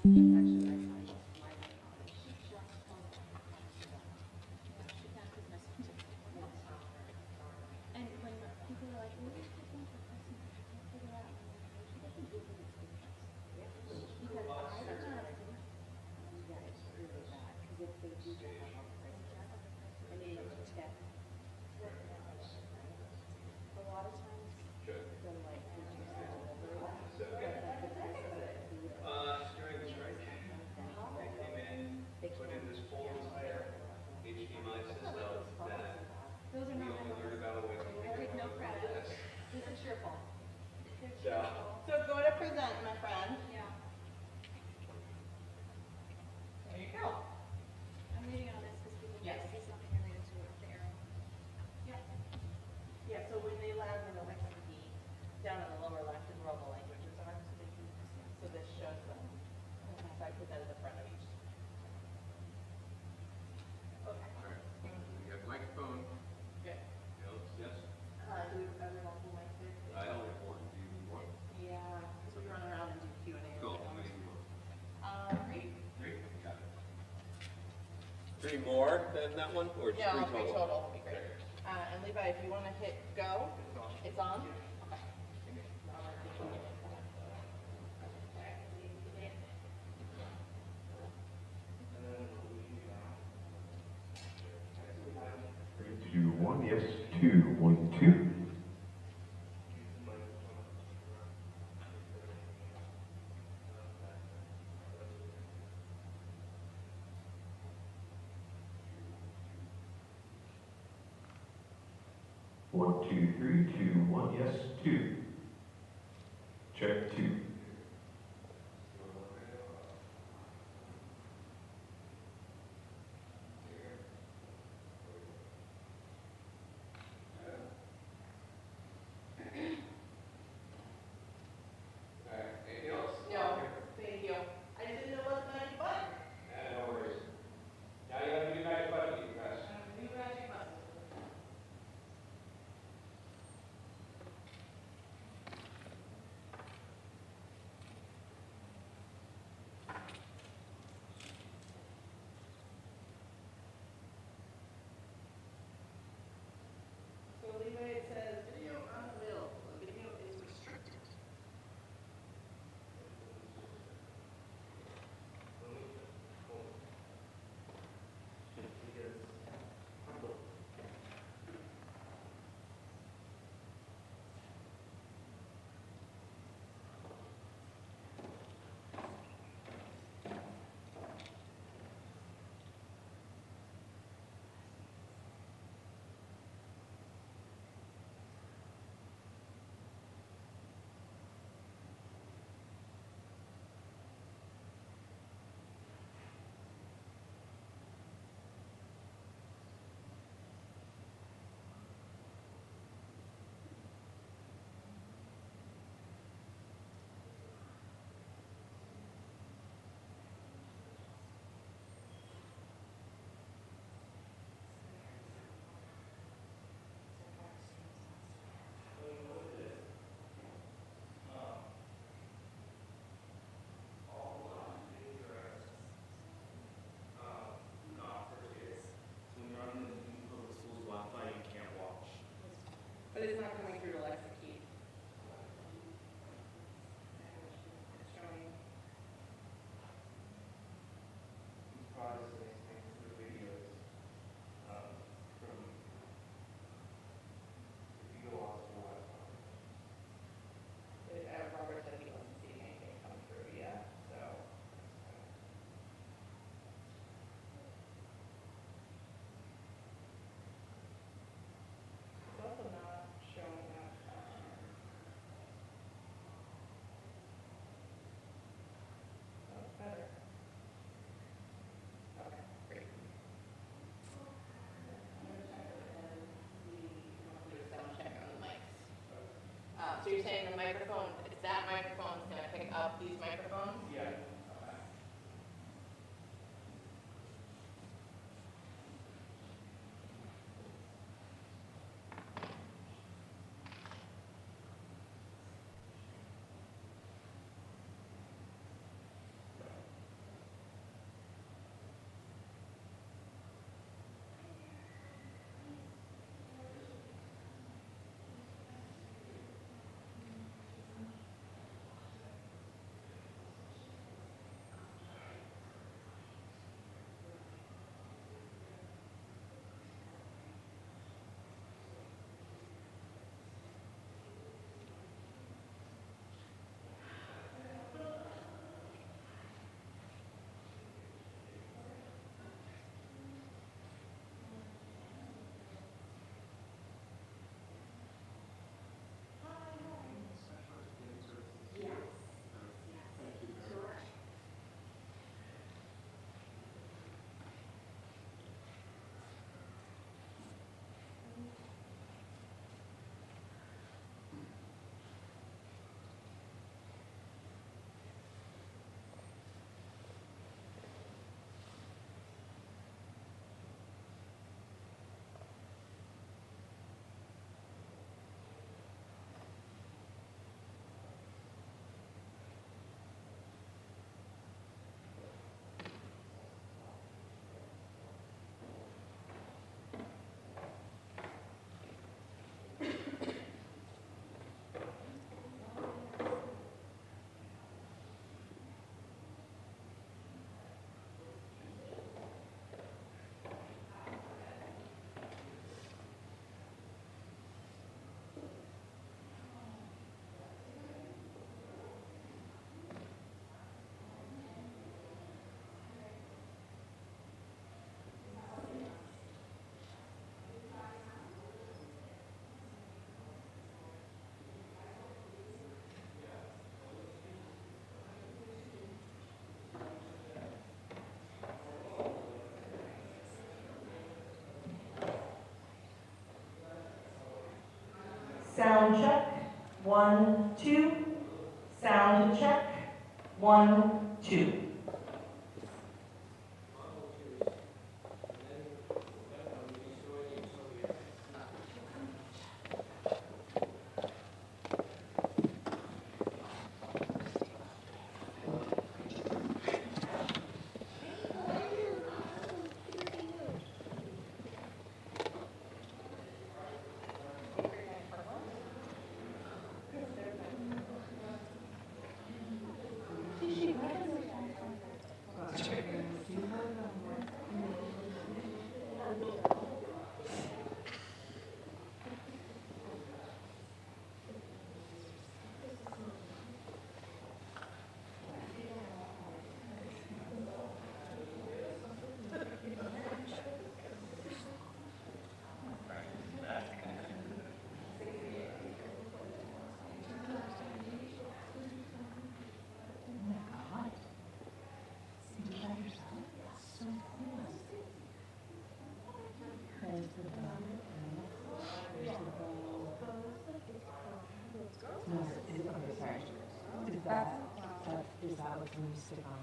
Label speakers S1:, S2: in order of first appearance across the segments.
S1: During the strike, they came in, put in this whole entire HDMI system that we only learned about when we take no credit.
S2: This is your fault.
S1: So
S3: go to present, my friend.
S2: Yeah.
S3: There you go.
S2: I'm reading all this because people
S3: Yes.
S2: see something related to it with the arrow.
S3: Yep. Yeah, so when they land in the Lexicon, down in the lower left is where all the languages are, so they can, so this shows them. So I put that at the front of each. Okay.
S1: all right, we have microphone.
S3: Good.
S1: Yes.
S3: Do everyone pull my stick?
S1: I only have one. Do you need one?
S3: Yeah, because we run around and do Q&A.
S1: Cool. How many do you want?
S3: 3.
S1: Three. Got it. 3 more than that one, or just
S3: Yeah,
S1: 3
S3: 3
S1: total?
S3: total would be great. And Levi, if you want to hit go, it's on.
S4: Three, two, one, yes, 2, 1, 2. One, 2, 3, 2, 1, yes, 2. Check 2.
S1: Anything else?
S3: No, thank you. I just didn't know what the magic button.
S1: No worries. Now you have a new magic button, you press.
S3: New magic button. So Levi, it says video unavailable. The video is restricted. But it's not coming through to Alexa key. It's showing. Robert said he wasn't seeing anything come through yet, so. It's also not showing up. Oh, it's better. Okay, great. Sound check on the mics. So you're saying the microphone, it's that microphone's going to pick up these microphones? Yeah.
S5: Sound check. 1, 2. Sound check. 1, 2.
S6: Is that what's going to stick on?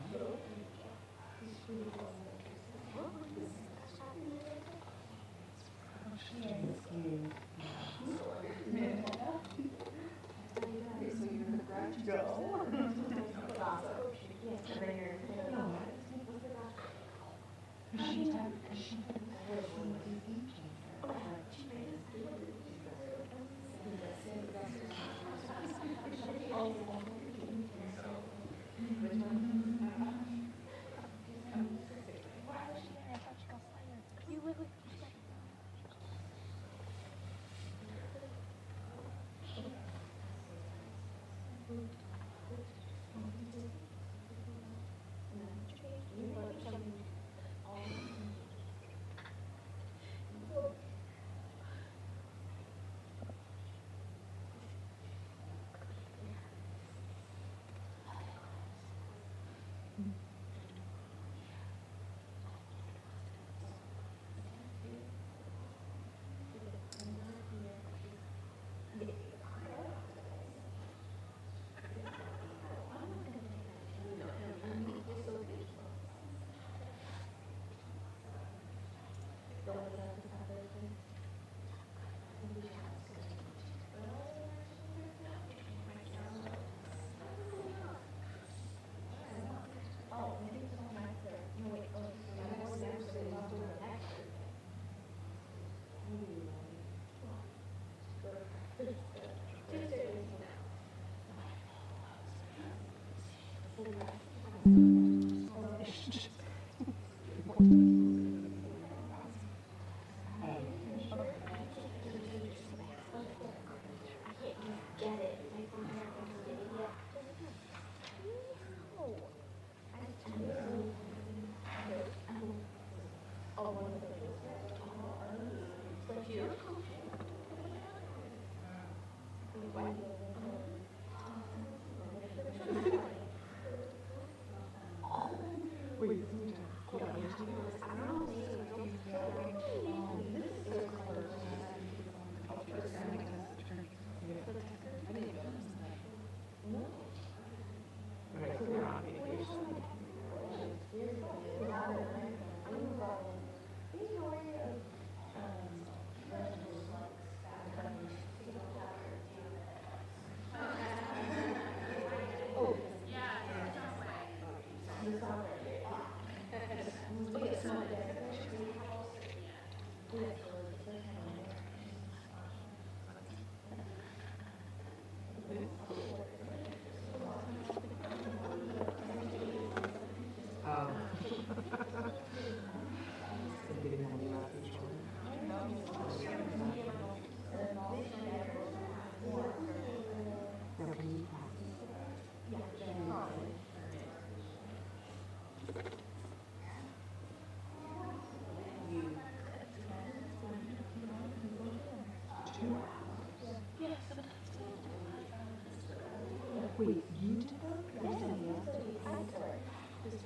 S5: Wait, you did that? Or somebody else did it?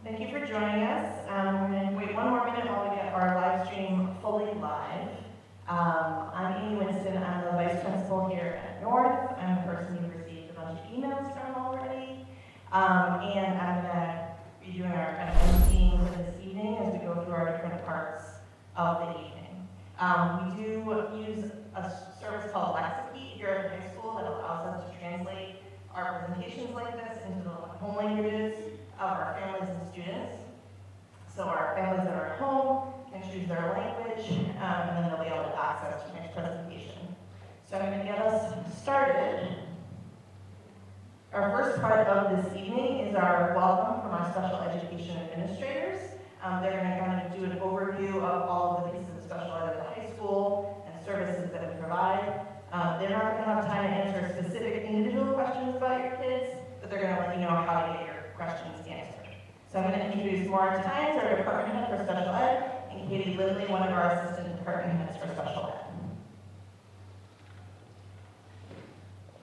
S5: Thank you for joining us. We're going to wait one more minute while we get our live stream fully live. I'm Amy Winston. I'm the vice principal here at North. I'm the person you've received a bunch of emails from already. And I'm going to be doing our kind of emceeing for this evening as we go through our different parts of the evening. We do use a service called Lasker here at the high school that allows us to translate our presentations like this into the home languages of our families and students. So our families that are at home can choose their language, and then they'll be able to access tonight's presentation. So I'm going to get us started. Our first part of this evening is our welcome from our special education administrators. They're going to kind of do an overview of all of the pieces of special ed at the high school and services that we provide. They're not going to have time to answer specific individual questions about your kids, but they're going to let you know how to get your questions answered. So I'm going to introduce Maura Tynes, our department head for special ed, and Katie Lindley, one of our assistant department heads for special ed.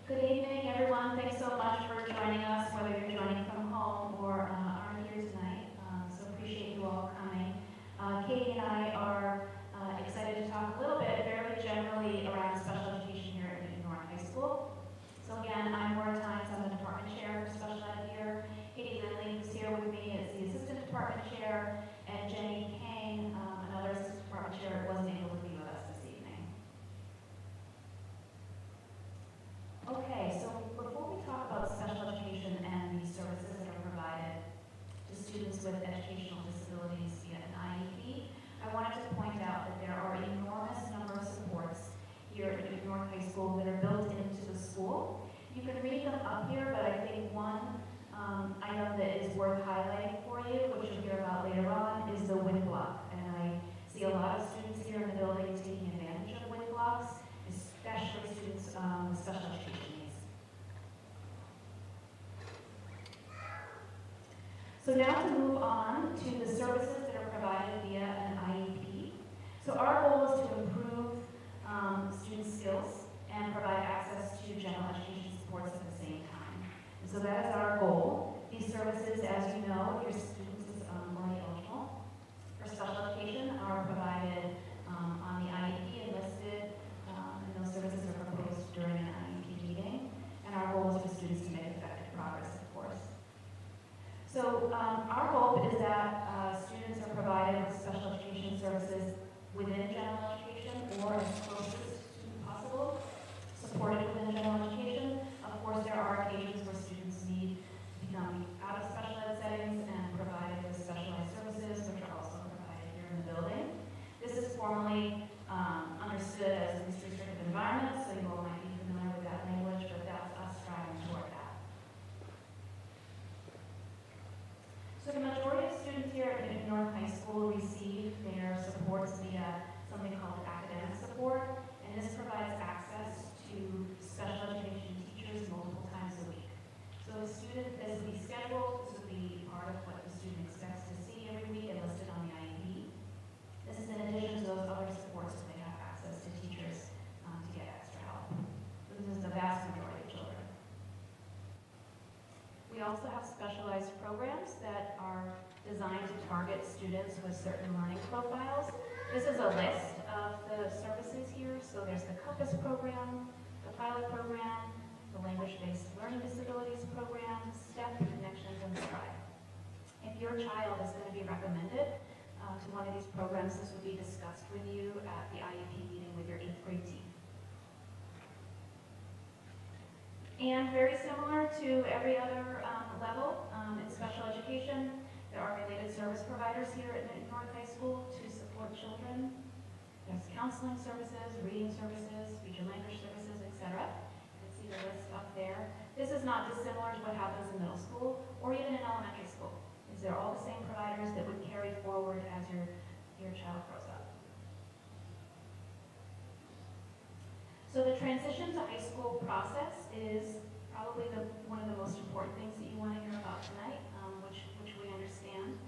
S2: Good evening, everyone. Thanks so much for joining us, whether you're joining from home or are here tonight. So appreciate you all coming. Katie and I are excited to talk a little bit, very generally, around special education here at Newton North High School. So again, I'm Maura Tynes. I'm the department chair for special ed here. Katie Lindley, who's here with me, is the assistant department chair, and Jenny Kane, another assistant department chair, wasn't able to be with us this evening. Okay, so before we talk about special education and the services that are provided to students with educational disabilities via an IEP, I wanted to point out that there are an enormous number of supports here at Newton North High School that are built into the school. You can read them up here, but I think one item that is worth highlighting for you, which you'll hear about later on, is the WIN block. And I see a lot of students here in the building taking advantage of WIN blocks, especially students with special education needs. So now to move on to the services that are provided via an IEP. So our goal is to improve student skills and provide access to general education supports at the same time. And so that is our goal. These services, as you know, if your student is already eligible for special education, are provided on the IEP and listed, and those services are proposed during an IEP meeting. And our goal is for students to make effective progress, of course. So our goal is that students are provided with special education services within general education or as close as possible, supported within general education. Of course, there are occasions where students need to become out of special ed settings and provided with specialized services, which are also provided here in the building. This is formally understood as least restrictive environment, so you all might be familiar with that language, but that's us striving toward that. So the majority of students here at Newton North High School receive their supports via something called academic support, and this provides access to special education teachers multiple times a week. So the student, this would be scheduled, this would be part of what the student expects to see every week and listed on the IEP. This is in addition to those other supports that they have access to teachers to get extra help. So this is the vast majority of children. We also have specialized programs that are designed to target students with certain learning profiles. This is a list of the services here. So there's the COMPASS program, the pilot program, the language-based learning disabilities program, STEP, Connections, and Strive. If your child is going to be recommended to one of these programs, this will be discussed with you at the IEP meeting with your 8th grade team. And very similar to every other level in special education, there are related service providers here at Newton North High School to support children. There's counseling services, reading services, speech and language services, etc. You can see the list up there. This is not dissimilar to what happens in middle school or even in elementary school. These are all the same providers that would carry forward as your child grows up. So the transition to high school process is probably one of the most important things that you want to hear about tonight, which we understand.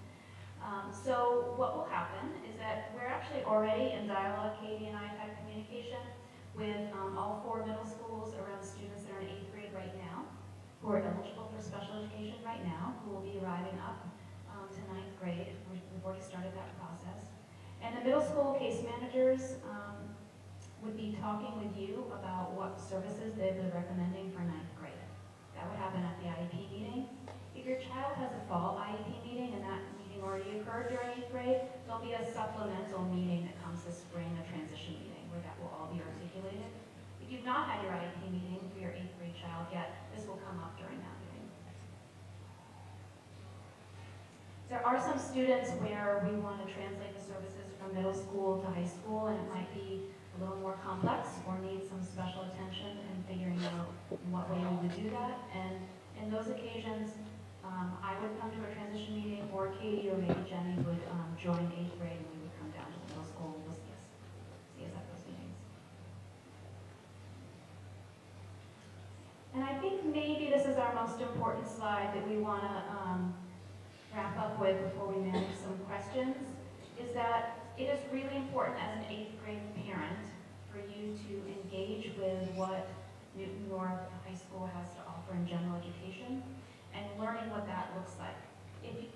S2: So what will happen is that we're actually already in dialogue, Katie and I have had communication with all 4 middle schools around students that are in 8th grade right now, who are eligible for special education right now, who will be arriving up to ninth grade. We've already started that process. And the middle school case managers would be talking with you about what services they'd be recommending for ninth grade. That would happen at the IEP meeting. If your child has a fall IEP meeting and that meeting already occurred during 8th grade, there'll be a supplemental meeting that comes this spring, a transition meeting, where that will all be articulated. If you've not had your IEP meeting for your 8th grade child yet, this will come up during that meeting. There are some students where we want to translate the services from middle school to high school, and it might be a little more complex or need some special attention in figuring out what way we would do that. And in those occasions, I would come to a transition meeting, or Katie or maybe Jenny would join 8th grade, and we would come down to the middle school and see us at those meetings. And I think maybe this is our most important slide that we want to wrap up with before we manage some questions, is that it is really important as an 8th grade parent for you to engage with what Newton North High School has to offer in general education and learning what that looks like. It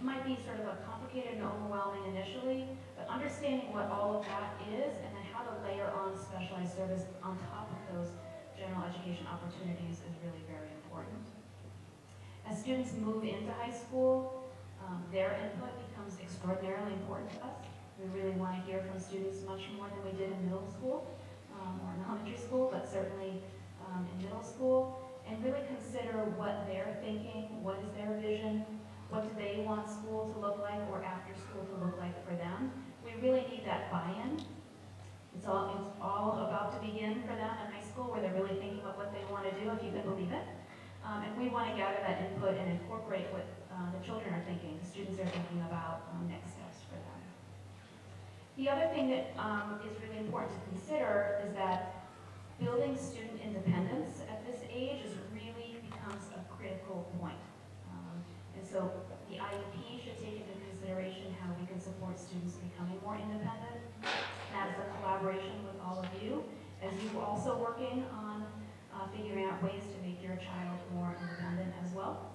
S2: might be sort of a complicated and overwhelming initially, but understanding what all of that is and then how to layer on specialized service on top of those general education opportunities is really very important. As students move into high school, their input becomes extraordinarily important to us. We really want to hear from students much more than we did in middle school or in elementary school, but certainly in middle school, and really consider what they're thinking, what is their vision, what do they want school to look like or after school to look like for them. We really need that buy-in. It's all about to begin for them in high school, where they're really thinking about what they want to do, if you can believe it. And we want to gather that input and incorporate what the children are thinking, the students are thinking about next steps for them. The other thing that is really important to consider is that building student independence at this age really becomes a critical point. And so the IEP should take into consideration how we can support students becoming more independent. That is a collaboration with all of you, as you also working on figuring out ways to make your child more independent as well.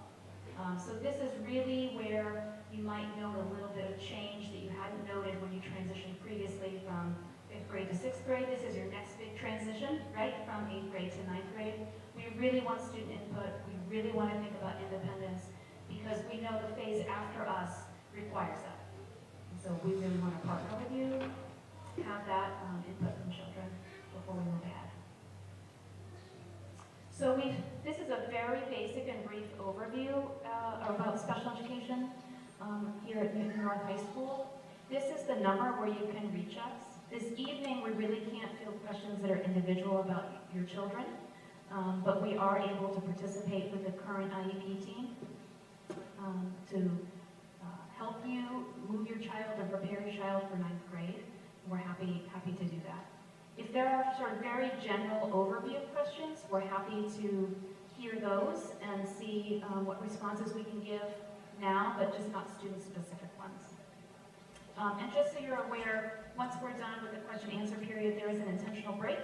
S2: So this is really where you might note a little bit of change that you hadn't noted when you transitioned previously from 5th grade to 6th grade. This is your next big transition, right, from 8th grade to 9th grade. We really want student input. We really want to think about independence because we know the phase after us requires that. And so we really want to partner with you, have that input from children before we move ahead. So this is a very basic and brief overview about special education here at Newton North High School. This is the number where you can reach us. This evening, we really can't field questions that are individual about your children, but we are able to participate with the current IEP team to help you move your child and prepare your child for 9th grade. We're happy to do that. If there are sort of very general overview questions, we're happy to hear those and see what responses we can give now, but just not student-specific ones. And just so you're aware, once we're done with the question-answer period, there is an intentional break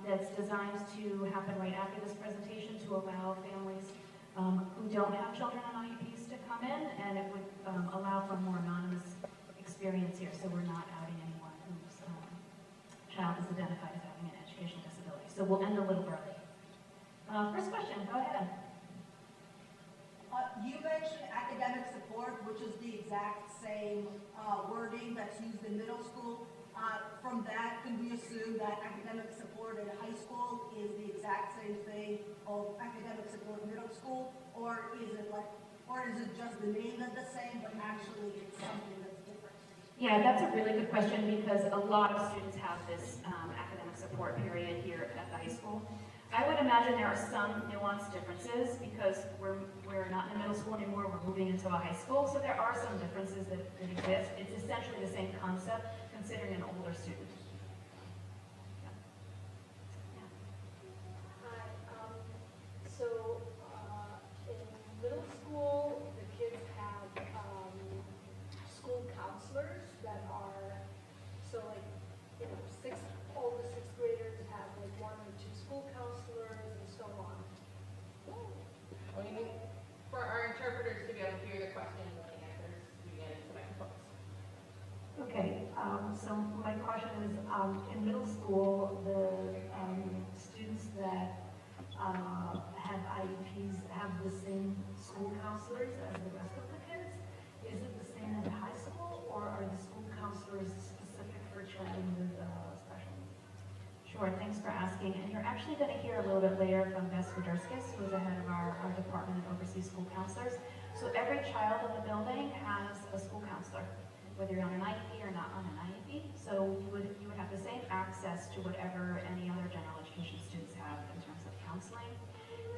S2: that's designed to happen right after this presentation to allow families who don't have children on IEPs to come in, and it would allow for a more anonymous experience here, so we're not outing anyone whose child is identified as having an educational disability. So we'll end a little early. First question, go ahead.
S7: You mentioned academic support, which is the exact same wording that's used in middle school. From that, can we assume that academic support in high school is the exact same thing of academic support in middle school, or is it just the name is the same, but actually it's something that's different?
S2: Yeah, that's a really good question because a lot of students have this academic support period here at the high school. I would imagine there are some nuanced differences because we're not in middle school anymore, we're moving into a high school, so there are some differences that exist. It's essentially the same concept considering an older student.
S8: So in middle school, the kids have school counselors that are, so like, you know, all the sixth graders have like 1 or 2 school counselors and so on.
S3: We need for our interpreters to be able to hear the question and
S2: is in middle school, the students that have IEPs have the same school counselors as the rest of the kids. Is it the same in high school, or are the school counselors specific for children with special needs? Sure, thanks for asking. And you're actually going to hear a little bit later from Bess Wodurskis, who is the head of our department and oversees school counselors. So every child in the building has a school counselor, whether you're on an IEP or not on an IEP. So you would have the same access to whatever any other general education students have in terms of counseling.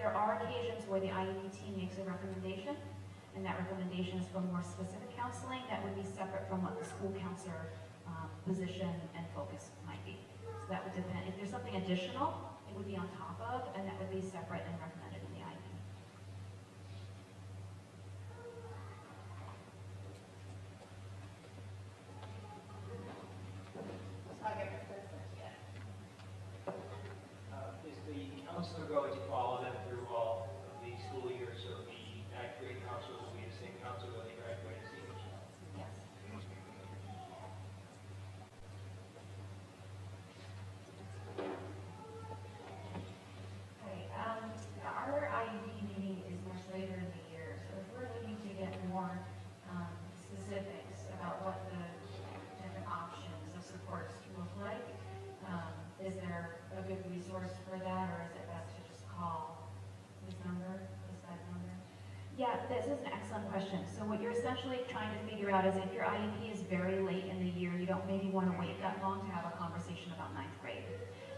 S2: There are occasions where the IEP team makes a recommendation, and that recommendation is for more specific counseling that would be separate from what the school counselor position and focus might be. So that would depend. If there's something additional, it would be on top of, and that would be separate and recommended in the IEP.
S9: Is the counselor going to follow them through all of the school years? So the ninth grade counselor will be the same counselor when they graduate as seniors?
S2: Yes. Okay, our IEP meeting is much later in the year, so if we're looking to get more specifics about what the different options of supports look like, is there a good resource for that, or is it best to just call this number, this that number? Yeah, this is an excellent question. So what you're essentially trying to figure out is if your IEP is very late in the year, you don't maybe want to wait that long to have a conversation about ninth grade.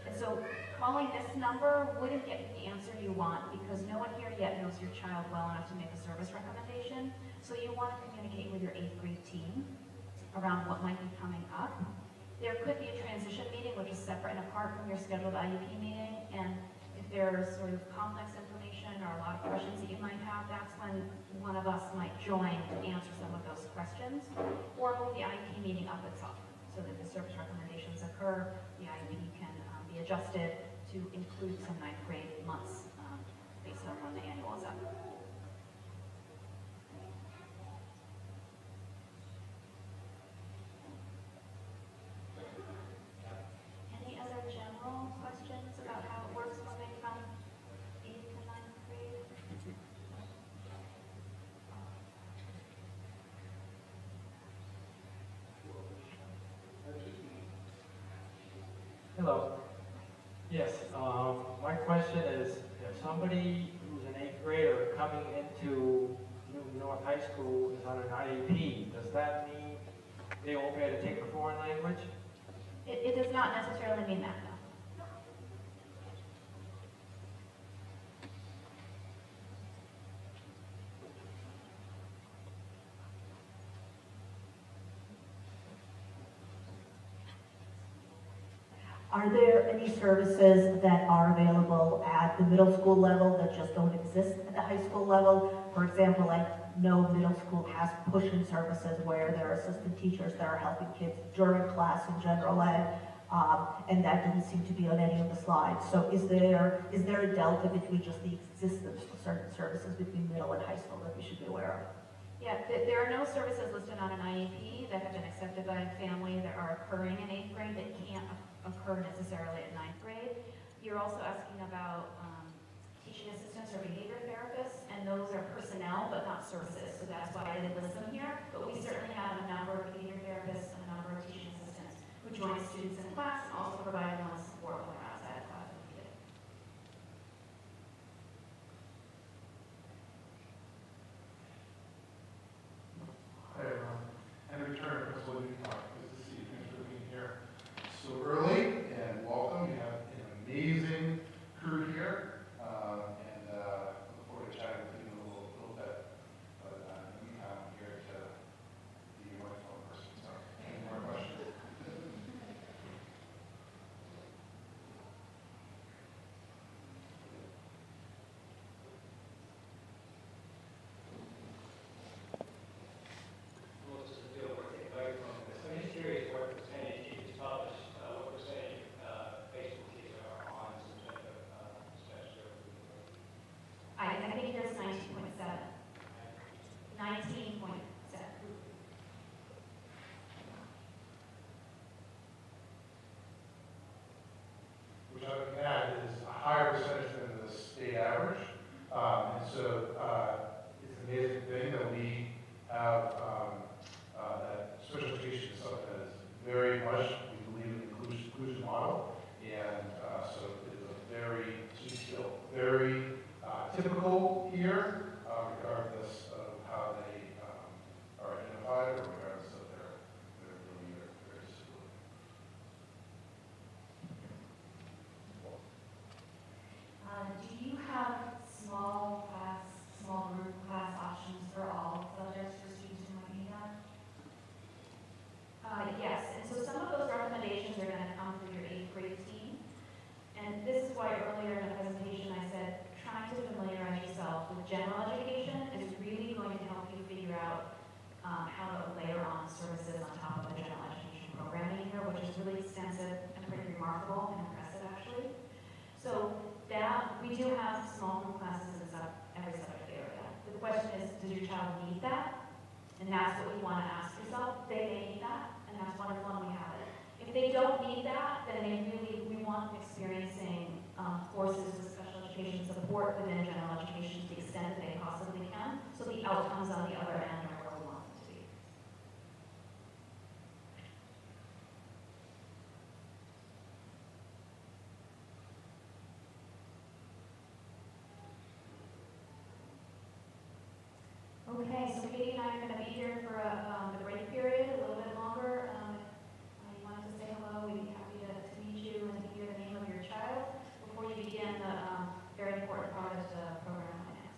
S2: And so calling this number wouldn't get you the answer you want, because no one here yet knows your child well enough to make a service recommendation. So you want to communicate with your 8th grade team around what might be coming up. There could be a transition meeting, which is separate and apart from your scheduled IEP meeting, and if there's sort of complex information or a lot of questions that you might have, that's when one of us might join to answer some of those questions, or move the IEP meeting up itself, so that the service recommendations occur, the IEP can be adjusted to include some ninth grade months based on when the annual is up. Any other general questions about how it works moving from 8th to 9th grade?
S10: Hello. Yes, my question is, if somebody who's an 8th grader coming into Newton North High School is on an IEP, does that mean they won't be able to take a foreign language?
S2: It does not necessarily mean that, no.
S7: Are there any services that are available at the middle school level that just don't exist at the high school level? For example, like no middle school has push-in services where there are assistant teachers that are helping kids during class in general ed, and that didn't seem to be on any of the slides. So is there a delta between just the existence of certain services between middle and high school that we should be aware of?
S2: Yeah, there are no services listed on an IEP that have been accepted by a family that are occurring in 8th grade that can't occur necessarily at 9th grade. You're also asking about teaching assistants or behavior therapists, and those are personnel but not services, so that's why I didn't list them here. But we certainly have a number of behavior therapists and a number of teaching assistants who join students in class and also provide them with support when they're outside of class if needed.
S11: Hi, everyone. Henry Turner, Principal of Newton Park. Good to see you. Thanks for being here so early, and welcome. We have an amazing crew here, and look forward to chatting with you in a little bit. But in the meantime, I'm here to be a wonderful person. So, any more questions? it's an amazing thing that we have, that special education is something that is very much, we believe in the inclusion model. And so it is a very, still very typical here, regardless of how they are identified or regardless of their ability or their disability.
S2: Do you have small group class options for all subjects for students who might need that? Yes, and so some of those recommendations are going to come through your 8th grade team. And this is why earlier in the presentation I said trying to familiarize yourself with general education is really going to help you figure out how to layer on services on top of the general education programming here, which is really extensive and pretty remarkable and impressive actually. So that, we do have small group classes in every subject area. The question is, does your child need that? And that's what you want to ask yourself. They may need that, and that's wonderful, and we have it. If they don't need that, then we want them experiencing courses with special education support within general education to the extent that they possibly can, so the outcomes on the other end are where we want them to be. Okay, so Katie and I are going to be here for the break period, a little bit longer. You wanted to say hello, we'd be happy to meet you and to hear the name of your child before you begin the very important part of the program next.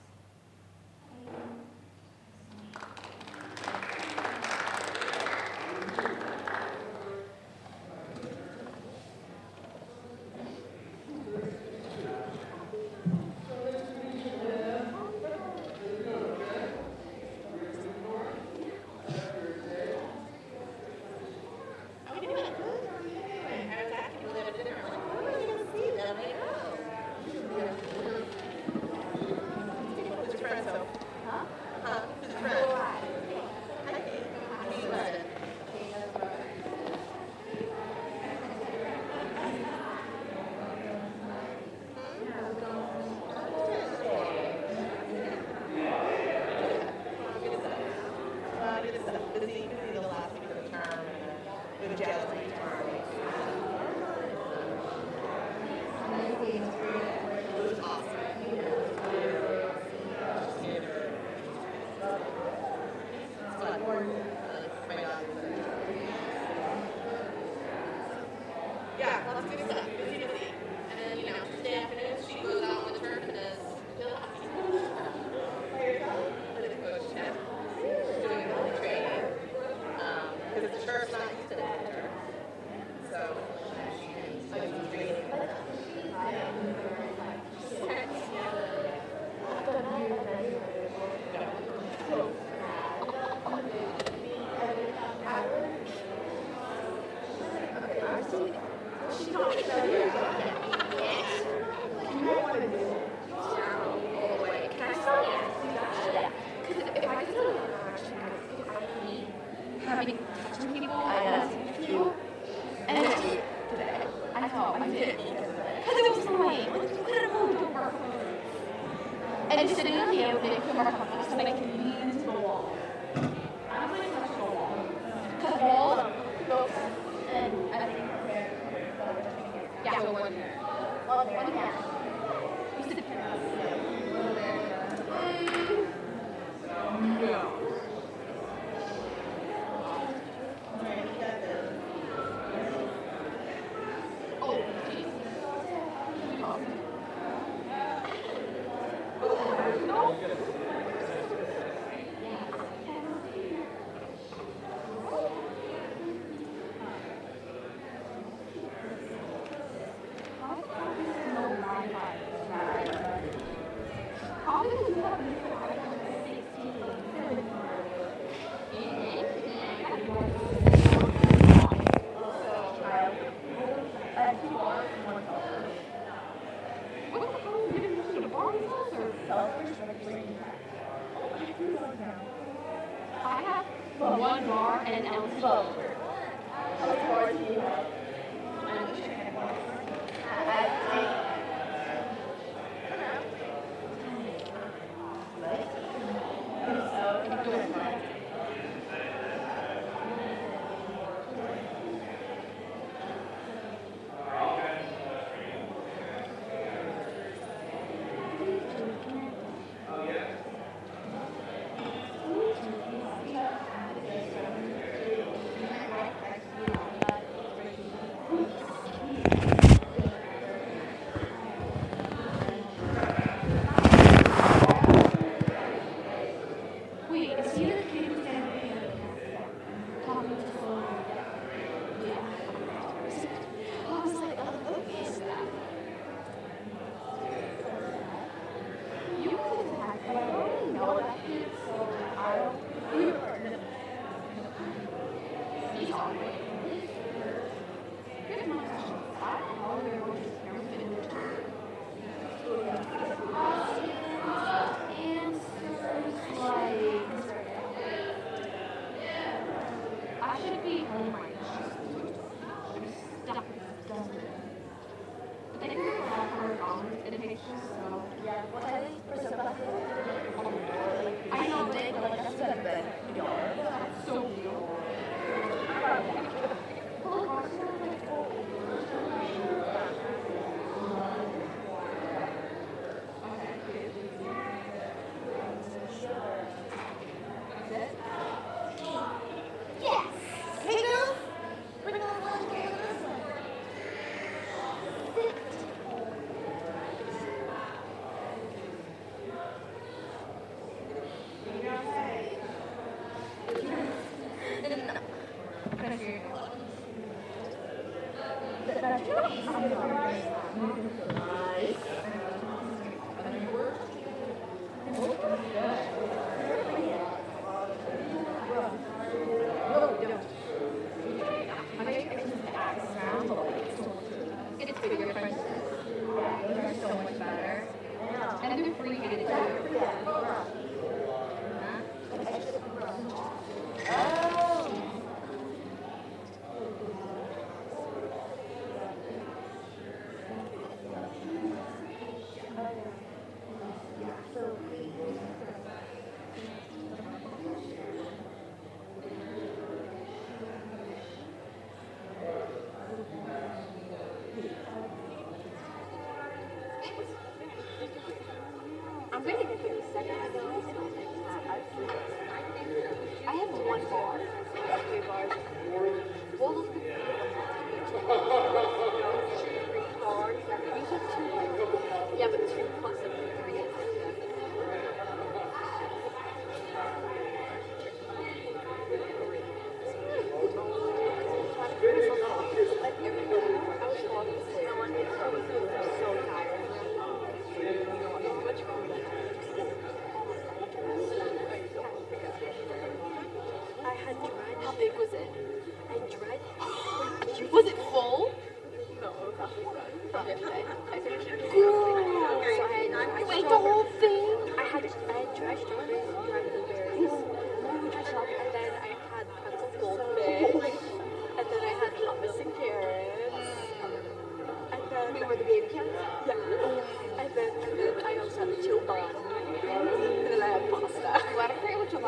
S12: And sitting on the open, feel more comfortable so that I can lean into the wall. I'm going to touch the wall. Because the wall goes, and I think, yeah, so one here. Well, one again. You sit here. No. Oh, geez. I have one bar and an ounce of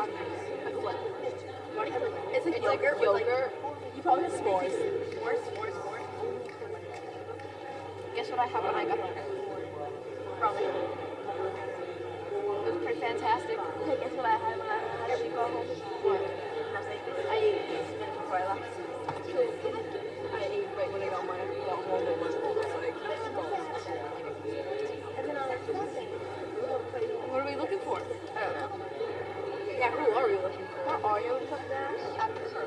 S12: A flip. It's like yogurt. You probably have s'mores. S'mores. Guess what I had when I got home? Ramen. It was pretty fantastic. Okay, guess what I had when I got home? What? Nothing. I ate spinach before I left. I ate right when I got home. It was like, and then I was like, nothing. What are we looking for? I don't know. Yeah, who are we looking for? Where are you looking for? After her.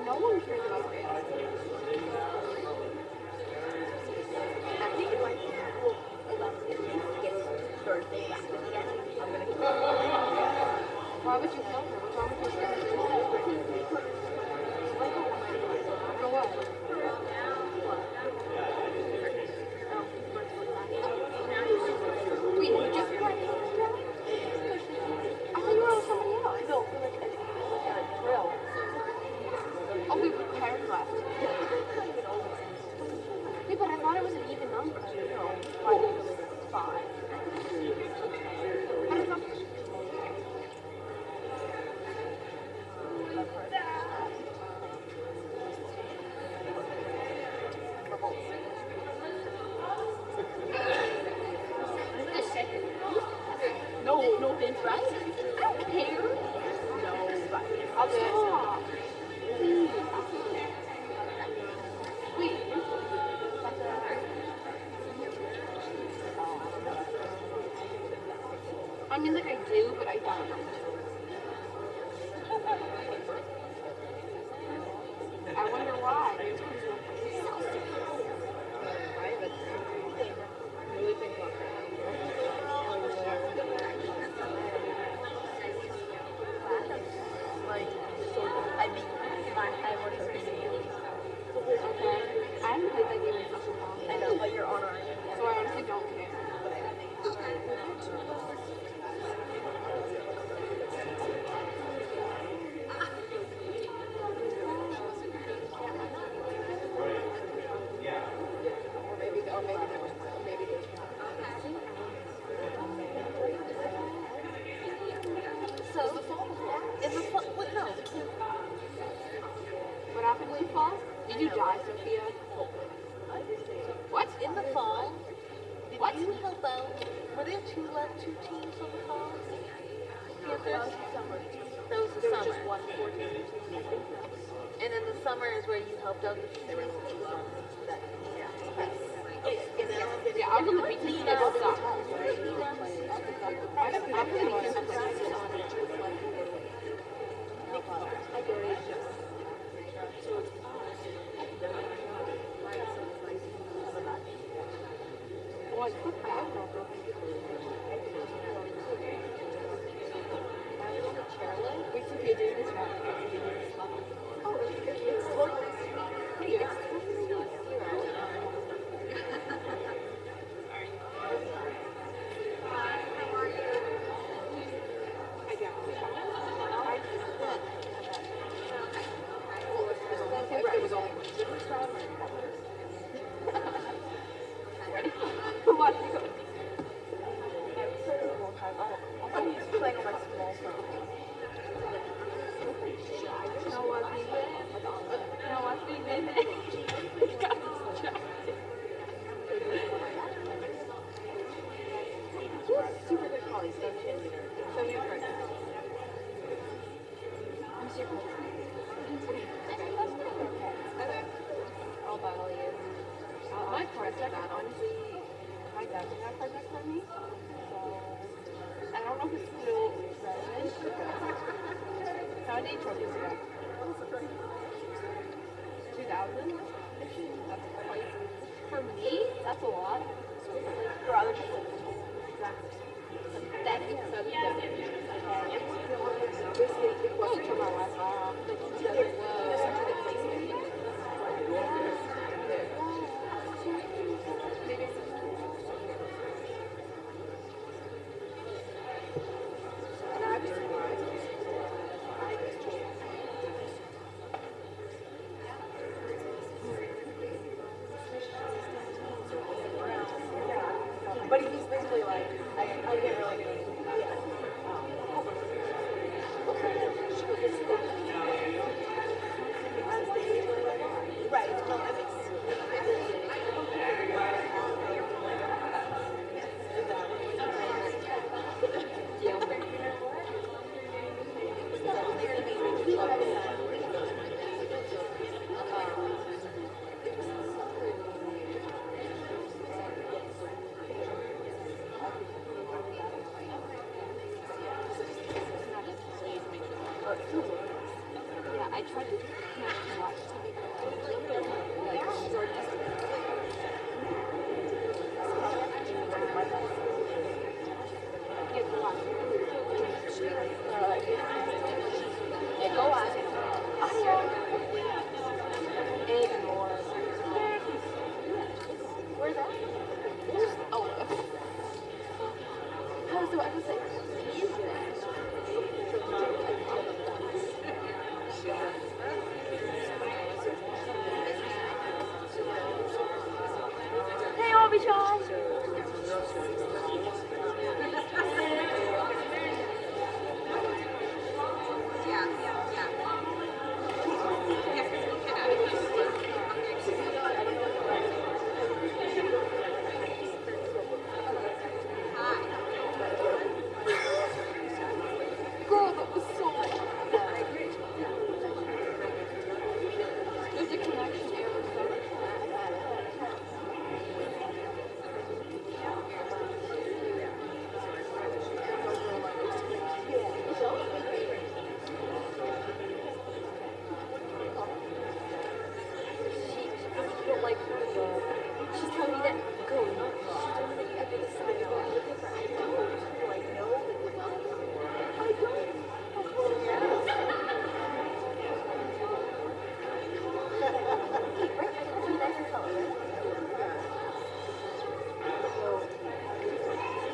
S12: No one cares about Oreo. I think it might be cool about get birthday back again. I'm gonna keep it. Why would you tell her? What's wrong with your for what? Wait, you just got I thought you were on somebody else. No, for like a drill. Oh, we prepared left. Wait, but I thought it was an even number. No, 5. But I thought... No offense, right? I don't care. No, right. I'll do it. Wait. I mean, like I do, but I don't. I wonder why. Right, but really think about that. Like, I mean, I work for okay. I haven't played that game in such a long time. I know, but you're on our so I honestly don't care. What happened when you fall? Did you die, Sophia? What? In the fall, did you help out? Were there two teams on the fall? Yeah, that was the summer. That was the summer. Just one 14 team. And then the summer is where you helped out the teams. They were that. Yeah, I was on the beach team. They both sucked. Wait till you do this one. Oh, it's totally. Hey, it was only what? I'm playing on my small phone. Super good quality stuff. So many friends. I'm super I'll battle you. My card's like that, honestly. My dad did that card for me. So I don't know if it's still relevant. How many trophies do you have? 2,000? That's quite for me, that's a lot. For other people. Exactly. Thank you. So basically, it wasn't from my last file. Like, he doesn't essentially the placement. But he's basically like
S3: like, I get really good. Yeah. Right. No, that makes sense.
S12: Yeah, I tried to connect to watch TV. Yeah, go on. Audio. Ignore. Where's that? Oh. How do I say? Hey, Obi-Chan! Girl, that was so there's a connection error. She's telling me that go. She's telling me that you have to decide to go on the paper. I don't. Like, no. I don't.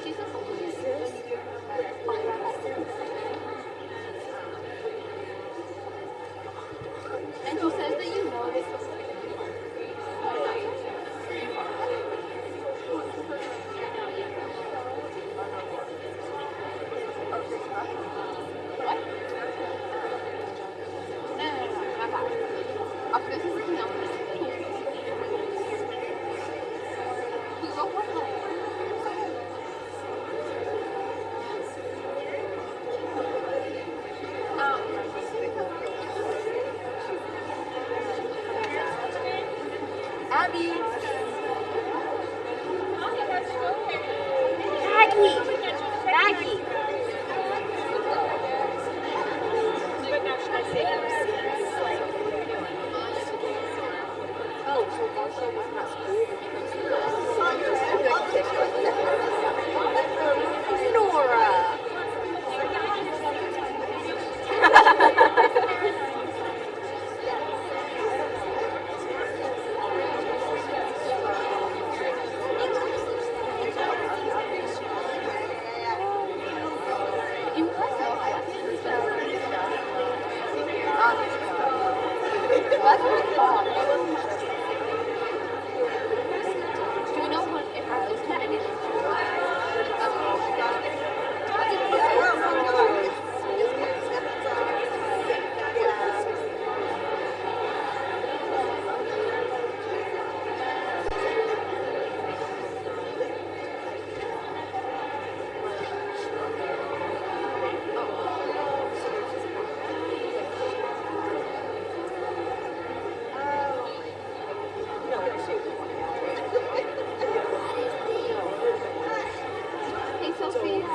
S12: She says something serious. And she says that you know this is Abby. Maggie.
S3: But now should I say overseas? Like, oh, so Marshall was not school. Nora.
S12: Do we know what if our list candidate Hey, Sophia.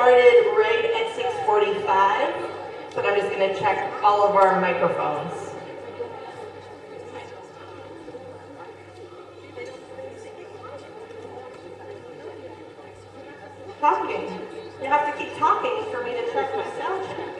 S5: started right at 6:45, but I'm just going to check all of our microphones. Talking. You have to keep talking for me to check my sound check.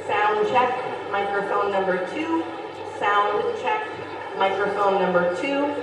S5: Sound check, microphone number 2. Sound check, microphone number 2.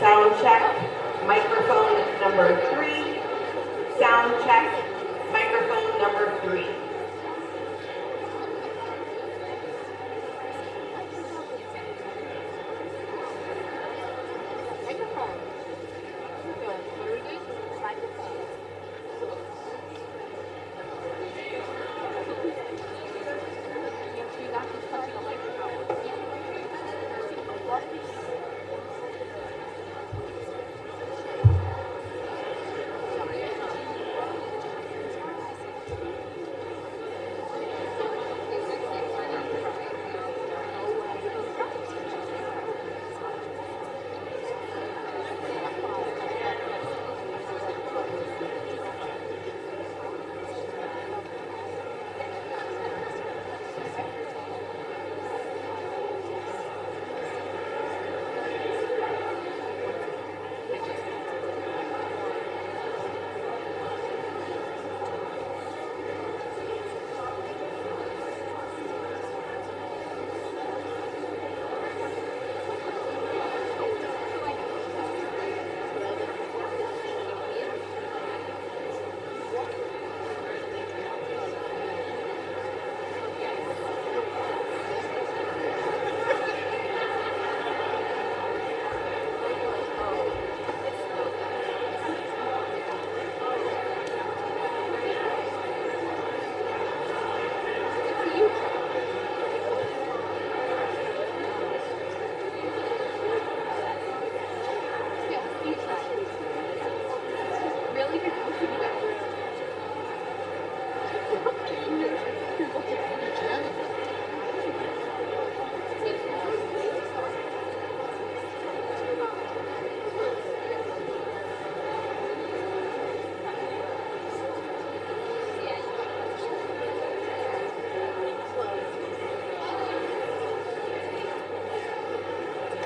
S5: Sound check, microphone number 3. Sound check, microphone number 3.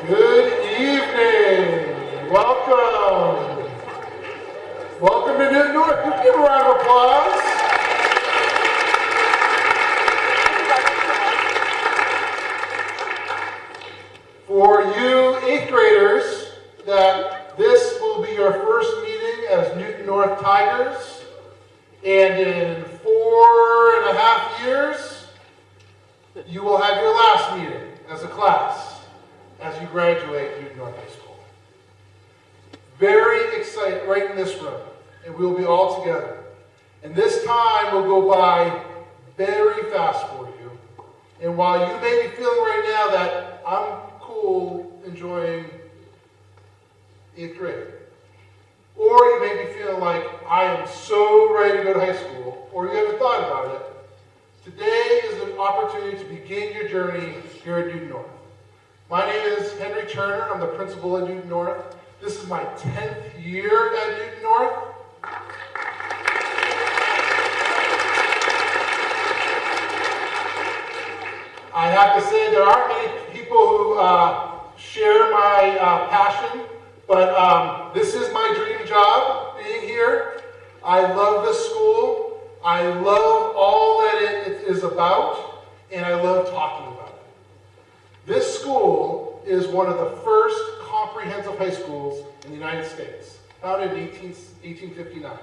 S11: Good evening. Welcome. Welcome to Newton North. Can you give a round of applause? For you 8th graders, that this will be your first meeting as Newton North Tigers, and in 4.5 years, you will have your last meeting as a class as you graduate Newton North High School. Very excited, right in this room, and we'll be all together. And this time will go by very fast for you. And while you may be feeling right now that I'm cool enjoying 8th grade, or you may be feeling like I am so ready to go to high school, or you haven't thought about it, today is an opportunity to begin your journey here at Newton North. My name is Henry Turner. I'm the principal at Newton North. This is my 10th year at Newton North. I have to say there aren't many people people who share my passion, but this is my dream job, being here. I love this school. I love all that it is about, and I love talking about it. This school is one of the first comprehensive high schools in the United States, founded in 1859.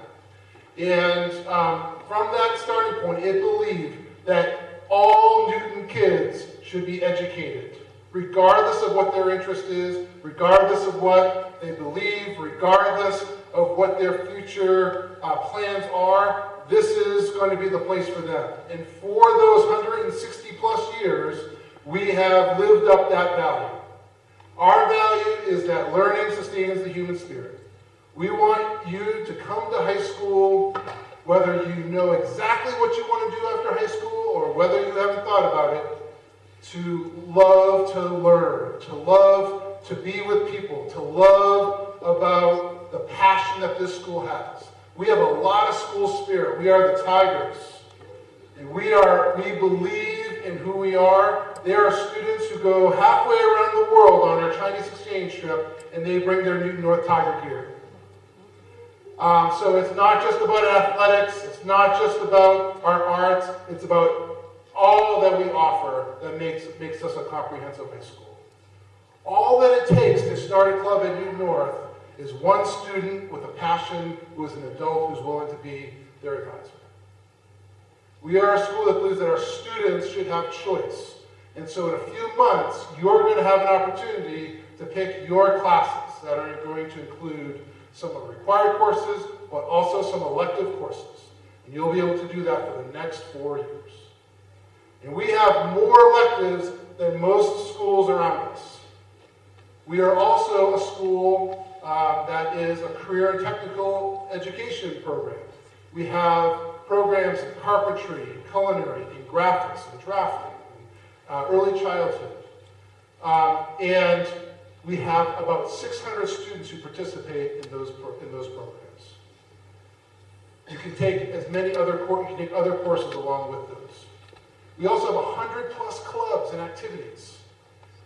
S11: And from that starting point, it believed that all Newton kids should be educated, regardless of what their interest is, regardless of what they believe, regardless of what their future plans are. This is going to be the place for them. And for those 160 plus years, we have lived up that value. Our value is that learning sustains the human spirit. We want you to come to high school, whether you know exactly what you want to do after high school or whether you haven't thought about it, to love to learn, to love to be with people, to love about the passion that this school has. We have a lot of school spirit. We are the Tigers. And we believe in who we are. There are students who go halfway around the world on our Chinese exchange trip, and they bring their Newton North Tiger gear. So it's not just about athletics. It's not just about our arts. It's about all that we offer that makes us a comprehensive high school. All that it takes to start a club at Newton North is one student with a passion who is an adult who's willing to be their advisor. We are a school that believes that our students should have choice. And so in a few months, you're going to have an opportunity to pick your classes that are going to include some of the required courses, but also some elective courses. And you'll be able to do that for the next 4 years. And we have more electives than most schools around us. We are also a school that is a career and technical education program. We have programs in carpentry, culinary, in graphics, and drafting, early childhood. And we have about 600 students who participate in those programs. You can take as many other courses along with those. We also have 100 plus clubs and activities.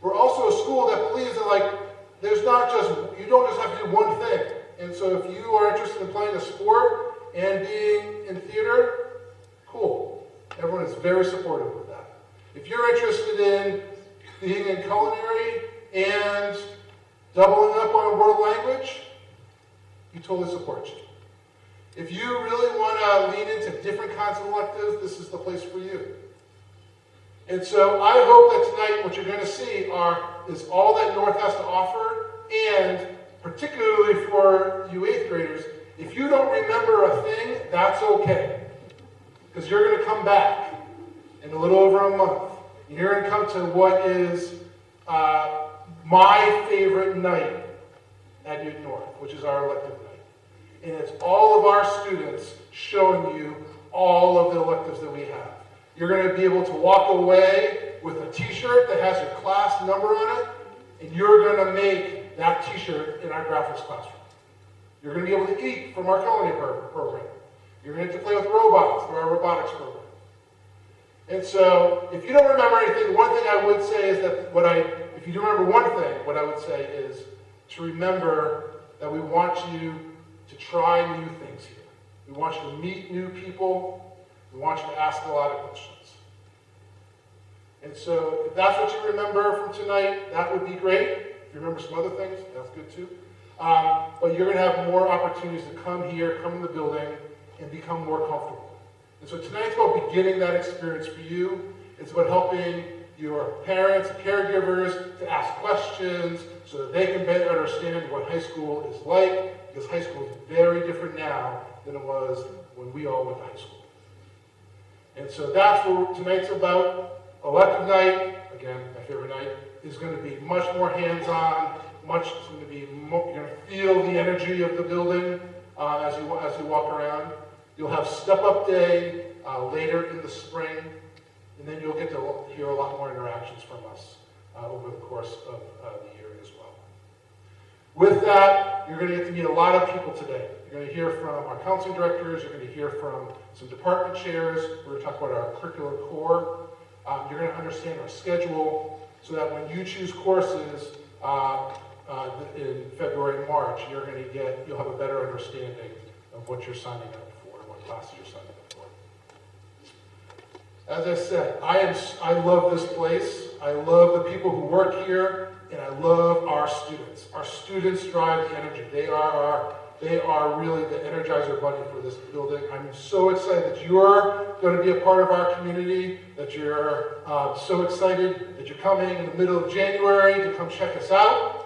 S11: We're also a school that believes that you don't just have to do one thing. And so if you are interested in playing a sport and being in theater, cool. Everyone is very supportive of that. If you're interested in being in culinary and doubling up on world language, we totally support you. If you really want to lean into different kinds of electives, this is the place for you. And so I hope that tonight what you're going to see is all that North has to offer, and particularly for you 8th graders, if you don't remember a thing, that's okay. Because you're going to come back in a little over a month. And you're going to come to what is my favorite night at Newton North, which is our elective night. And it's all of our students showing you all of the electives that we have. You're going to be able to walk away with a t-shirt that has your class number on it, and you're going to make that t-shirt in our graphics classroom. You're going to be able to eat from our culinary program. You're going to get to play with robots through our robotics program. And so, if you don't remember anything, one thing I would say is that if you do remember one thing, what I would say is to remember that we want you to try new things here. We want you to meet new people. We want you to ask a lot of questions. And so, if that's what you remember from tonight, that would be great. If you remember some other things, that's good too. But you're going to have more opportunities to come here, come in the building, and become more comfortable. And so tonight's about beginning that experience for you. It's about helping your parents and caregivers to ask questions so that they can better understand what high school is like, because high school is very different now than it was when we all went to high school. And so that's what tonight's about. Elective night, again, my favorite night, is going to be much more hands-on. It's going to be more, you're going to feel the energy of the building as you walk around. You'll have step-up day later in the spring, and then you'll get to hear a lot more interactions from us over the course of the year as well. With that, you're going to get to meet a lot of people today. You're going to hear from our counseling directors. You're going to hear from some department chairs. We're going to talk about our curricular core. You're going to understand our schedule. so that when you choose courses in February and March, you'll have a better understanding of what you're signing up for and what classes you're signing up for. As I said, I love this place. I love the people who work here, and I love our students. Our students drive the energy. They are really the Energizer Bunny for this building. I'm so excited that you're going to be a part of our community, that you're so excited that you're coming in the middle of January to come check us out.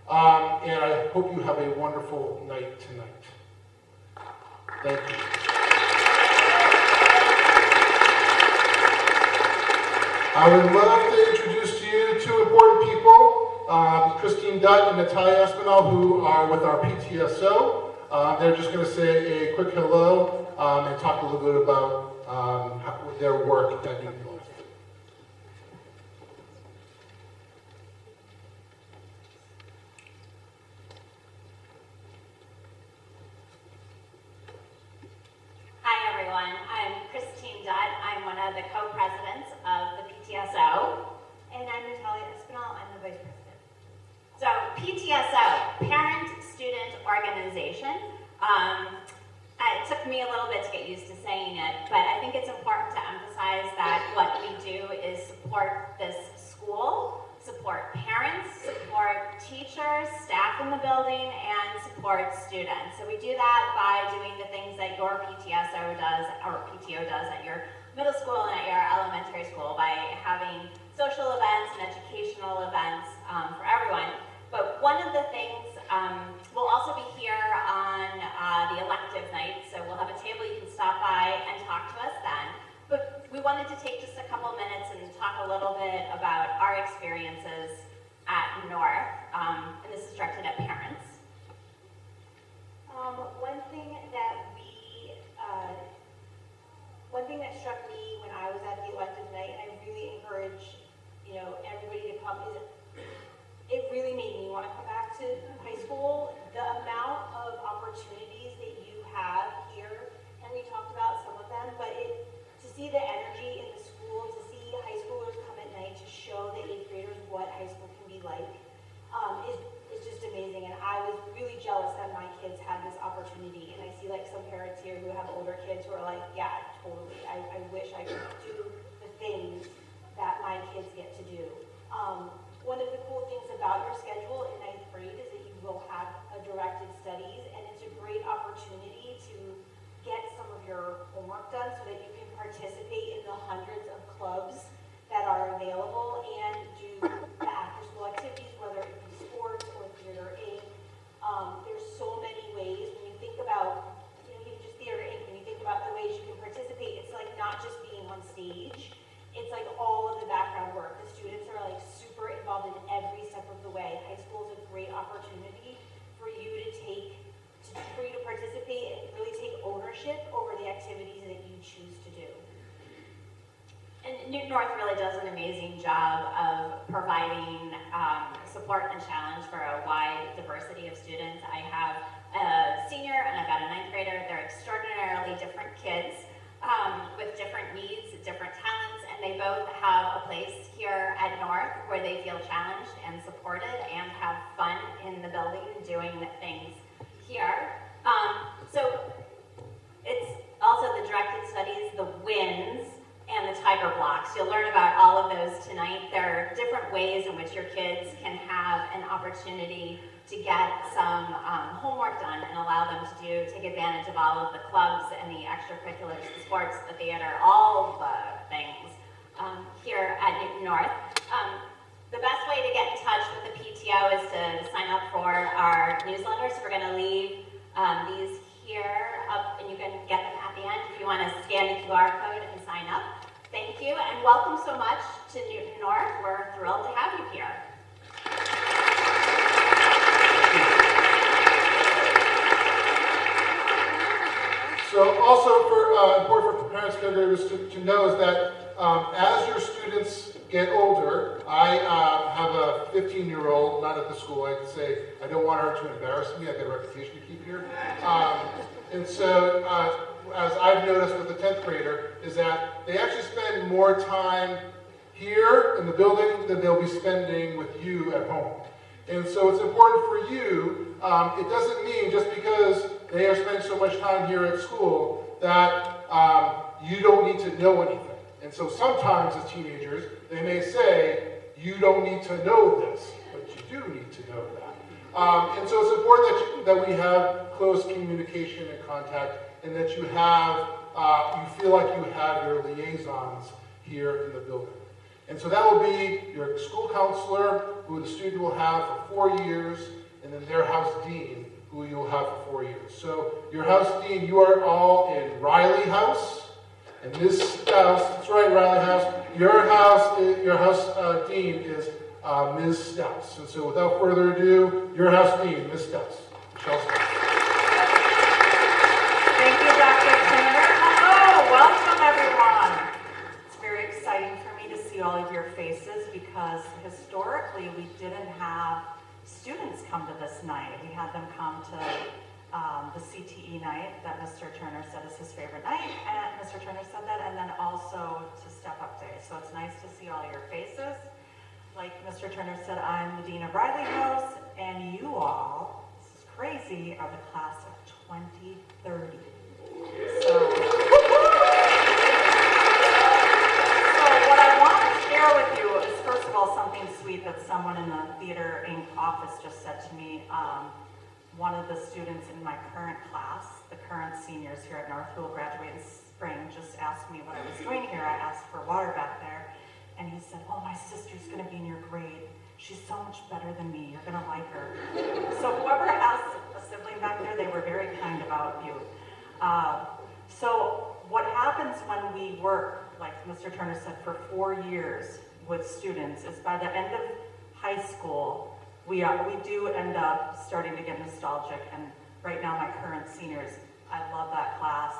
S11: And I hope you have a wonderful night tonight. Thank you. I would love to introduce to you two important people. Christine Dutt and Natalia Espinal, who are with our PTSO. They're just going to say a quick hello and talk a little bit about their work at Newton North.
S13: Hi everyone, I'm Christine Dutt. I'm one of the co-presidents of the PTSO. And I'm Natalia Espinal, I'm the vice president. So, PTSO, Parent Student Organization. It took me a little bit to get used to saying it, but I think it's important to emphasize that what we do is support this school, support parents, support teachers, staff in the building, and support students. So we do that by doing the things that your PTSO does, or PTO does at your middle school and at your elementary school, by having social events and educational events for everyone. But one of the things, we'll also be here on the elective night, so we'll have a table you can stop by and talk to us then. But we wanted to take just a couple minutes and talk a little bit about our experiences at North, and this is directed at parents. One thing that struck me when I was at the elective night, and I really encourage, everybody to come, is it really made me want to come back to high school. The amount of opportunities that you have here, and we talked about some of them, but to see the energy in the school, to see high schoolers come at night to show the 8th graders what high school can be like, is just amazing. And I was really jealous that my kids had this opportunity. And I see some parents here who have older kids who are like, yeah, totally. I wish I could do the things that my kids get to do. One of the cool things about your schedule in 9th grade is that you will have a directed studies, and it's a great opportunity to get some of your homework done so that you can participate in the hundreds of clubs that are available and do the after-school activities, whether it be sports or theater inc. There's so many ways. When you think about, even just theater inc, when you think about the ways you can participate, it's not just being on stage. It's all of the background work. The students are super involved in every step of the way. High school is a great opportunity for you to participate and really take ownership over the activities that you choose to do. And Newton North really does an amazing job of providing support and challenge for a wide diversity of students. I have a senior and I've got a 9th grader. They're extraordinarily different kids with different needs, different talents, and they both have a place here at North where they feel challenged and supported and have fun in the building doing things here. So it's also the directed studies, the wins, and the tiger blocks. You'll learn about all of those tonight. There are different ways in which your kids can have an opportunity to get some homework done and allow them to take advantage of all of the clubs and the extracurriculars, the sports, the theater, all the things here at Newton North. The best way to get in touch with the PTO is to sign up for our newsletter. So we're going to leave these here up, and you can get them at the end if you want to scan the QR code and sign up. Thank you, and welcome so much to Newton North. We're thrilled to have you here.
S11: So also important for parents and caregivers to know is that as your students get older, I have a 15-year-old, not at the school. I say I don't want her to embarrass me. I've got a reputation to keep here. And so as I've noticed with the 10th grader is that they actually spend more time here in the building than they'll be spending with you at home. And so it's important for you, it doesn't mean just because they are spending so much time here at school that you don't need to know anything. And so sometimes as teenagers, they may say, you don't need to know this, but you do need to know that. And so it's important that we have close communication and contact, and that you have, you feel like you have your liaisons here in the building. And so that will be your school counselor, who the student will have for 4 years, and then their house dean, who you'll have for 4 years. So your house dean, you are all in Riley House, and this house, that's right, Riley House. Your house dean is Ms. Stouts. And so without further ado, your house dean, Ms. Stouts. Michelle Stouts.
S14: Thank you, Dr. Turner. Hello, welcome everyone. It's very exciting for me to see all of your faces because historically we didn't have students come to this night. We had them come to the CTE night that Mr. Turner said is his favorite night, and Mr. Turner said that, and then also to Step Up Day. So it's nice to see all your faces. Like Mr. Turner said, I'm the Dean of Riley House, and you all, this is crazy, are the class of 2030. So what I want to share with you is, first of all, something sweet that someone in the Theater Inc. office just said to me. One of the students in my current class, the current seniors here at North who will graduate in spring, just asked me what I was doing here. I asked for water back there, and he said, oh, my sister's going to be in your grade. She's so much better than me. You're going to like her. So whoever asked a sibling back there, they were very kind about you. So what happens when we work, like Mr. Turner said, for 4 years with students is by the end of high school, we do end up starting to get nostalgic, and right now my current seniors, I love that class,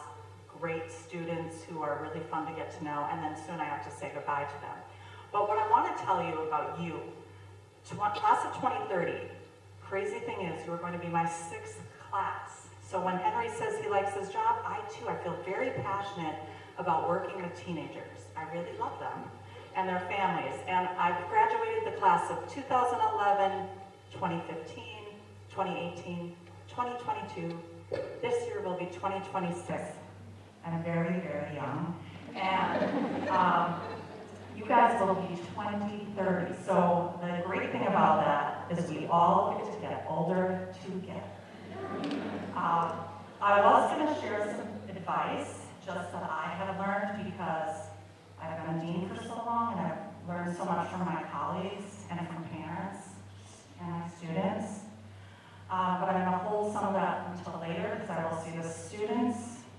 S14: great students who are really fun to get to know, and then soon I have to say goodbye to them. But what I want to tell you about you, class of 2030, crazy thing is you are going to be my 6th class. So when Henry says he likes his job, I feel very passionate about working with teenagers. I really love them and their families. And I've graduated the class of 2011, 2015, 2018, 2022. This year will be 2026. I'm very, very young. And you guys will be 2030. So the great thing about that is we all get to get older together. I was going to share some advice just that I have learned because I've been a dean for so long and I've learned so much from my colleagues and from parents and my students. But I'm going to hold some of that until later because I will see the students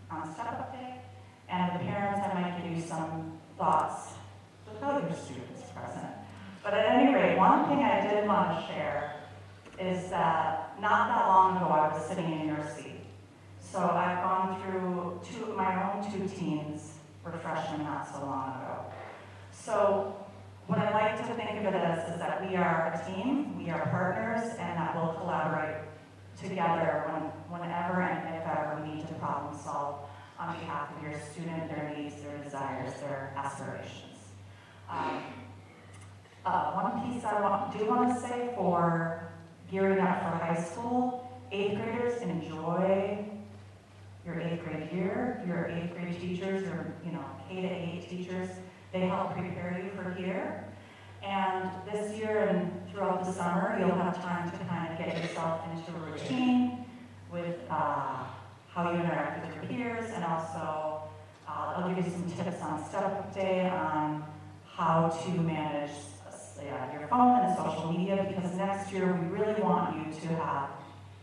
S14: on Step Up Day, and the parents I might give you some thoughts without your students present. But at any rate, one thing I did want to share is that not that long ago I was sitting in your seat. So I've gone through my own 2 teens were freshmen not so long ago. So what I like to think of it as is that we are a team, we are partners, and that we'll collaborate together whenever and if ever we need to problem solve on behalf of your student, their needs, their desires, their aspirations. One piece I do want to say for gearing up for high school, 8th graders, enjoy your 8th grade year. Your 8th grade teachers, your K to 8 teachers, they help prepare you for here. And this year and throughout the summer, you'll have time to kind of get yourself into a routine with how you interact with your peers, and also I'll give you some tips on Step Up Day on how to manage your phone and social media, because next year we really want you to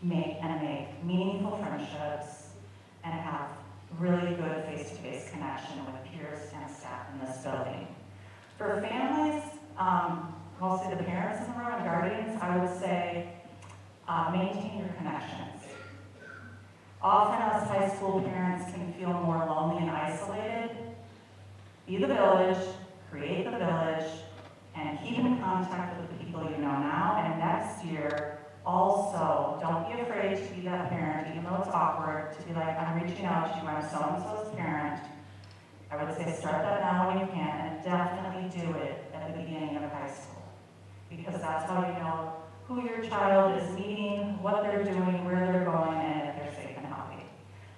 S14: make meaningful friendships and have really good face-to-face connection with peers and staff in this building. For families, mostly the parents in the room and guardians, I would say maintain your connections. Often as high school parents can feel more lonely and isolated. Be the village, create the village, and keep in contact with the people you know now. And next year, also, don't be afraid to be that parent, even though it's awkward, to be like, I'm reaching out to you, I'm so-and-so's parent. I would say start that now when you can, and definitely do it beginning of high school. Because that's how you know who your child is meeting, what they're doing, where they're going, and if they're safe and healthy.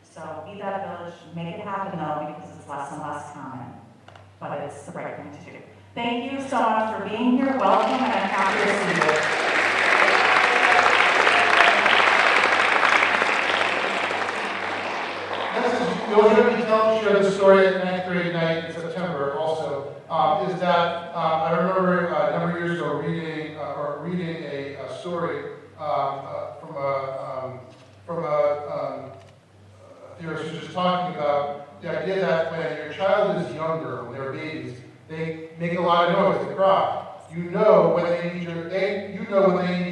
S14: So be that village, make it happen though, because it's less and less common, but it's the right thing to do. Thank you so much for being here. Welcome, and I'm happy to see you.
S11: You'll hear me share the story at 9th grade night in September also, is that I remember a number of years ago reading a story from a theorist who was just talking about the idea that when your child is younger, when they're babies, they make a lot of noise, they cry. You know when they need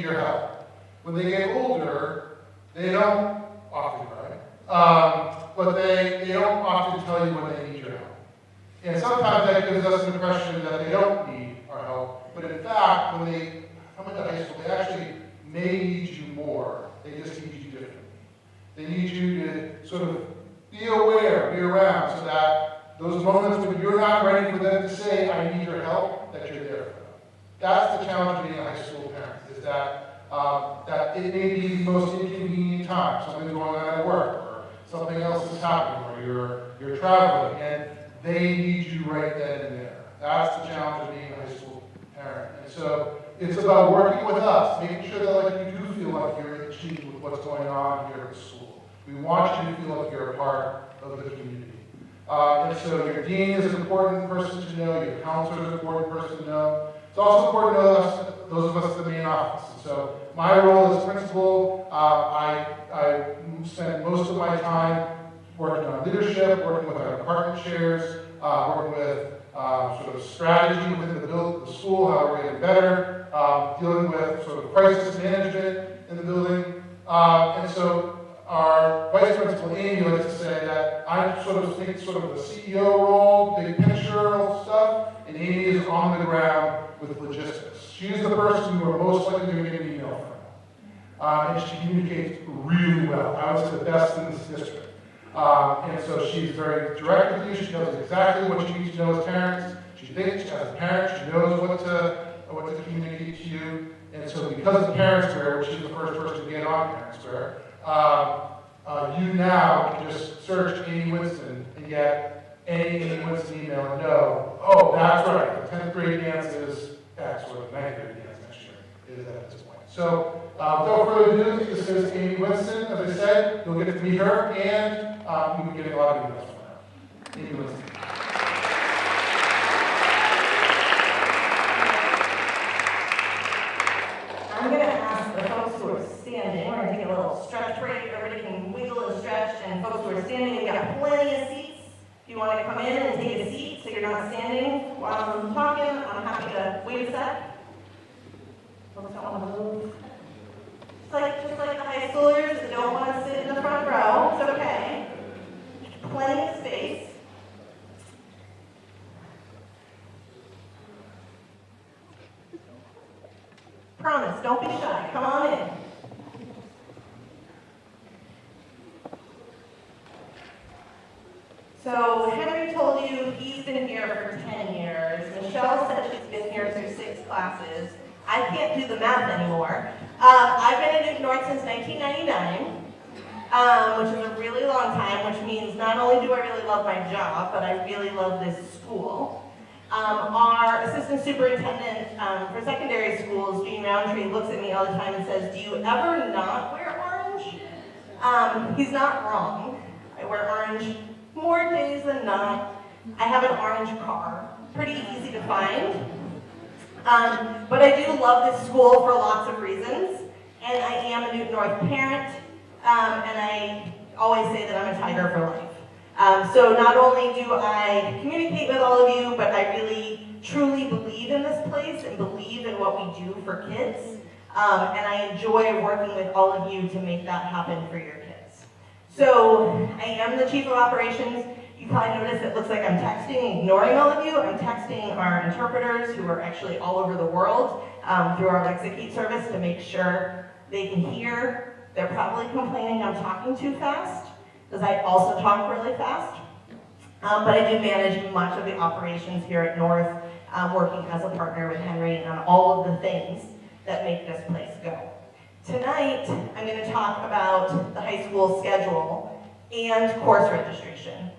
S11: your help. When they get older, they don't often cry. But they don't often tell you when they need your help. And sometimes that gives us an impression that they don't need our help, but in fact, when they come into high school, they actually may need you more. They just need you differently. They need you to sort of be aware, be around, so that those moments when you're not ready for them to say, I need your help, that you're there for them. That's the challenge of being a high school parent, is that it may be the most inconvenient time. Something's going on at work, something else is happening, or you're traveling, and they need you right then and there. That's the challenge of being a high school parent. And so it's about working with us, making sure that you do feel like you're in tune with what's going on here at the school. We want you to feel like you're a part of the community. And so your dean is an important person to know, your counselor is an important person to know. It's also important to know those of us in the main office. And so my role as principal, I spend most of my time working on leadership, working with our department chairs, working with sort of strategy within the school, how we're getting better, dealing with sort of crisis management in the building. And so our vice principal, Amy, likes to say that I sort of think sort of the CEO role, big picture stuff, and Amy is on the ground with logistics. She's the person you are most likely to get an email from. And she communicates really well. I would say the best in this district. And so she's very direct with you. She knows exactly what you need to know as parents. She thinks as a parent, she knows what to communicate to you. And so because of Parent Square, which she's the first person to get on Parent Square, you now can just search Amy Winston and get any Amy Winston email and know, oh, that's right, the 10th grade dance is X, or the 9th grade dance next year is at this point. So without further ado, this is Amy Winston. As I said, you'll get to meet her, and you will get a lot of emails from her. Amy Winston.
S5: I'm going to ask the folks who are standing, we're going to take a little stretch break. Everybody can wiggle and stretch, and folks who are standing, we've got plenty of seats. If you want to come in and take a seat so you're not standing while I'm talking, I'm happy to wait a sec. Folks don't want to move. Just like the high schoolers that don't want to sit in the front row, it's okay. Plenty of space. Promise, don't be shy. Come on in. So Henry told you he's been here for 10 years. Michelle said she's been here through 6 classes. I can't do the math anymore. I've been at Newton North since 1999, which is a really long time, which means not only do I really love my job, but I really love this school. Our assistant superintendent for secondary schools, Gene Roundtree, looks at me all the time and says, do you ever not wear orange? He's not wrong. I wear orange more days than not. I have an orange car, pretty easy to find. But I do love this school for lots of reasons, and I am a Newton North parent, and I always say that I'm a tiger for life. So not only do I communicate with all of you, but I really, truly believe in this place and believe in what we do for kids, and I enjoy working with all of you to make that happen for your kids. So I am the chief of operations. You probably noticed it looks like I'm texting and ignoring all of you. I'm texting our interpreters who are actually all over the world through our Lexicate service to make sure they can hear. They're probably complaining I'm talking too fast, because I also talk really fast. But I do manage much of the operations here at North, working as a partner with Henry on all of the things that make this place go. Tonight, I'm going to talk about the high school schedule and course registration,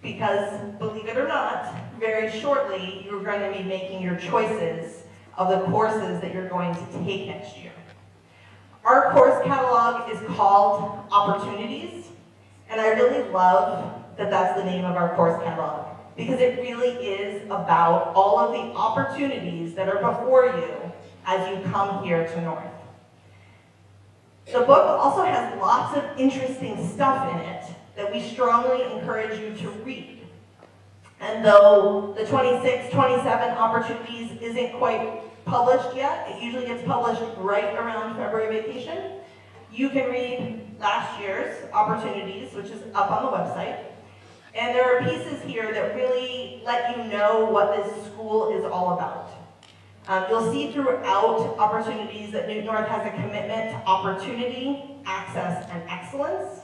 S5: because believe it or not, very shortly you're going to be making your choices of the courses that you're going to take next year. Our course catalog is called Opportunities, and I really love that that's the name of our course catalog, because it really is about all of the opportunities that are before you as you come here to North. The book also has lots of interesting stuff in it that we strongly encourage you to read. And though the 26, 27 opportunities isn't quite published yet, it usually gets published right around February vacation, you can read last year's opportunities, which is up on the website. And there are pieces here that really let you know what this school is all about. You'll see throughout opportunities that Newton North has a commitment to opportunity, access, and excellence,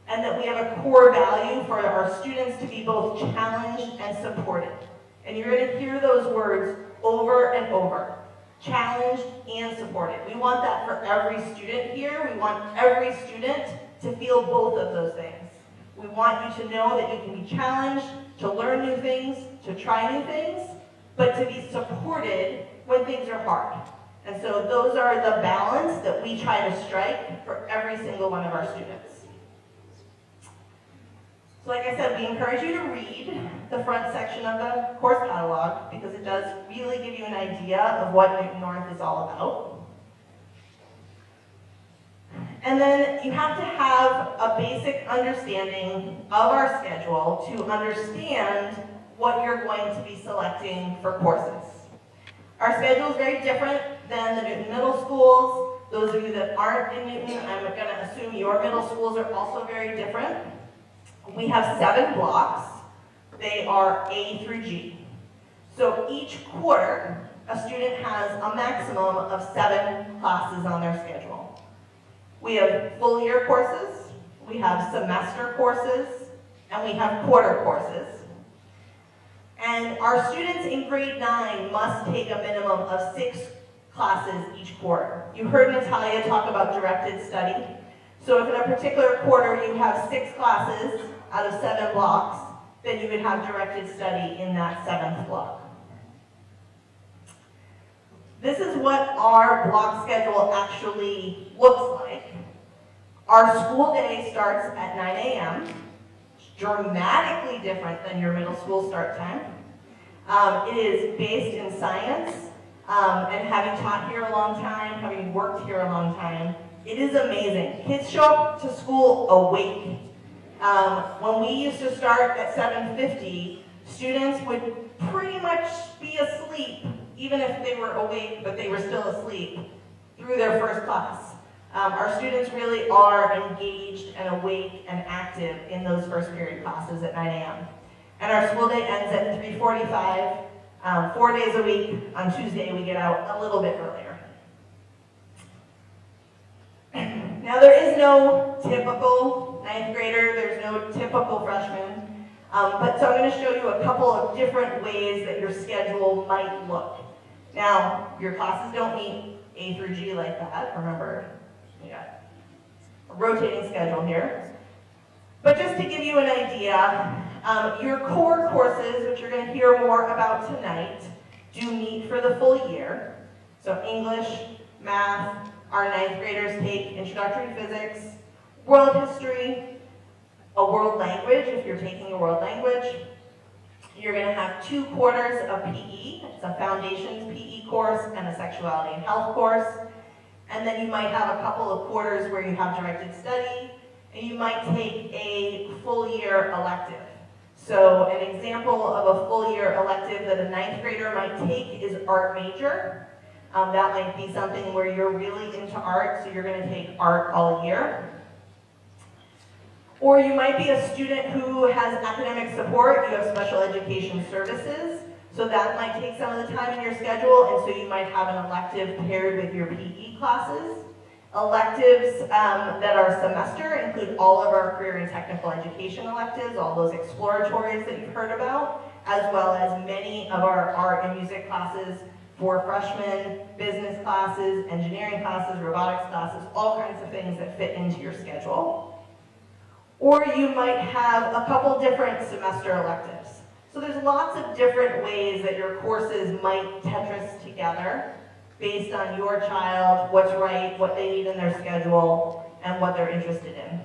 S5: and that we have a core value for our students to be both challenged and supported. And you're going to hear those words over and over, challenged and supported. We want that for every student here. We want every student to feel both of those things. We want you to know that you can be challenged, to learn new things, to try new things, but to be supported when things are hard. And so those are the balance that we try to strike for every single one of our students. So like I said, we encourage you to read the front section of the course catalog because it does really give you an idea of what Newton North is all about. And then you have to have a basic understanding of our schedule to understand what you're going to be selecting for courses. Our schedule is very different than the Newton middle schools. Those of you that aren't in Newton, I'm going to assume your middle schools are also very different. We have 7 blocks. They are A through G. So each quarter, a student has a maximum of 7 classes on their schedule. We have full year courses, we have semester courses, and we have quarter courses. And our students in grade 9 must take a minimum of 6 classes each quarter. You heard Natalia talk about directed study. So if in a particular quarter you have 6 classes out of 7 blocks, then you would have directed study in that 7th block. This is what our block schedule actually looks like. Our school day starts at 9 a.m. It's dramatically different than your middle school start time. It is based in science, and having taught here a long time, having worked here a long time, it is amazing. Kids show up to school awake. When we used to start at 7:50, students would pretty much be asleep, even if they were awake, but they were still asleep through their first class. Our students really are engaged and awake and active in those first period classes at 9 a.m. And our school day ends at 3:45, 4 days a week. On Tuesday, we get out a little bit earlier. Now, there is no typical 9th grader, there's no typical freshman, but so I'm going to show you a couple of different ways that your schedule might look. Now, your classes don't meet A through G like that, remember, we got a rotating schedule here. But just to give you an idea, your core courses, which you're going to hear more about tonight, do meet for the full year. So English, math, our 9th graders take introductory physics, world history, a world language if you're taking a world language. You're going to have 2 quarters of PE. It's a foundations PE course and a sexuality and health course. And then you might have a couple of quarters where you have directed study, and you might take a full year elective. So an example of a full year elective that a 9th grader might take is art major. That might be something where you're really into art, so you're going to take art all year. Or you might be a student who has academic support, you have special education services, so that might take some of the time in your schedule, and so you might have an elective paired with your PE classes. Electives that are semester include all of our career and technical education electives, all those exploratories that you've heard about, as well as many of our art and music classes for freshmen, business classes, engineering classes, robotics classes, all kinds of things that fit into your schedule. Or you might have a couple different semester electives. So there's lots of different ways that your courses might Tetris together based on your child, what's right, what they need in their schedule, and what they're interested in.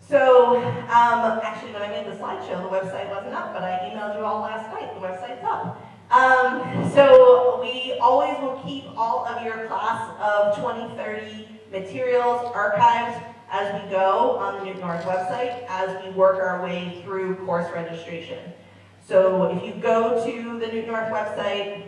S5: So, actually when I made the slideshow, the website wasn't up, but I emailed you all last night, the website's up. So we always will keep all of your class of 2030 materials archived as we go on the Newton North website as we work our way through course registration. So if you go to the Newton North website,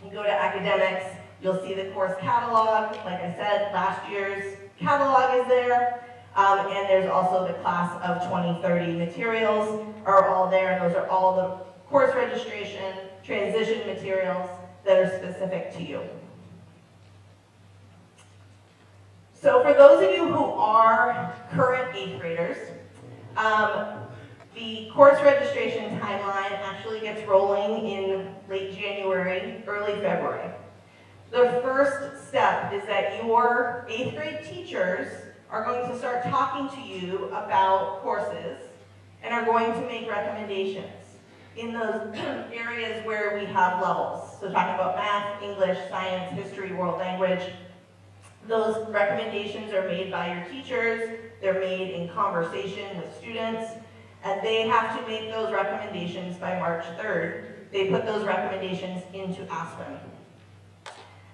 S5: you go to academics, you'll see the course catalog. Like I said, last year's catalog is there. And there's also the class of 2030 materials are all there, and those are all the course registration, transition materials that are specific to you. So for those of you who are current 8th graders, the course registration timeline actually gets rolling in late January, early February. The first step is that your 8th grade teachers are going to start talking to you about courses and are going to make recommendations in those areas where we have levels. So talking about math, English, science, history, world language. Those recommendations are made by your teachers, they're made in conversation with students, and they have to make those recommendations by March 3rd. They put those recommendations into Aspen.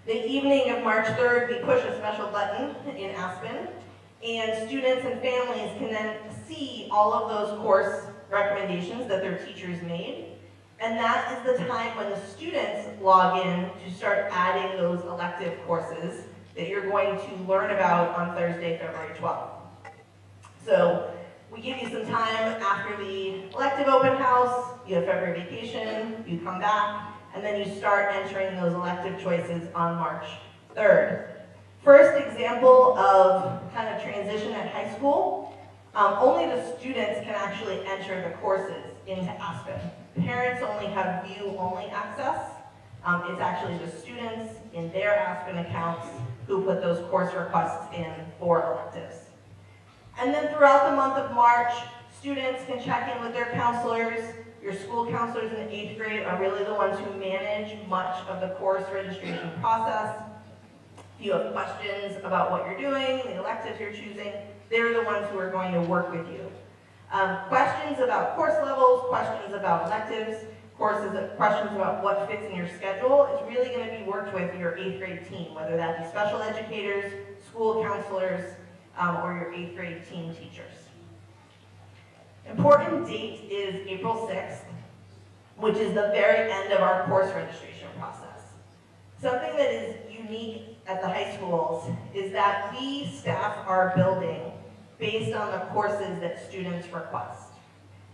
S5: The evening of March 3rd, we push a special button in Aspen, and students and families can then see all of those course recommendations that their teachers made. And that is the time when the students log in to start adding those elective courses that you're going to learn about on Thursday, February 12th. So we give you some time after the elective open house, you have February vacation, you come back, and then you start entering those elective choices on March 3rd. First example of kind of transition at high school, only the students can actually enter the courses into Aspen. Parents only have view-only access. It's actually the students in their Aspen accounts who put those course requests in for electives. And then throughout the month of March, students can check in with their counselors. Your school counselors in the 8th grade are really the ones who manage much of the course registration process. If you have questions about what you're doing, the electives you're choosing, they're the ones who are going to work with you. Questions about course levels, questions about electives, questions about what fits in your schedule is really going to be worked with your 8th grade team, whether that be special educators, school counselors, or your 8th grade team teachers. Important date is April 6th, which is the very end of our course registration process. Something that is unique at the high schools is that we staff our building based on the courses that students request.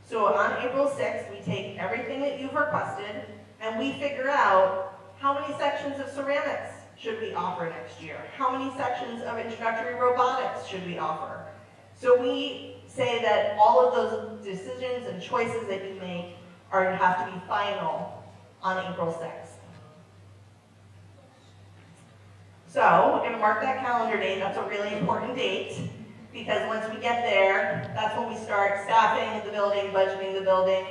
S5: So on April 6th, we take everything that you've requested and we figure out how many sections of ceramics should we offer next year? How many sections of introductory robotics should we offer? So we say that all of those decisions and choices that you make have to be final on April 6th. So we're going to mark that calendar date. That's a really important date because once we get there, that's when we start staffing the building, budgeting the building,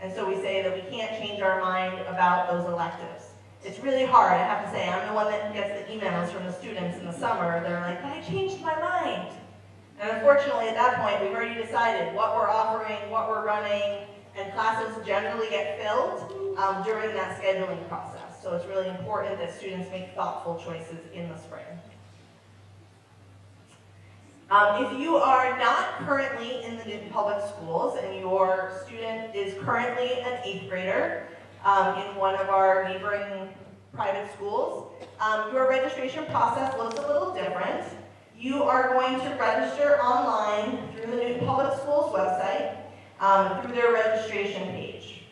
S5: and so we say that we can't change our mind about those electives. It's really hard, I have to say. I'm the one that gets the emails from the students in the summer. They're like, but I changed my mind. And unfortunately, at that point, we've already decided what we're offering, what we're running, and classes generally get filled during that scheduling process. So it's really important that students make thoughtful choices in the spring. If you are not currently in the Newton Public Schools and your student is currently an 8th grader in one of our neighboring private schools, your registration process looks a little different. You are going to register online through the Newton Public Schools website through their registration page.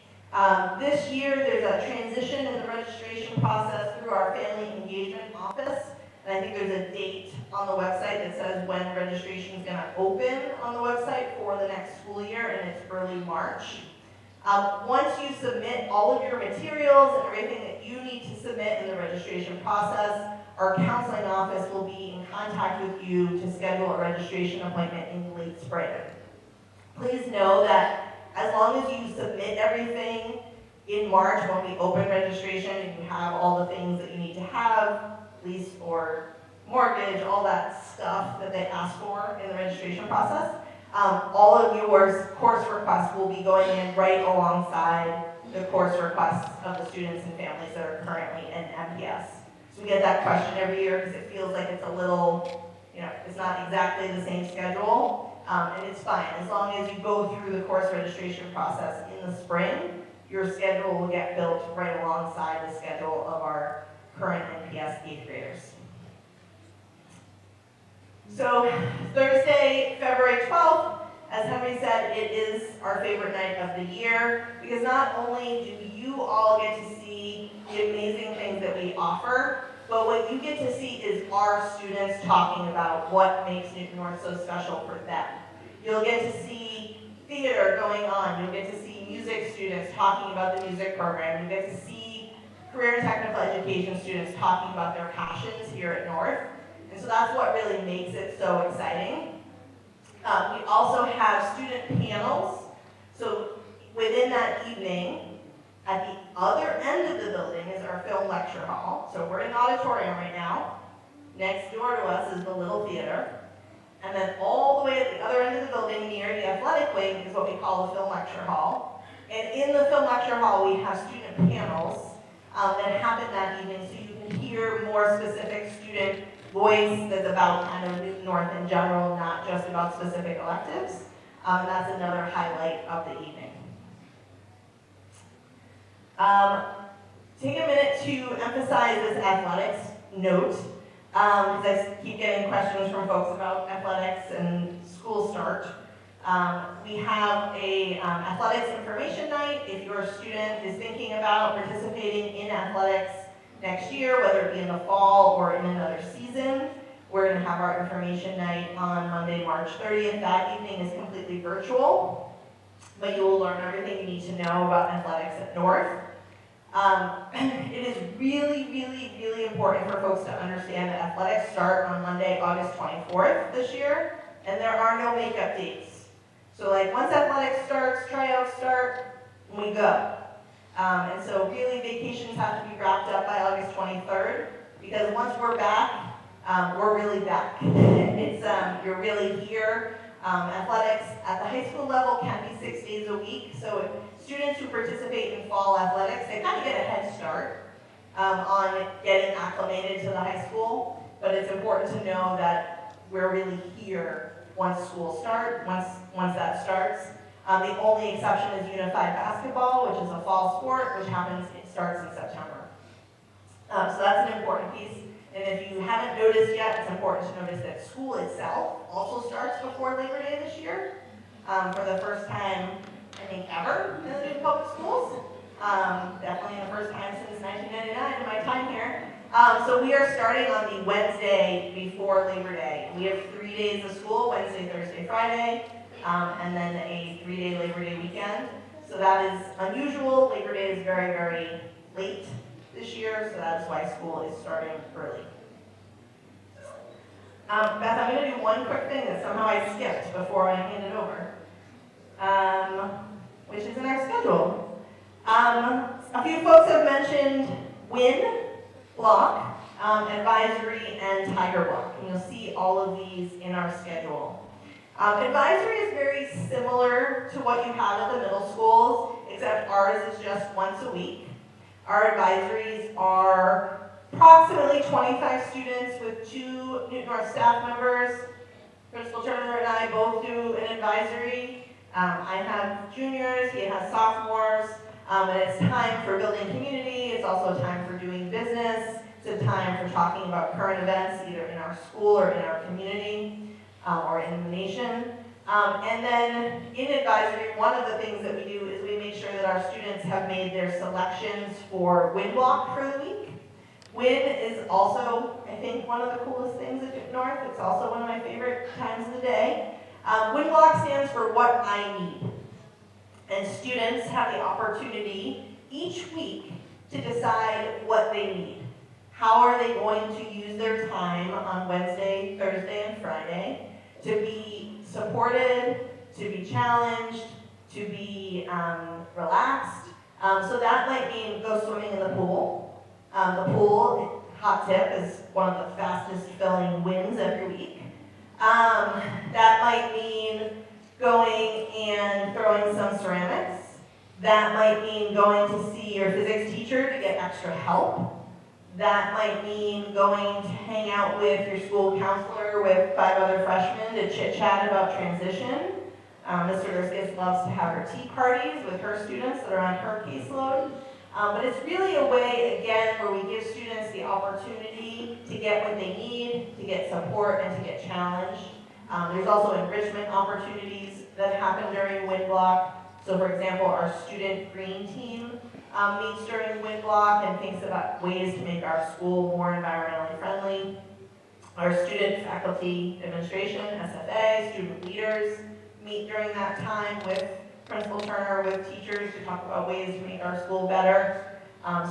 S5: This year there's a transition in the registration process through our Family Engagement Office And I think there's a date on the website that says when registration is going to open on the website for the next school year, and it's early March. Once you submit all of your materials and everything that you need to submit in the registration process, our counseling office will be in contact with you to schedule a registration appointment in late spring. Please know that as long as you submit everything in March when we open registration and you have all the things that you need to have, lease or mortgage, all that stuff that they ask for in the registration process, all of your course requests will be going in right alongside the course requests of the students and families that are currently in MPS. So we get that question every year because it feels like it's a little, it's not exactly the same schedule, and it's fine. As long as you go through the course registration process in the spring, your schedule will get built right alongside the schedule of our current NPS 8th graders. So Thursday, February 12th, as Henry said, it is our favorite night of the year because not only do you all get to see the amazing things that we offer, but what you get to see is our students talking about what makes Newton North so special for them. You'll get to see theater going on. You'll get to see music students talking about the music program. You get to see career and technical education students talking about their passions here at North. And so that's what really makes it so exciting. We also have student panels. So within that evening, at the other end of the building is our film lecture hall. So we're in Auditorium right now. Next door to us is the little theater. And then all the way at the other end of the building near the athletic wing is what we call the film lecture hall. And in the film lecture hall, we have student panels that happen that evening so you can hear more specific student voice that's about kind of Newton North in general, not just about specific electives. And that's another highlight of the evening. Take a minute to emphasize this athletics note, because I keep getting questions from folks about athletics and school start. We have a athletics information night. If your student is thinking about participating in athletics next year, whether it be in the fall or in another season, we're going to have our information night on Monday, March 30th. That evening is completely virtual, but you will learn everything you need to know about athletics at North. It is really, really, really important for folks to understand that athletics start on Monday, August 24th this year, and there are no makeup dates. So like once athletics starts, tryouts start, we go. And so really vacations have to be wrapped up by August 23rd, because once we're back, we're really back. You're really here. Athletics at the high school level can be 6 days a week. So students who participate in fall athletics, they kind of get a head start on getting acclimated to the high school. But it's important to know that we're really here once school starts, once that starts. The only exception is unified basketball, which is a fall sport, which starts in September. So that's an important piece. And if you haven't noticed yet, it's important to notice that school itself also starts before Labor Day this year, for the first time, I think, ever in the new public schools. Definitely the first time since 1999 in my time here. So we are starting on the Wednesday before Labor Day. We have 3 days of school, Wednesday, Thursday, Friday, and then a 3-day Labor Day weekend. So that is unusual. Labor Day is very, very late this year, so that is why school is starting early. Beth, I'm going to do one quick thing that somehow I skipped before I hand it over, which is in our schedule. A few folks have mentioned WIN block, advisory, and Tiger block, and you'll see all of these in our schedule. Advisory is very similar to what you have at the middle schools, except ours is just once a week. Our advisories are approximately 25 students with 2 Newton North staff members. Principal Turner and I both do an advisory. I have juniors, he has sophomores, and it's time for building community. It's also time for doing business. It's a time for talking about current events, either in our school or in our community, or in the nation. And then in advisory, one of the things that we do is we make sure that our students have made their selections for WIN block for the week. Win is also, I think, one of the coolest things at Newton North. It's also one of my favorite times of the day. Win block stands for what I need. And students have the opportunity each week to decide what they need. How are they going to use their time on Wednesday, Thursday, and Friday to be supported, to be challenged, to be relaxed. So that might mean go swimming in the pool. The pool, hot tip, is one of the fastest filling wins every week. That might mean going and throwing some ceramics. That might mean going to see your physics teacher to get extra help. That might mean going to hang out with your school counselor with 5 other freshmen to chit-chat about transition. Mr. Durskis loves to have her tea parties with her students that are on her caseload. But it's really a way, again, where we give students the opportunity to get what they need, to get support, and to get challenged. There's also enrichment opportunities that happen during Win Block. So for example, our student green team meets during Win Block and thinks about ways to make our school more environmentally friendly. Our student faculty administration, SFA, student leaders meet during that time with Principal Turner, with teachers to talk about ways to make our school better.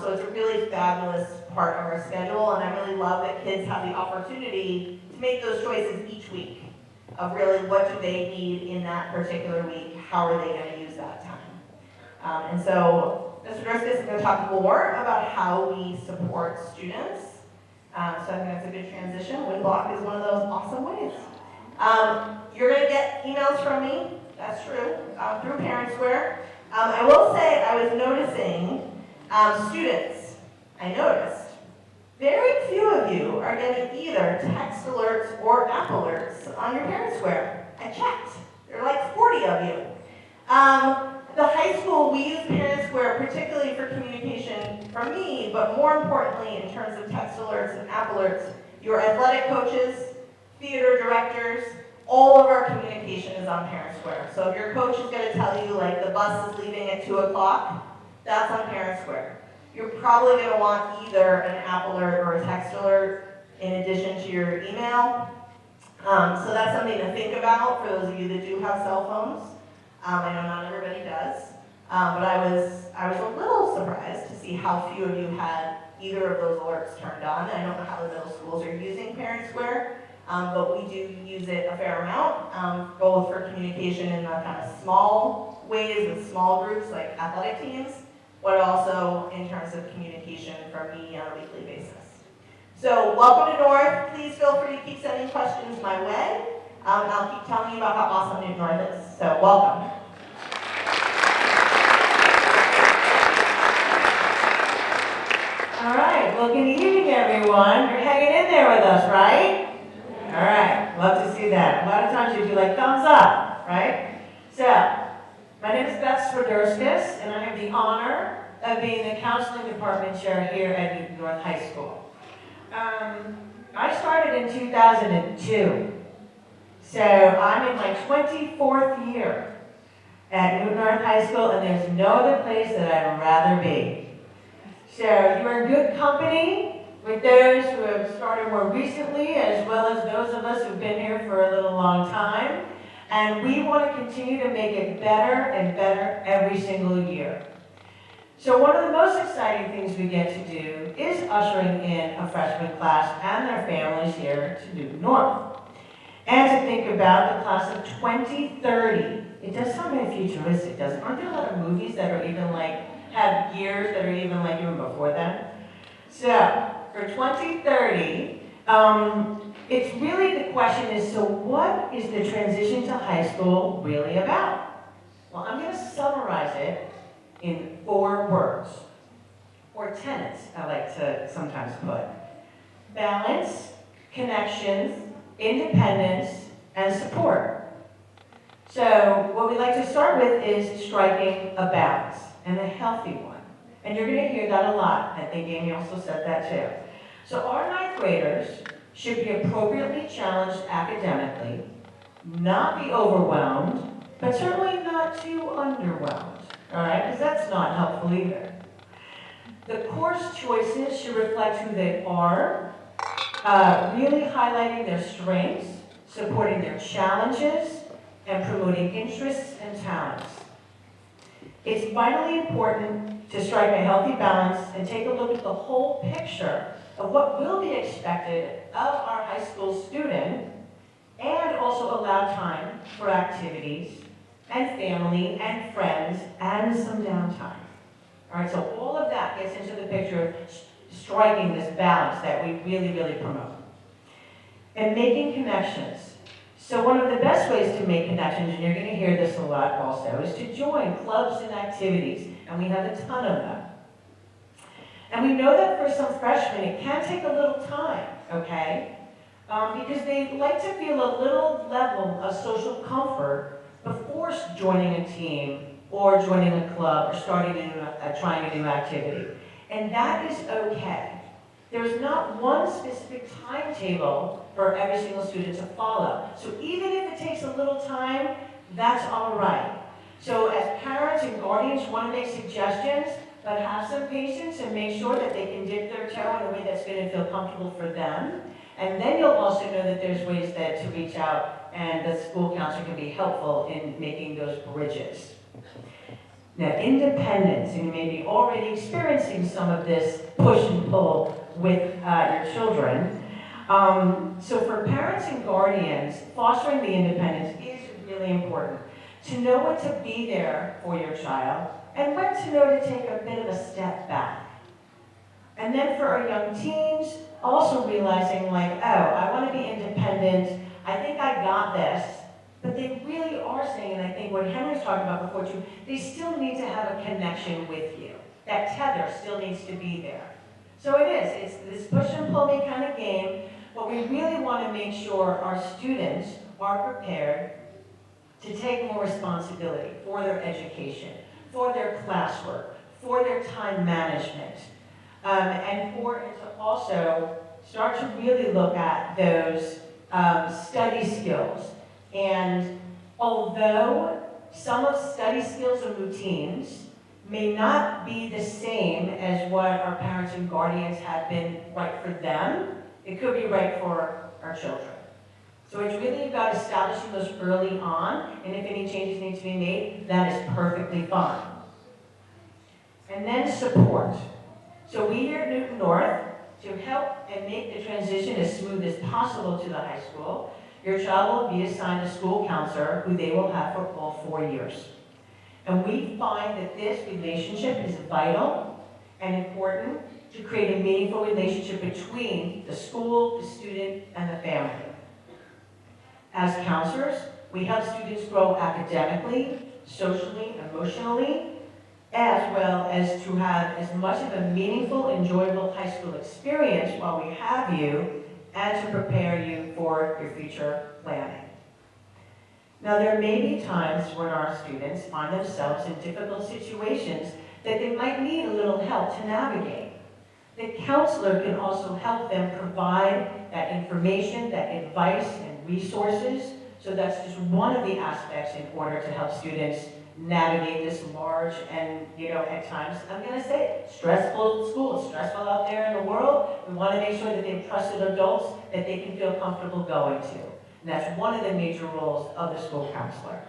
S5: So it's a really fabulous part of our schedule, and I really love that kids have the opportunity to make those choices each week of really what do they need in that particular week, how are they going to use that time. And so Mr. Durskis is going to talk more about how we support students. So I think that's a good transition. Win Block is one of those awesome ways. You're going to get emails from me, that's true, through Parent Square. I will say I was noticing students, I noticed, very few of you are getting either text alerts or app alerts on your Parent Square. I checked. There are like 40 of you. The high school, we use Parent Square particularly for communication from me, but more importantly in terms of text alerts and app alerts. Your athletic coaches, theater directors, all of our communication is on Parent Square. So if your coach is going to tell you like the bus is leaving at 2 o'clock, that's on Parent Square. You're probably going to want either an app alert or a text alert in addition to your email. So that's something to think about for those of you that do have cell phones. I know not everybody does, but I was a little surprised to see how few of you had either of those alerts turned on. I don't know how the middle schools are using Parent Square, but we do use it a fair amount, both for communication in the kind of small ways with small groups like athletic teams, but also in terms of communication from me on a weekly basis. So welcome to North. Please feel free to keep sending questions my way. I'll keep telling you about how awesome Newton North is. So welcome.
S15: All right, well, good evening, everyone. You're hanging in there with us, right? All right, love to see that. A lot of times you do like thumbs up, right? So, my name is Beth Swerdurskis, and I have the honor of being the counseling department chair here at Newton North High School. I started in 2002, so I'm in my 24th year at Newton North High School, and there's no other place that I'd rather be. So you're in good company with those who have started more recently, as well as those of us who've been here for a little long time. And we want to continue to make it better and better every single year. So one of the most exciting things we get to do is ushering in a freshman class and their families here to Newton North. And to think about the class of 2030. It does sound very futuristic, doesn't it? Aren't there a lot of movies that are even like, have years that are even like even before that? So, for 2030, it's really the question is, so what is the transition to high school really about? Well, I'm going to summarize it in 4 words, or tenets, I like to sometimes put. Balance, connections, independence, and support. So what we like to start with is striking a balance, and a healthy one. And you're going to hear that a lot. I think Amy also said that too. So our 9th graders should be appropriately challenged academically, not be overwhelmed, but certainly not too underwhelmed, all right? Because that's not helpful either. The course choices should reflect who they are, really highlighting their strengths, supporting their challenges, and promoting interests and talents. It's vitally important to strike a healthy balance and take a look at the whole picture of what will be expected of our high school student, and also allow time for activities and family and friends and some downtime. All right, so all of that gets into the picture of striking this balance that we really, really promote. And making connections. So one of the best ways to make connections, and you're going to hear this a lot also, is to join clubs and activities, and we have a ton of them. And we know that for some freshmen, it can take a little time, okay? Because they like to feel a little level of social comfort before joining a team or joining a club or starting trying a new activity. And that is okay. There's not one specific timetable for every single student to follow. So even if it takes a little time, that's all right. So as parents and guardians want to make suggestions, but have some patience and make sure that they can dip their toe in a way that's going to feel comfortable for them. And then you'll also know that there's ways to reach out, and the school counselor can be helpful in making those bridges. Now, independence, and you may be already experiencing some of this push and pull with your children. So for parents and guardians, fostering the independence is really important. To know when to be there for your child, and when to know to take a bit of a step back. And then for our young teens, also realizing like, oh, I want to be independent, I think I got this, but they really are saying, and I think what Henry's talking about before too, they still need to have a connection with you. That tether still needs to be there. So it's this push and pull me kind of game, but we really want to make sure our students are prepared to take more responsibility for their education, for their classwork, for their time management, and to also start to really look at those study skills. And although some of study skills and routines may not be the same as what our parents and guardians have been right for them, it could be right for our children. So it's really about establishing those early on, and if any changes need to be made, that is perfectly fine. And then support. So we here at Newton North, to help and make the transition as smooth as possible to the high school, your child will be assigned a school counselor who they will have for all 4 years. And we find that this relationship is vital and important to create a meaningful relationship between the school, the student, and the family. As counselors, we help students grow academically, socially, emotionally, as well as to have as much of a meaningful, enjoyable high school experience while we have you, and to prepare you for your future planning. Now, there may be times when our students find themselves in difficult situations that they might need a little help to navigate. The counselor can also help them provide that information, that advice, and resources. So that's just one of the aspects in order to help students navigate this large and, at times, I'm going to say it, stressful school, stressful out there in the world. We want to make sure that they have trusted adults that they can feel comfortable going to. And that's one of the major roles of the school counselor.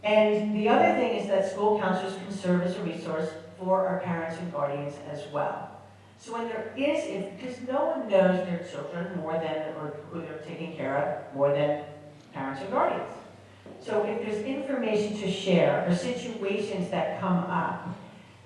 S15: And the other thing is that school counselors can serve as a resource for our parents and guardians as well. So when there is, because no one knows their children more than, or who they're taking care of, more than parents and guardians. So if there's information to share or situations that come up,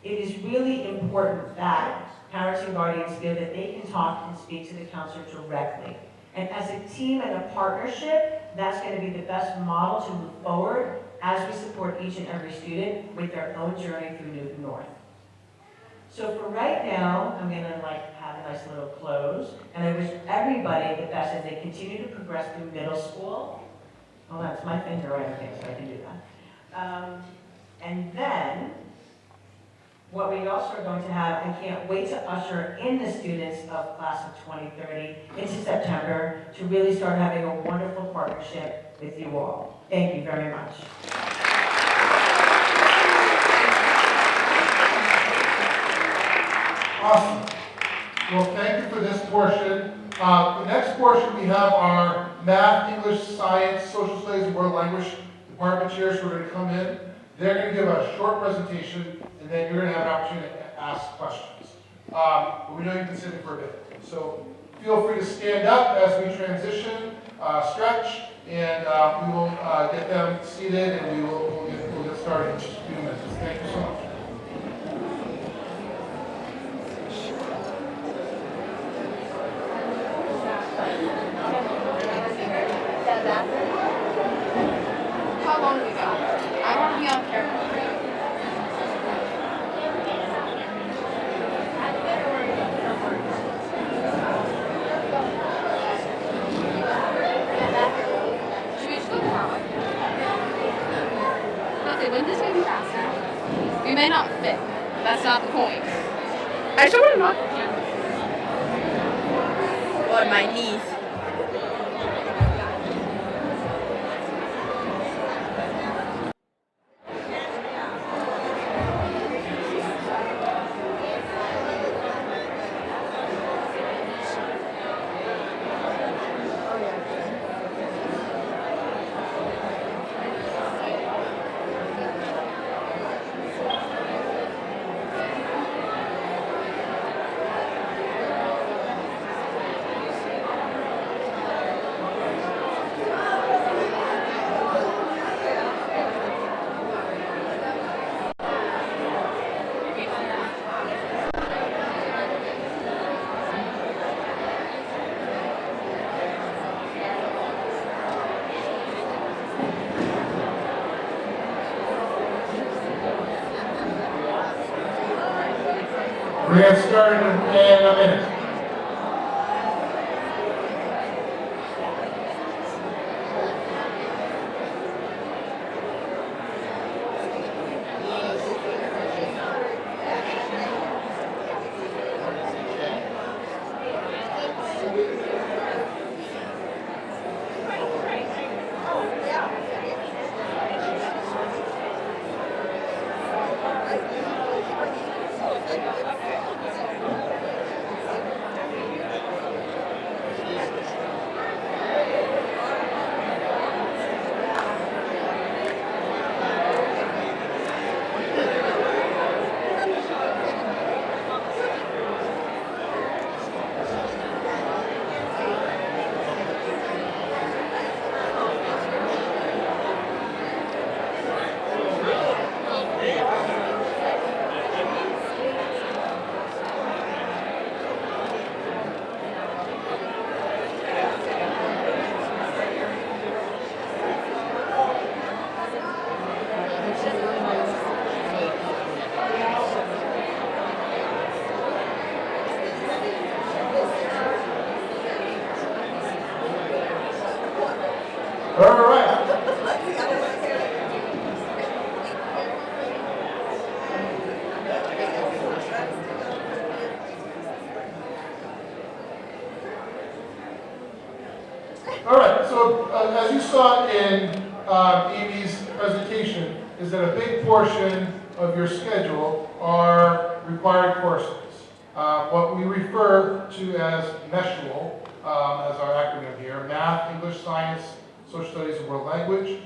S15: it is really important that parents and guardians feel that they can talk and speak to the counselor directly. And as a team and a partnership, that's going to be the best model to move forward as we support each and every student with their own journey through Newton North. So for right now, I'm going to have a nice little close, and I wish everybody the best as they continue to progress through middle school. Oh, that's my finger right there, so I can do that. And then, what we also are going to have, I can't wait to usher in the students of class of 2030 into September to really start having a wonderful partnership with you all. Thank you very much.
S11: Awesome. Well, thank you for this portion. The next portion we have our math, English, science, social studies, and world language department chairs who are going to come in. They're going to give a short presentation, and then you're going to have an opportunity to ask questions. But we know you've been sitting for a bit. So feel free to stand up as we transition, stretch, and we will get them seated, and we'll get started in just a few minutes. Thank you so much.
S12: How long ago? I want to be on camera. Should we just go that way? Okay, wouldn't this be faster? We may not fit. That's not the point. I just want to knock on my knees.
S11: We're going to start in a minute. As you saw in Amy's presentation, is that a big portion of your schedule are required courses. What we refer to as MESHUAL, as our acronym here, Math, English, Science, Social Studies, and World Language.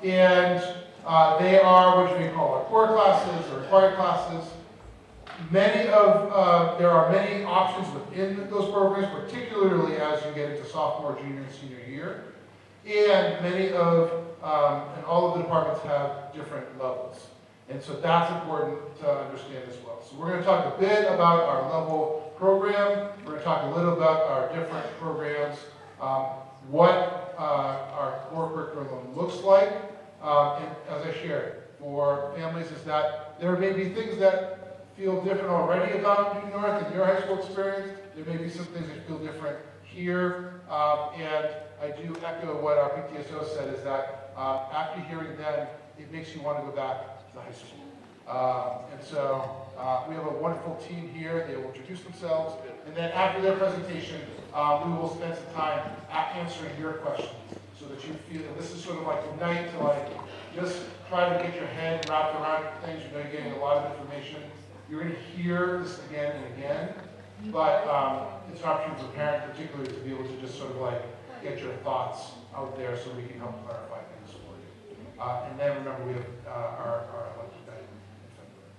S11: They are what you may call our core classes or required classes. There are many options within those programs, particularly as you get into sophomore, junior, and senior year. And and all of the departments have different levels. And so that's important to understand as well. So we're going to talk a bit about our level program. We're going to talk a little about our different programs, what our core curriculum looks like. And as I shared, for families is that there may be things that feel different already about New North and your high school experience. There may be some things that feel different here. And I do echo what our PTSO said, is that after hearing them, it makes you want to go back to high school. And so we have a wonderful team here. They will introduce themselves. And then after their presentation, we will spend some time answering your questions so that you feel that this is sort of like a night to just try to get your head wrapped around things. You know, you're getting a lot of information. You're going to hear this again and again, but it's an option for parents particularly to be able to just sort of like get your thoughts out there so we can help clarify things for you. And then remember, we have our elected day in February.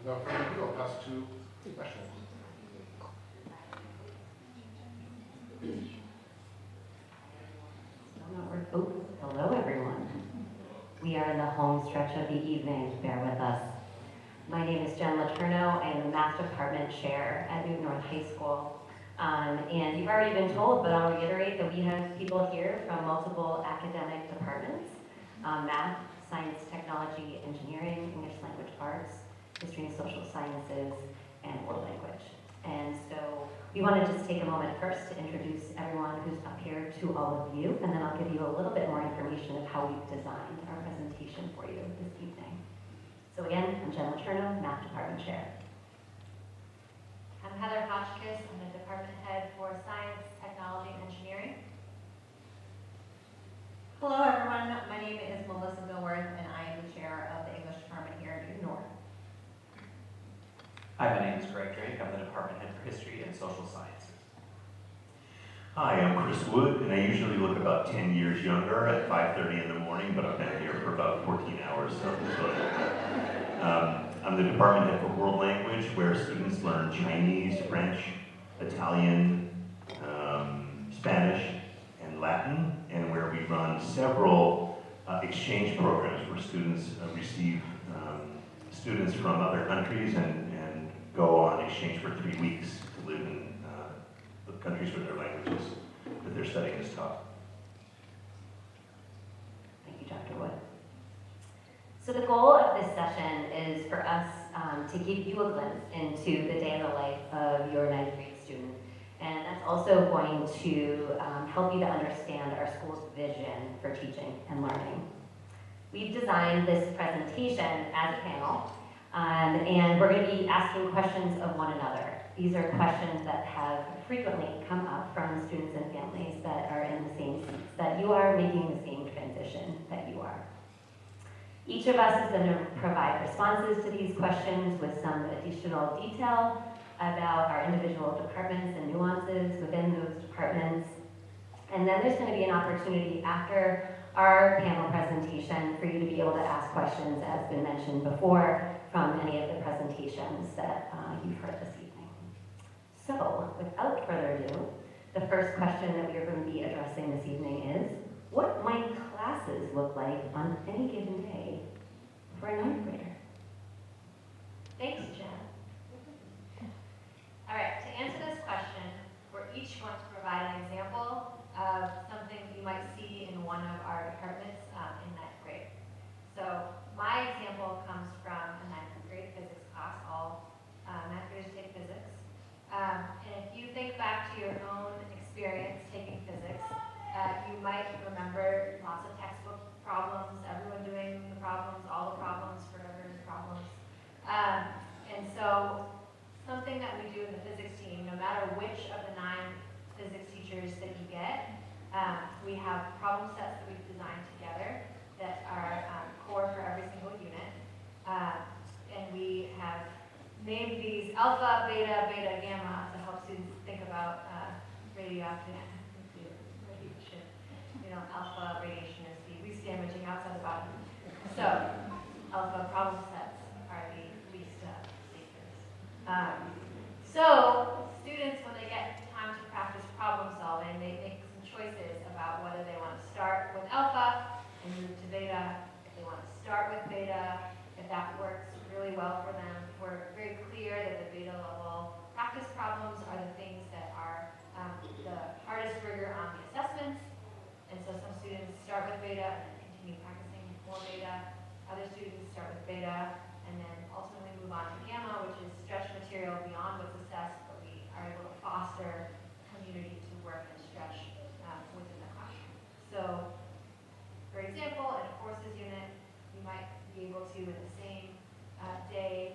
S11: Without further ado, I'll pass to special.
S16: Hello everyone. We are in the home stretch of the evening, bear with us. My name is Jen Letourneau. I am the Math Department Chair at Newton North High School. And you've already been told, but I'll reiterate that we have people here from multiple academic departments, math, science, technology, engineering, English language arts, history and social sciences, and world language. And so we want to just take a moment first to introduce everyone who's up here to all of you, and then I'll give you a little bit more information of how we've designed our presentation for you this evening. So again, I'm Jen Letourneau, Math Department Chair.
S2: I'm Heather Hotchkiss. I'm the Department Head for Science, Technology, and Engineering.
S17: Hello everyone, my name is Melissa Millworth and I am the Chair of the English Department here at Newton North.
S18: Hi, my name is Greg Drake. I'm the Department Head for History and Social Sciences.
S4: Hi, I'm Chris Wood, and I usually look about 10 years younger at 5:30 in the morning, but I've been here for about 14 hours, so I'm the Department Head for World Language, where students learn Chinese, French, Italian, Spanish, and Latin, and where we run several exchange programs where students receive students from other countries and go on exchange for 3 weeks to live in the countries where their languages that they're studying is taught.
S16: Thank you, Dr. Wood. So the goal of this session is for us to give you a glimpse into the day in the life of your ninth grade student. And that's also going to help you to understand our school's vision for teaching and learning. We've designed this presentation as a panel, and we're going to be asking questions of one another. These are questions that have frequently come up from students and families that are in the same seats, that you are making the same transition that you are. Each of us is going to provide responses to these questions with some additional detail about our individual departments and nuances within those departments. And then there's going to be an opportunity after our panel presentation for you to be able to ask questions, as been mentioned before, from any of the presentations that you've heard this evening. So, without further ado, the first question that we are going to be addressing this evening is, what might classes look like on any given day for a ninth grader?
S2: Thanks, Jen. All right, to answer this question, we're each going to provide an example of something you might see in one of our departments in ninth grade. So my example comes from a ninth grade physics class. All ninth graders take physics. And if you think back to your own experience taking physics, you might remember lots of textbook problems, everyone doing the problems, all the problems, forever problems. And so something that we do in the physics team, no matter which of the 9 physics teachers that you get, we have problem sets that we've designed together that are core for every single unit. And we have named these alpha, beta, beta, gamma to help students think about radioactive radiation. You know, alpha radiation is the least damaging outside the body. So, alpha problem sets are the least dangerous. So, students, when they get time to practice problem solving, they make some choices about whether they want to start with alpha and move to beta, if they want to start with beta, if that works really well for them. We're very clear that the beta level practice problems are the things that are the hardest rigor on the assessments. And so some students start with beta and then continue practicing more beta. Other students start with beta and then ultimately move on to gamma, which is stretch material beyond what's assessed, but we are able to foster community to work and stretch within the classroom. So, for example, in a forces unit, you might be able to, in the same day,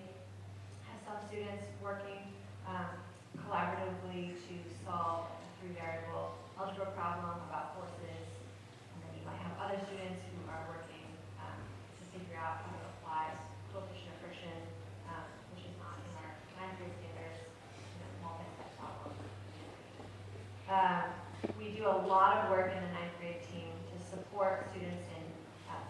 S2: have some students working collaboratively to solve a 3-variable algebra problem about forces, and then you might have other students who are working to figure out how to apply coefficient of friction, which is not
S19: do a lot of work in the 9th grade team to support students in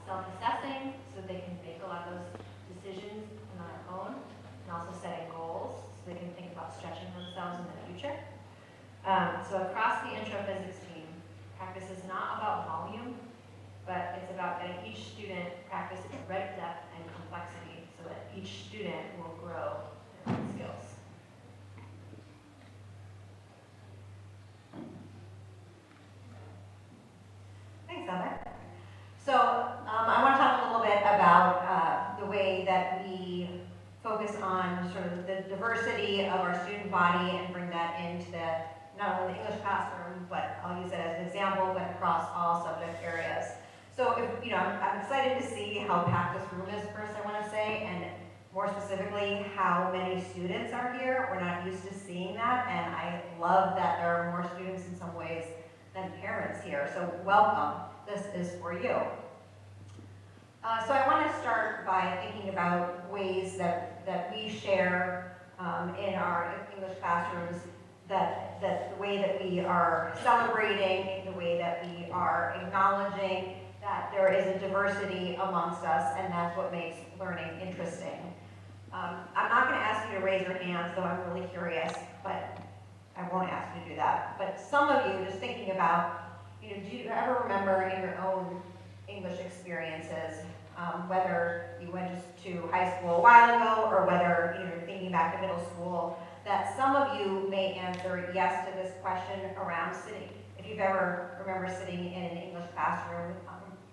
S19: self-assessing so they can make a lot of those decisions on their own, and also setting goals so they can think about stretching themselves in the future. So across the intro physics team, practice is not about volume, but it's about getting each student practice at the right depth and complexity so that each student will grow their own skills.
S17: Thanks, Heather. So I want to talk a little bit about the way that we focus on sort of the diversity of our student body and bring that into not only the English classroom, but I'll use it as an example, but across all subject areas. So I'm excited to see how packed this room is, first I want to say, and more specifically, how many students are here. We're not used to seeing that, and I love that there are more students in some ways than parents here. So welcome, this is for you. So I want to start by thinking about ways that we share in our English classrooms, that the way that we are celebrating, the way that we are acknowledging that there is a diversity amongst us, and that's what makes learning interesting. I'm not going to ask you to raise your hands, though I'm really curious, but I won't ask you to do that. But some of you, just thinking about, do you ever remember in your own English experiences, whether you went to high school a while ago or whether you're thinking back to middle school, that some of you may answer yes to this question around sitting. If you've ever remember sitting in an English classroom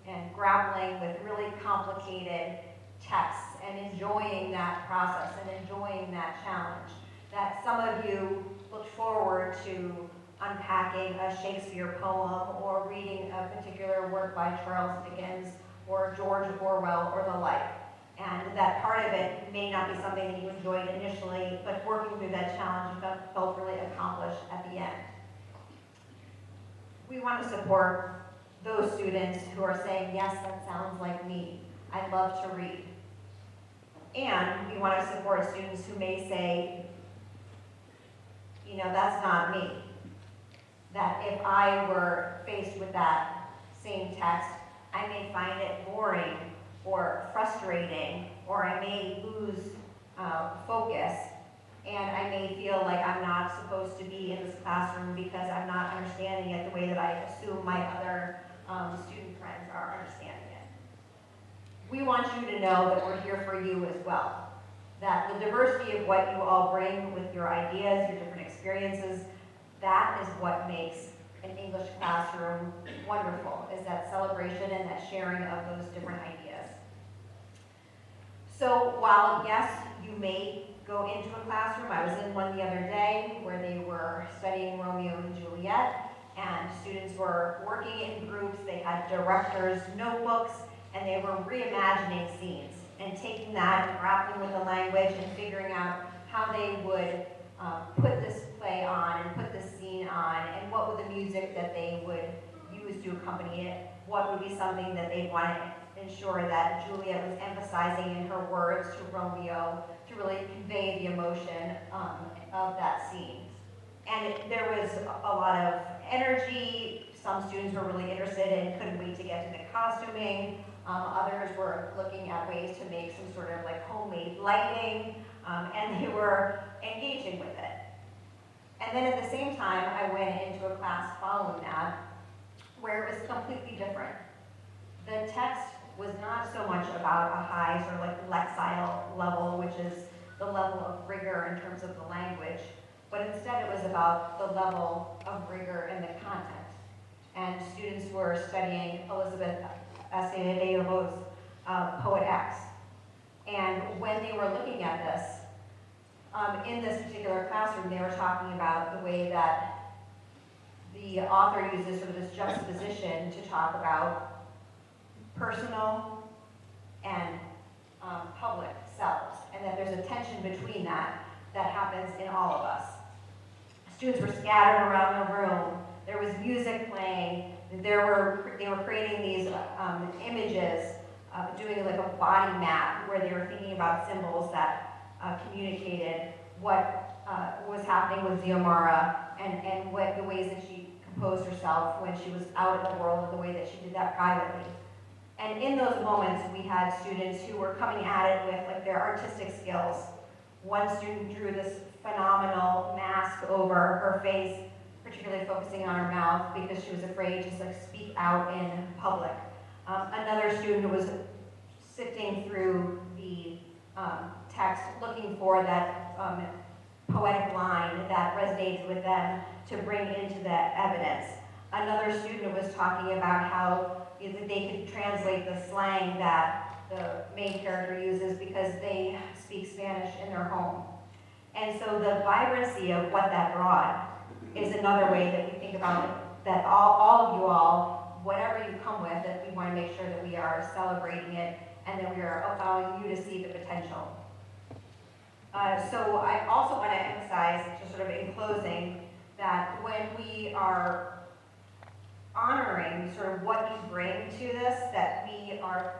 S17: and grappling with really complicated texts and enjoying that process and enjoying that challenge, that some of you looked forward to unpacking a Shakespeare poem or reading a particular work by Charles Dickens or George Orwell or the like. And that part of it may not be something that you enjoyed initially, but working through that challenge you felt really accomplished at the end. We want to support those students who are saying, yes, that sounds like me. I love to read. And we want to support students who may say, that's not me. That if I were faced with that same text, I may find it boring or frustrating, or I may lose focus, and I may feel like I'm not supposed to be in this classroom because I'm not understanding it the way that I assume my other student friends are understanding it. We want you to know that we're here for you as well. That the diversity of what you all bring with your ideas, your different experiences, that is what makes an English classroom wonderful, is that celebration and that sharing of those different ideas. So while, yes, you may go into a classroom, I was in one the other day where they were studying Romeo and Juliet, and students were working in groups, they had directors' notebooks, and they were reimagining scenes and taking that and grappling with the language and figuring out how they would put this play on and put this scene on, and what would the music that they would use to accompany it, what would be something that they'd want to ensure that Juliet was emphasizing in her words to Romeo to really convey the emotion of that scene. And there was a lot of energy. Some students were really interested and couldn't wait to get to the costuming. Others were looking at ways to make some sort of like homemade lighting, and they were engaging with it. And then at the same time, I went into a class following that where it was completely different. The text was not so much about a high sort of like lexile level, which is the level of rigor in terms of the language, but instead it was about the level of rigor in the content. And students were studying Elizabeth Essay's Poet X. And when they were looking at this, in this particular classroom, they were talking about the way that the author uses sort of this juxtaposition to talk about personal and public selves, and that there's a tension between that happens in all of us. Students were scattered around the room. There was music playing. They were creating these images, doing like a body map where they were thinking about symbols that communicated what was happening with Xiomara and what the ways that she compose herself when she was out in the world in the way that she did that privately. And in those moments, we had students who were coming at it with like their artistic skills. One student drew this phenomenal mask over her face, particularly focusing on her mouth because she was afraid to like speak out in public. Another student was sifting through the text, looking for that poetic line that resonated with them to bring into the evidence. Another student was talking about how they could translate the slang that the main character uses because they speak Spanish in their home. And so the vibrancy of what that brought is another way that we think about it, that all of you all, whatever you come with, that we want to make sure that we are celebrating it and that we are allowing you to see the potential. So I also want to emphasize, just sort of in closing, that when we are honoring sort of what you bring to this, that we are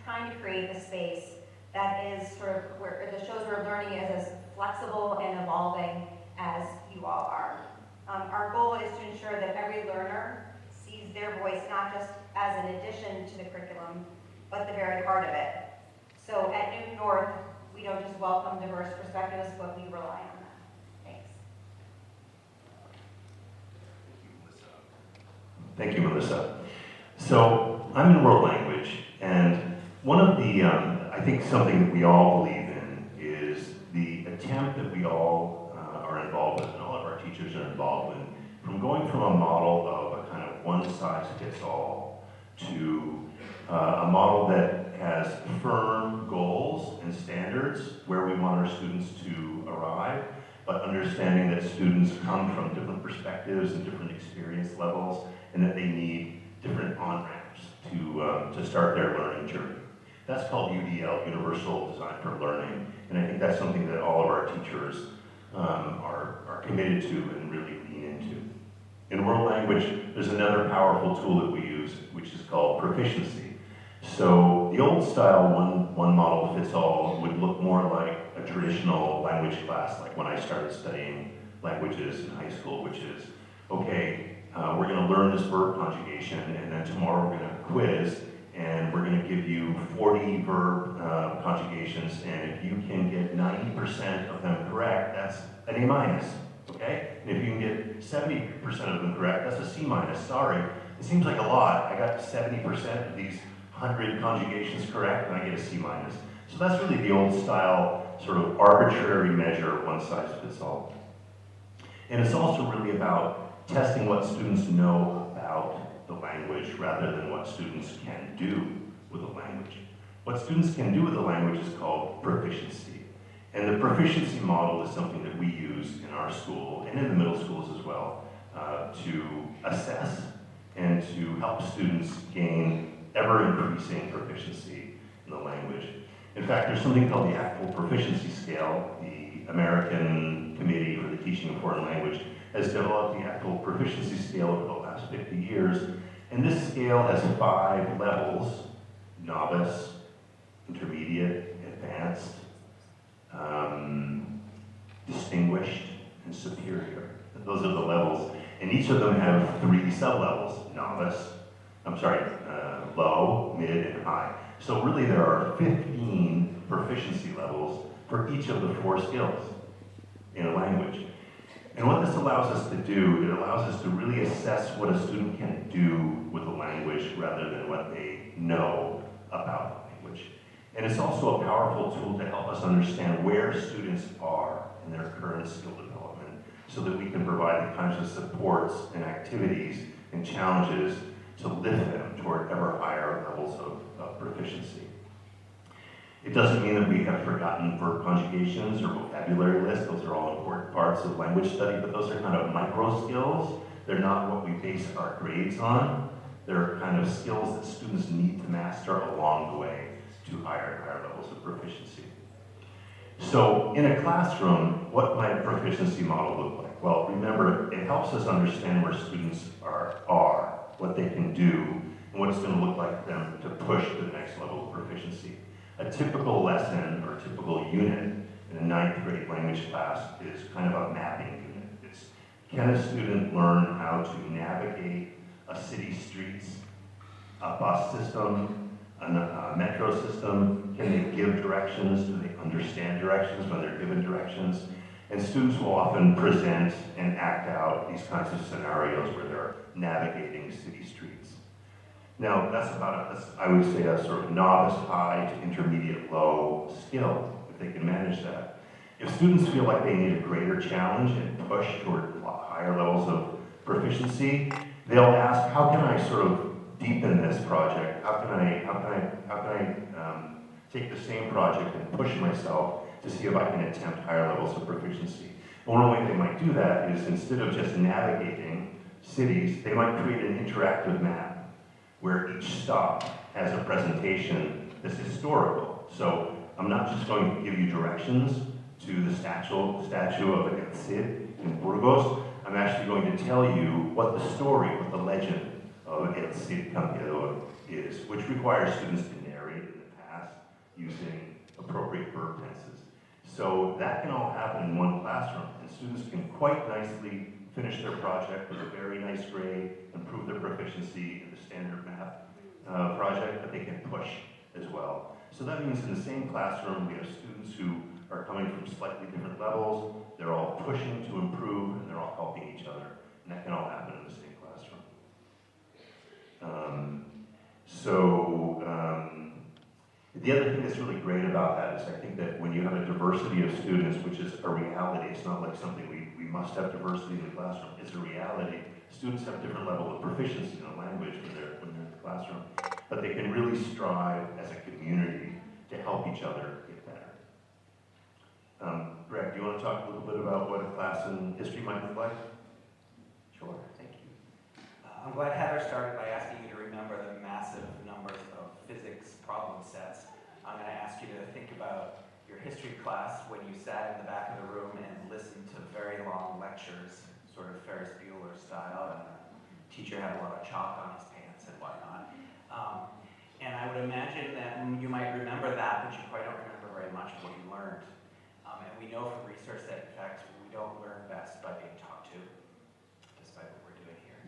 S17: trying to create a space that is sort of where the shows we're learning is as flexible and evolving as you all are. Our goal is to ensure that every learner sees their voice not just as an addition to the curriculum, but the very heart of it. So at Newton North, we don't just welcome diverse perspectives, but we rely on them. Thanks.
S4: Thank you, Melissa. So I'm in world language, and one of the, I think something that we all believe in is the attempt that we all are involved with, and all of our teachers are involved in, from going from a model of a kind of one-size-fits-all to a model that has firm goals and standards where we want our students to arrive, but understanding that students come from different perspectives and different experience levels, and that they need different on-ramps to start their learning journey. That's called UDL, Universal Design for Learning, and I think that's something that all of our teachers are committed to and really lean into. In world language, there's another powerful tool that we use, which is called proficiency. So the old style one model fits all would look more like a traditional language class, like when I started studying languages in high school, which is, okay, we're going to learn this verb conjugation, and then tomorrow we're going to have a quiz, and we're going to give you 40 verb conjugations, and if you can get 90% of them correct, that's an A minus, okay? And if you can get 70% of them correct, that's a C minus. Sorry, it seems like a lot. I got 70% of these 100 conjugations correct, and I get a C minus. So that's really the old style, sort of arbitrary measure, one size fits all. And it's also really about testing what students know about the language rather than what students can do with the language. What students can do with the language is called proficiency. And the proficiency model is something that we use in our school and in the middle schools as well to assess and to help students gain ever-increasing proficiency in the language. In fact, there's something called the Actual Proficiency Scale. The American Committee for the Teaching of Foreign Language has developed the Actual Proficiency Scale over the last 50 years, and this scale has 5 levels: novice, intermediate, advanced, distinguished, and superior. Those are the levels, and each of them have 3 sub-levels: novice, low, mid, and high. So really there are 15 proficiency levels for each of the 4 skills in a language. And what this allows us to do, it allows us to really assess what a student can do with the language rather than what they know about the language. And it's also a powerful tool to help us understand where students are in their current skill development so that we can provide the kinds of supports and activities and challenges to lift them toward ever higher levels of proficiency. It doesn't mean that we have forgotten verb conjugations or vocabulary lists. Those are all important parts of language study, but those are kind of micro skills. They're not what we base our grades on. They're kind of skills that students need to master along the way to higher and higher levels of proficiency. So in a classroom, what might a proficiency model look like? Well, remember, it helps us understand where students are, what they can do, and what it's going to look like for them to push to the next level of proficiency. A typical lesson or typical unit in a 9th grade language class is kind of a mapping unit. It's Can a student learn how to navigate a city streets, a bus system, a metro system? Can they give directions? Do they understand directions when they're given directions? And students will often present and act out these kinds of scenarios where they're navigating city streets. Now, that's about, I would say, a sort of novice high to intermediate low skill, if they can manage that. If students feel like they need a greater challenge and push toward higher levels of proficiency, they'll ask, how can I sort of deepen this project? How can I take the same project and push myself to see if I can attempt higher levels of proficiency? One way they might do that is, instead of just navigating cities, they might create an interactive map where each stop has a presentation that's historical. So I'm not just going to give you directions to the statue of El Cid in Burgos. I'm actually going to tell you what the story, what the legend of El Cid Campeador is, which requires students to narrate in the past using appropriate verb tenses. So that can all happen in one classroom, and students can quite nicely finish their project with a very nice grade, improve their proficiency in the standard math project, but they can push as well. So that means in the same classroom, we have students who are coming from slightly different levels, they're all pushing to improve, and they're all helping each other. And that can all happen in the same classroom. The other thing that's really great about that is, I think that when you have a diversity of students, which is a reality, it's not like something we must have diversity in the classroom, it's a reality. Students have different level of proficiency in a language when they're in the classroom, but they can really strive as a community to help each other get better. Greg, do you want to talk a little bit about what a class in history might look like?
S18: Sure, thank you. I'm glad Heather started by asking you to remember the massive numbers of physics problem sets. I'm going to ask you to think about your history class when you sat in the back of the room and listened to very long lectures, sort of Ferris Bueller style, and the teacher had a lot of chalk on his pants and whatnot. And I would imagine that you might remember that, but you probably don't remember very much of what you learned. And we know from research that, in fact, we don't learn best by being taught to, despite what we're doing here.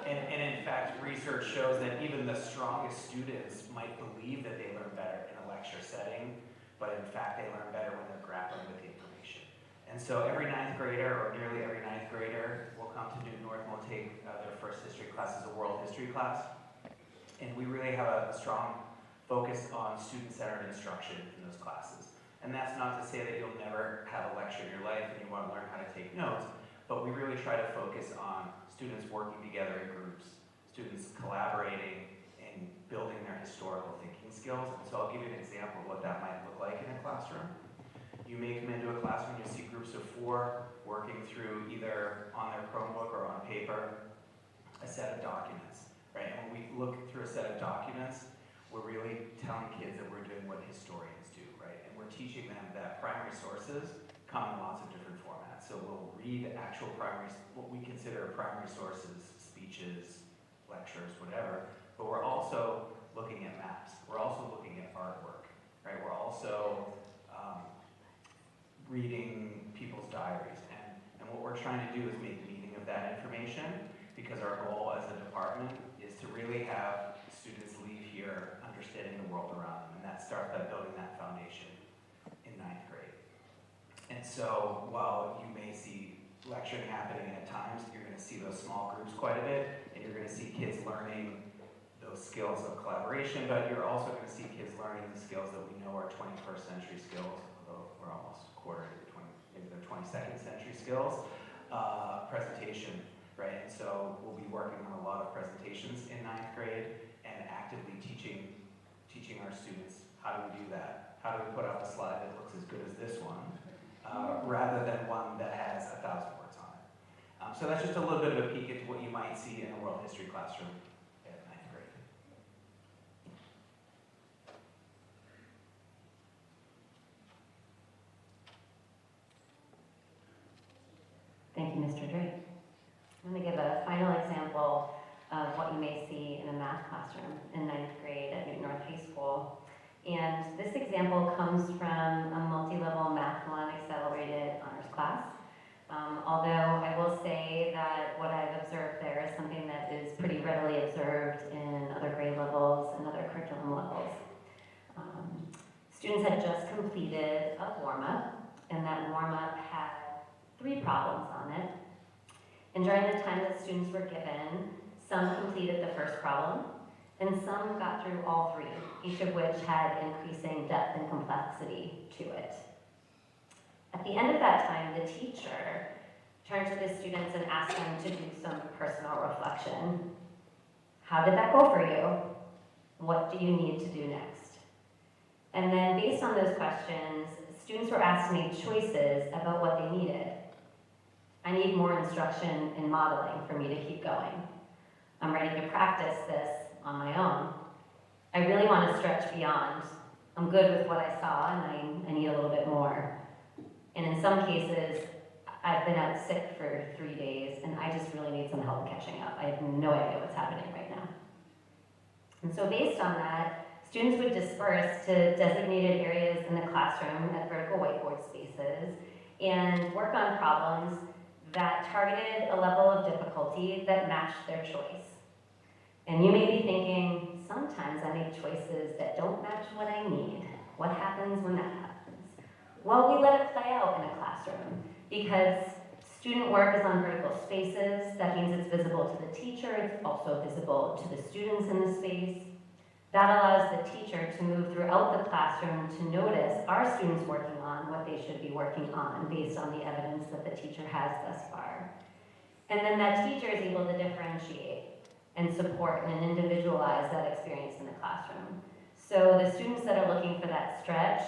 S18: And in fact, research shows that even the strongest students might believe that they learn better in a lecture setting, but in fact, they learn better when they're grappling with the information. And so every ninth grader, or nearly every ninth grader, will come to Newton North and will take their first history class as a world history class. And we really have a strong focus on student-centered instruction in those classes. And that's not to say that you'll never have a lecture in your life and you want to learn how to take notes, but we really try to focus on students working together in groups, students collaborating and building their historical thinking skills. And so I'll give you an example of what that might look like in a classroom. You may come into a classroom, you'll see groups of 4 working through either on their Chromebook or on paper a set of documents. Right? And when we look through a set of documents, we're really telling kids that we're doing what historians do, right? And we're teaching them that primary sources come in lots of different formats. So we'll read actual what we consider primary sources, speeches, lectures, whatever, but we're also looking at maps. We're also looking at artwork, right? We're also reading people's diaries. And what we're trying to do is make meaning of that information, because our goal as a department is to really have students leave here understanding the world around them, and that starts by building that foundation in ninth grade. And so while you may see lecturing happening at times, you're going to see those small groups quite a bit, and you're going to see kids learning those skills of collaboration, but you're also going to see kids learning the skills that we know are 21st century skills, although we're almost quarter to maybe they're 22nd century skills, presentation. Right, and so we'll be working on a lot of presentations in ninth grade and actively teaching our students how do we do that? How do we put up a slide that looks as good as this one, rather than one that has 1,000 words on it. So that's just a little bit of a peek into what you might see in a world history classroom at ninth grade.
S16: Thank you, Mr. Drake. I'm going to give a final example of what you may see in a math classroom in ninth grade at Newton North High School. And this example comes from a multi-level Math 1 accelerated honors class. Although I will And during the time that students were given, some completed the first problem, and some got through all three, each of which had increasing depth and complexity to it. At the end of that time, the teacher turned to the students and asked them to do some personal reflection. How did that go for you? What do you need to do next? And then based on those questions, students were asked to make choices about what they needed. I need more instruction in modeling for me to keep going. I'm ready to practice this on my own. I really want to stretch beyond. I'm good with what I saw and I need a little bit more. And in some cases, I've been out sick for 3 days and I just really need some help catching up. I have no idea what's happening right now. And so based on that, students would disperse to designated areas in the classroom at vertical whiteboard spaces and work on problems that targeted a level of difficulty that matched their choice. And you may be thinking, sometimes I make choices that don't match what I need. What happens when that happens? Well, we let it play out in a classroom because student work is on vertical spaces. That means it's visible to the teacher. It's also visible to the students in the space. That allows the teacher to move throughout the classroom to notice, are students working on what they should be working on based on the evidence that the teacher has thus far? And then that teacher is able to differentiate and support and individualize that experience in the classroom. So the students that are looking for that stretch,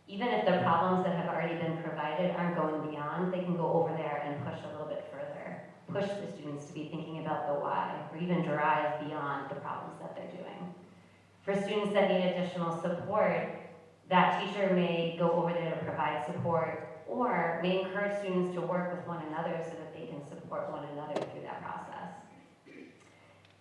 S16: even if the problems that have already been provided aren't going beyond, they can go over there and push a little bit further, push the students to be thinking about the why, or even drive beyond the problems that they're doing. For students that need additional support, that teacher may go over there to provide support or may encourage students to work with one another so that they can support one another through that process.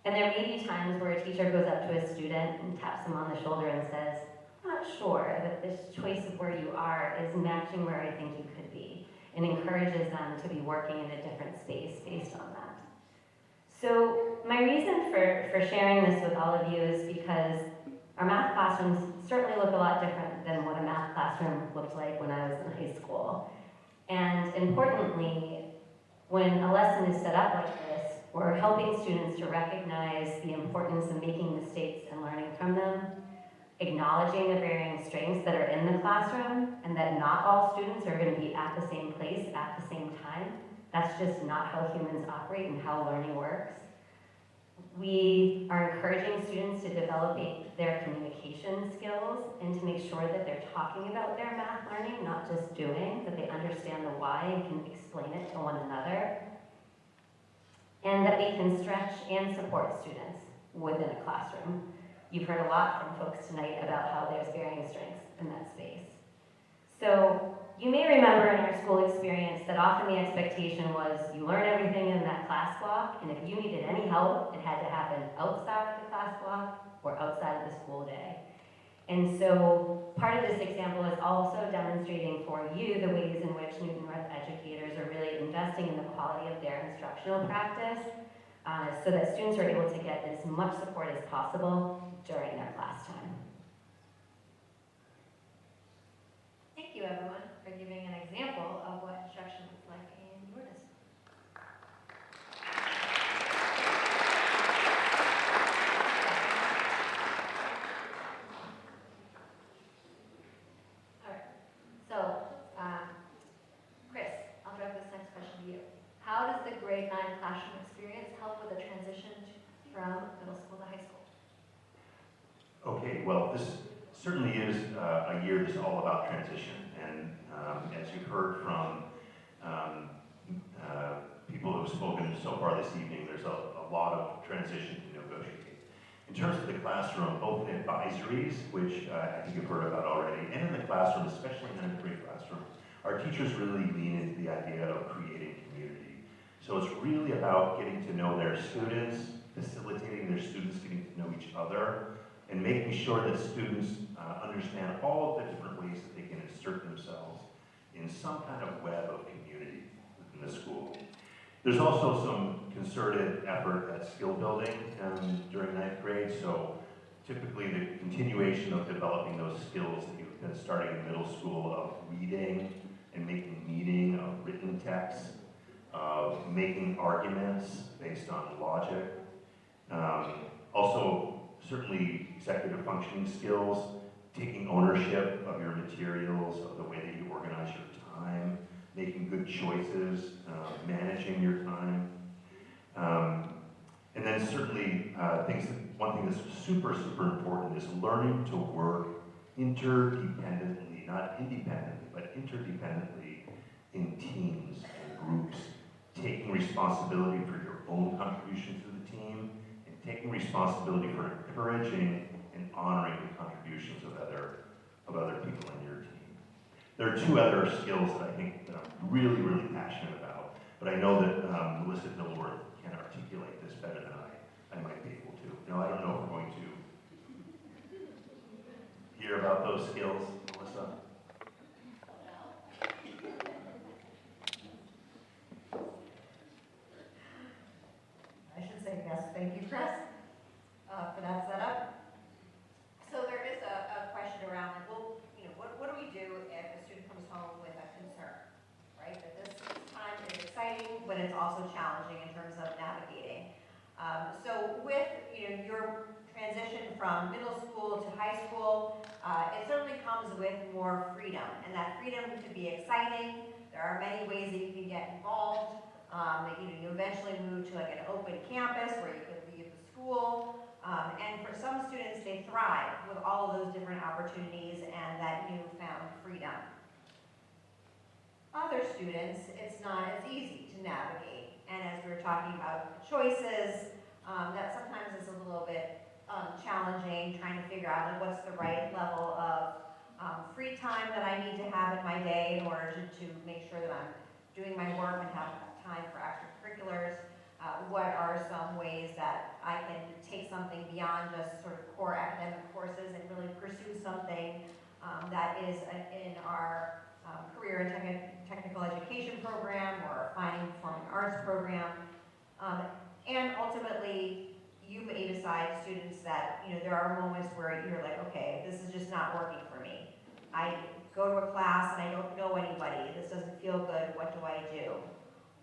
S16: And there may be times where a teacher goes up to a student and taps them on the shoulder and says, I'm not sure that this choice of where you are is matching where I think you could be, and encourages them to be working in a different space based on that. So my reason for sharing this with all of you is because our math classrooms certainly look a lot different than what a math classroom looked like when I was in high school. And importantly, when a lesson is set up like this, we're helping students to recognize the importance of making mistakes and learning from them, acknowledging the varying strengths that are in the classroom, and that not all students are going to be at the same place at the same time. That's just not how humans operate and how learning works. We are encouraging students to develop their communication skills and to make sure that they're talking about their math learning, not just doing, that they understand the why and can explain it to one another, and that we can stretch and support students within a classroom. You've heard a lot from folks tonight about how there's varying strengths in that space. So you may remember in our school experience that often the expectation was you learn everything in that class block, and if you needed any help, it had to happen outside of the class block or outside of the school day. And so part of this example is also demonstrating for you the ways in which Newton North educators are really investing in the quality of their instructional practice so that students are able to get as much support as possible during their class time. Thank you, everyone, for giving an example of what instruction looks like in your district. All right, so Chris, I'll direct this next question to you. How does the grade 9 classroom experience help with the transition from middle school to high school?
S4: Okay, well, this certainly is a year that's all about transition. And as you've heard from people who have spoken so far this evening, there's a lot of transition to negotiate. In terms of the classroom, both in advisories, which I think you've heard about already, and in the classroom, especially in the ninth-grade classroom, our teachers really lean into the idea of creating community. So it's really about getting to know their students, facilitating their students getting to know each other, and making sure that students understand all of the different ways that they can insert themselves in some kind of web of community within the school. There's also some concerted effort at skill building during ninth grade, so typically the continuation of developing those skills that you've been starting in middle school of reading and making meaning of written text, of making arguments based on logic. Also, certainly executive functioning skills, taking ownership of your materials, of the way that you organize your time, making good choices, managing your time. And then certainly, one thing that's super, super important is learning to work interdependently, not independently, but interdependently in teams and groups, taking responsibility for your own contribution to the team, and taking responsibility for encouraging and honoring the contributions of other people in your team. There are two other skills that I think that I'm really, really passionate about, but I know that Melissa Dilworth can articulate this better than I might be able to. Now, I don't know if we're going to hear about those skills, Melissa.
S17: I should say yes, thank you, Chris, for that setup. So there is a question around, like, well, you know, what do we do if a student comes home with a concern, right? That this time is exciting, but it's also challenging in terms of navigating. So with, you know, your transition from middle school to high school, it certainly comes with more freedom, and that freedom could be exciting. There are many ways that you can get involved. You eventually move to like an open campus where you could leave the school. And for some students, they thrive with all of those different opportunities and that newfound freedom. Other students, it's not as easy to navigate. And as we were talking about choices, that sometimes is a little bit challenging, trying to figure out like what's the right level of free time that I need to have in my day in order to make sure that I'm doing my work and have time for extracurriculars. What are some ways that I can take something beyond just sort of core academic courses and really pursue something that is in our career and technical education program or fine and performing arts program. And ultimately, you may decide, students, that there are moments where you're like, okay, this is just not working for me. I go to a class and I don't know anybody. This doesn't feel good. What do I do?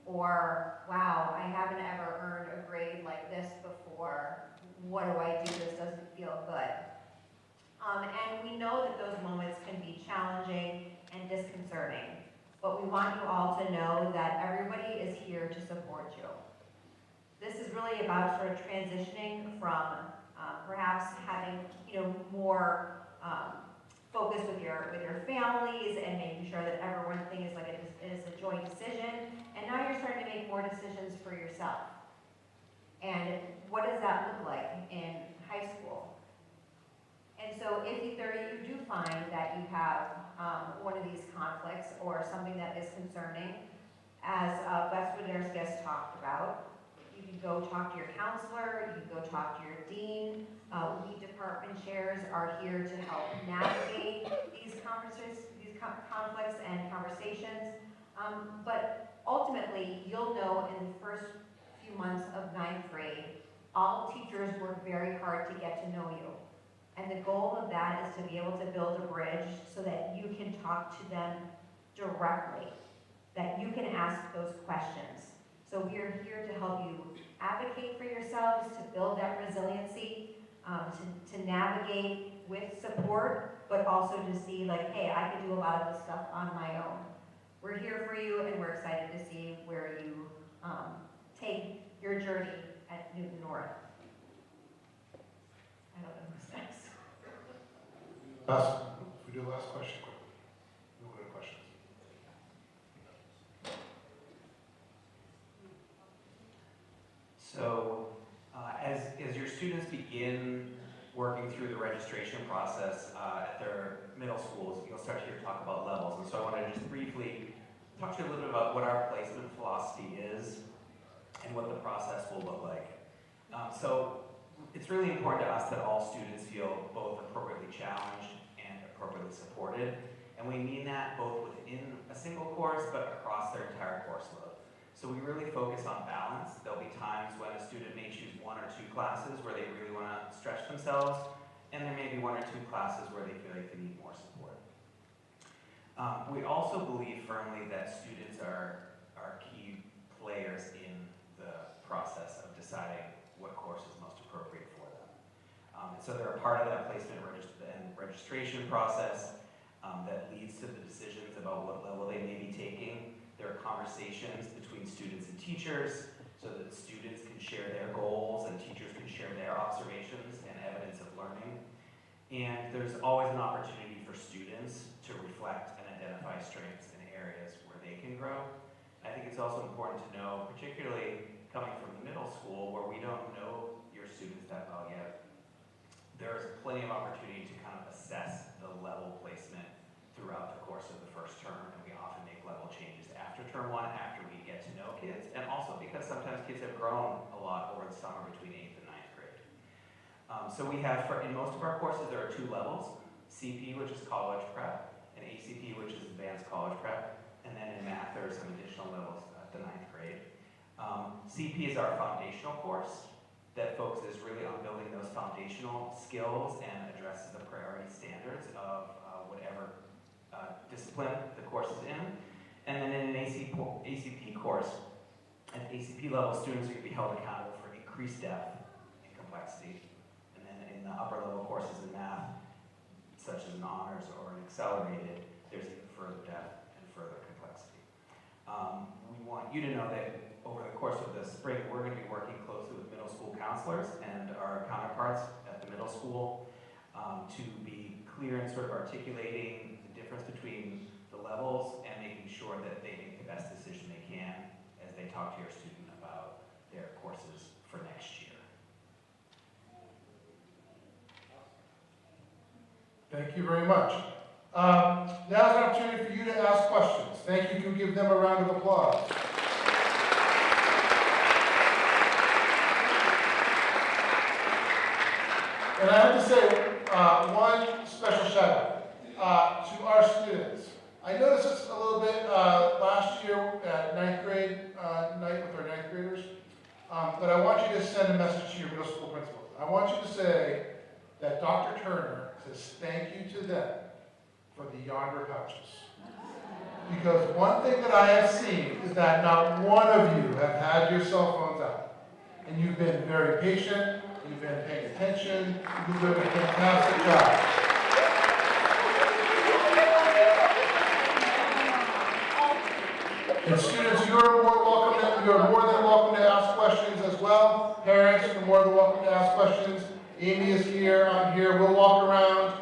S17: Or, wow, I haven't ever earned a grade like this before. What do I do? This doesn't feel good. And we know that those moments can be challenging and disconcerting. But we want you all to know that everybody is here to support you. This is really about sort of transitioning from perhaps having more focus with your families and making sure that everyone thinks like it is a joint decision. And now you're starting to make more decisions for yourself. And what does that look like in high school? And so if you do find that you have one of these conflicts or something that is concerning, as Wes Wooders talked about, you can go talk to your counselor, you can go talk to your dean. We department chairs are here to help navigate these conflicts and conversations. But ultimately, you'll know in the first few months of 9th grade, all teachers work very hard to get to know you. And the goal of that is to be able to build a bridge so that you can talk to them directly, that you can ask those questions. So we are here to help you advocate for yourselves, to build that resiliency, to navigate with support, but also to see like, hey, I can do a lot of this stuff on my own. We're here for you, and we're excited to see where you take your journey at Newton North. I don't know who's next.
S11: If we do the last question quickly. No other questions.
S18: So as your students begin working through the registration process at their middle schools, you'll start to hear talk about levels. And so I want to just briefly talk to you a little bit about what our placement philosophy is and what the process will look like. So it's really important to us that all students feel both appropriately challenged and appropriately supported. And we mean that both within a single course, but across their entire course load. So we really focus on balance. There'll be times when a student may choose 1 or 2 classes where they really want to stretch themselves, and there may be 1 or 2 classes where they feel like they need more support. We also believe firmly that students are key players in the process of deciding what course is most appropriate for them. And so they're a part of that placement and registration process that leads to the decisions about what level they may be taking. There are conversations between students and teachers so that students can share their goals and teachers can share their observations and evidence of learning. And there's always an opportunity for students to reflect and identify strengths in areas where they can grow. I think it's also important to know, particularly coming from the middle school where we don't know your students that well yet, there's plenty of opportunity to kind of assess the level placement throughout the course of the first term, and we often make level changes after term 1, after we get to know kids, and also because sometimes kids have grown a lot over the summer between 8th and 9th grade. So we have, in most of our courses, there are 2 levels, CP, which is college prep, and ACP, which is advanced college prep, and then in math, there are some additional levels at the 9th grade. CP is our foundational course that focuses really on building those foundational skills and addresses the priority standards of whatever discipline the course is in. And then in an ACP course, at the ACP level, students are going to be held accountable for increased depth and complexity. And then in the upper level courses in math, such as an honors or an accelerated, there's even further depth and further complexity. We want you to know that over the course of the spring, we're going to be working closely with middle school counselors and our counterparts at the middle school to be clear in sort of articulating the difference between the levels and making sure that they make the best decision they can as they talk to your student about their courses for next year.
S11: Thank you very much. Now is an opportunity for you to ask questions. Thank you. Can we give them a round of applause? And I have to say one special shout out to our students. I noticed this a little bit last year at 9th grade night with our 9th graders, but I want you to send a message to your middle school principals. I want you to say that Dr. Turner says thank you to them for the yonder pouches. Because one thing that I have seen is that not one of you have had your cell phones out. And you've been very patient, you've been paying attention, you've been doing a fantastic job. And students, you're more than welcome to ask questions as well. Parents, you're more than welcome to ask questions. Amy is here, I'm here, we'll walk around.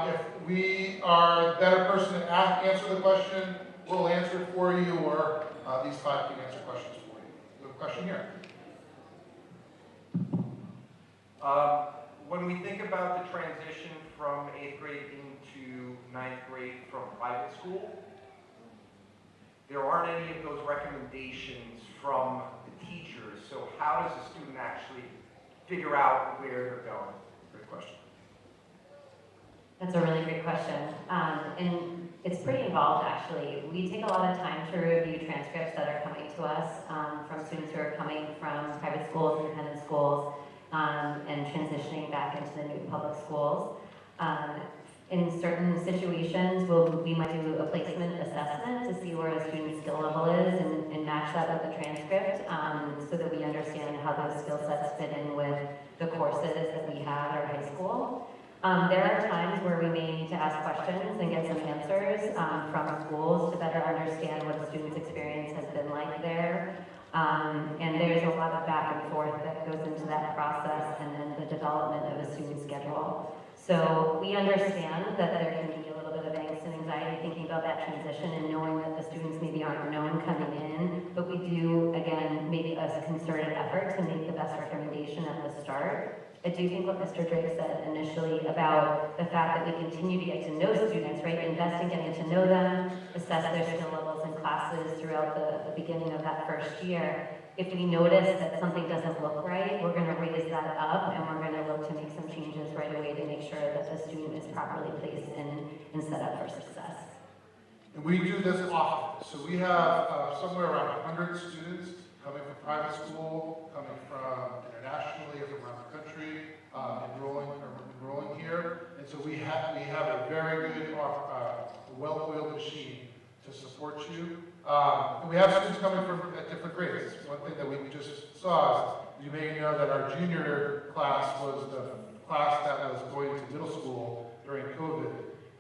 S11: If we are the better person to answer the question, we'll answer it for you, or these 5 can answer questions for you. We have a question here.
S20: When we think about the transition from 8th grade into 9th grade from private school, there aren't any of those recommendations from the teachers. So how does a student actually figure out where they're going? Great question.
S16: That's a really great question. And it's pretty involved, actually. We take a lot of time to review transcripts that are coming to us from students who are coming from private schools, independent schools, and transitioning back into the new public schools. In certain situations, we might do a placement assessment to see where a student's skill level is and match that with the transcript so that we understand how those skill sets fit in with the courses that we have at our high school. There are times where we may need to ask questions and get some answers from schools to better understand what a student's experience has been like there. And there's a lot of back and forth that goes into that process and then the development of a student's schedule. So we understand that there can be a little bit of angst and anxiety thinking about that transition and knowing that the students maybe aren't known coming in, but we do, again, make a concerted effort to make the best recommendation at the start. I do think what Mr. Drake said initially about the fact that we continue to get to know students, right? Invest in getting to know them, assess their skill levels in classes throughout the beginning of that first year. If we notice that something doesn't look right, we're going to raise that up and we're going to look to make some changes right away to make sure that the student is properly placed and set up for success.
S11: And we do this often. So we have somewhere around 100 students coming from private school, coming from internationally, from around the country, enrolling here. And so we have a very good, well-oiled machine to support you And we have students coming from at different grades. One thing that we just saw is you may know that our junior class was the class that was going to middle school during COVID.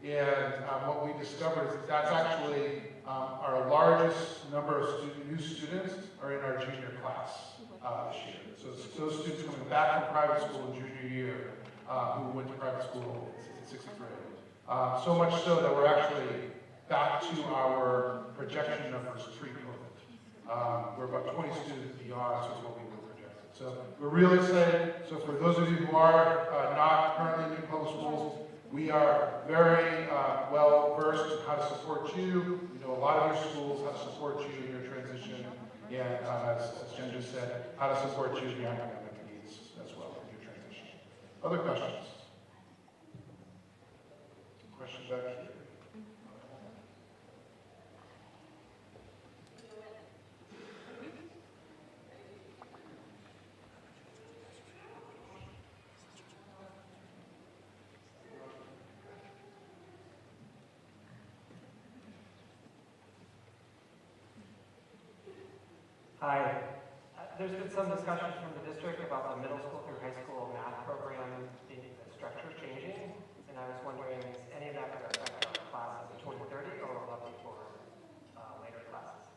S11: And what we discovered is that's actually our largest number of new students are in our junior class this year. So it's those students coming back from private school in junior year who went to private school in sixth grade. So much so that we're actually back to our projection numbers pre-COVID. We're about 20 students beyond what we were projected. So we're really excited. So for those of you who are not currently in public schools, we are very well versed in how to support you. We know a lot of your schools, how to support you in your transition, and as Jen just said, how to support you in your academic needs as well in your transition. Other questions? Questions back here?
S21: Hi. There's been some discussion from the district about the middle school through high school math program, the structure changing, and I was wondering, is any of that going to affect our classes in 2030 or will that be for later classes?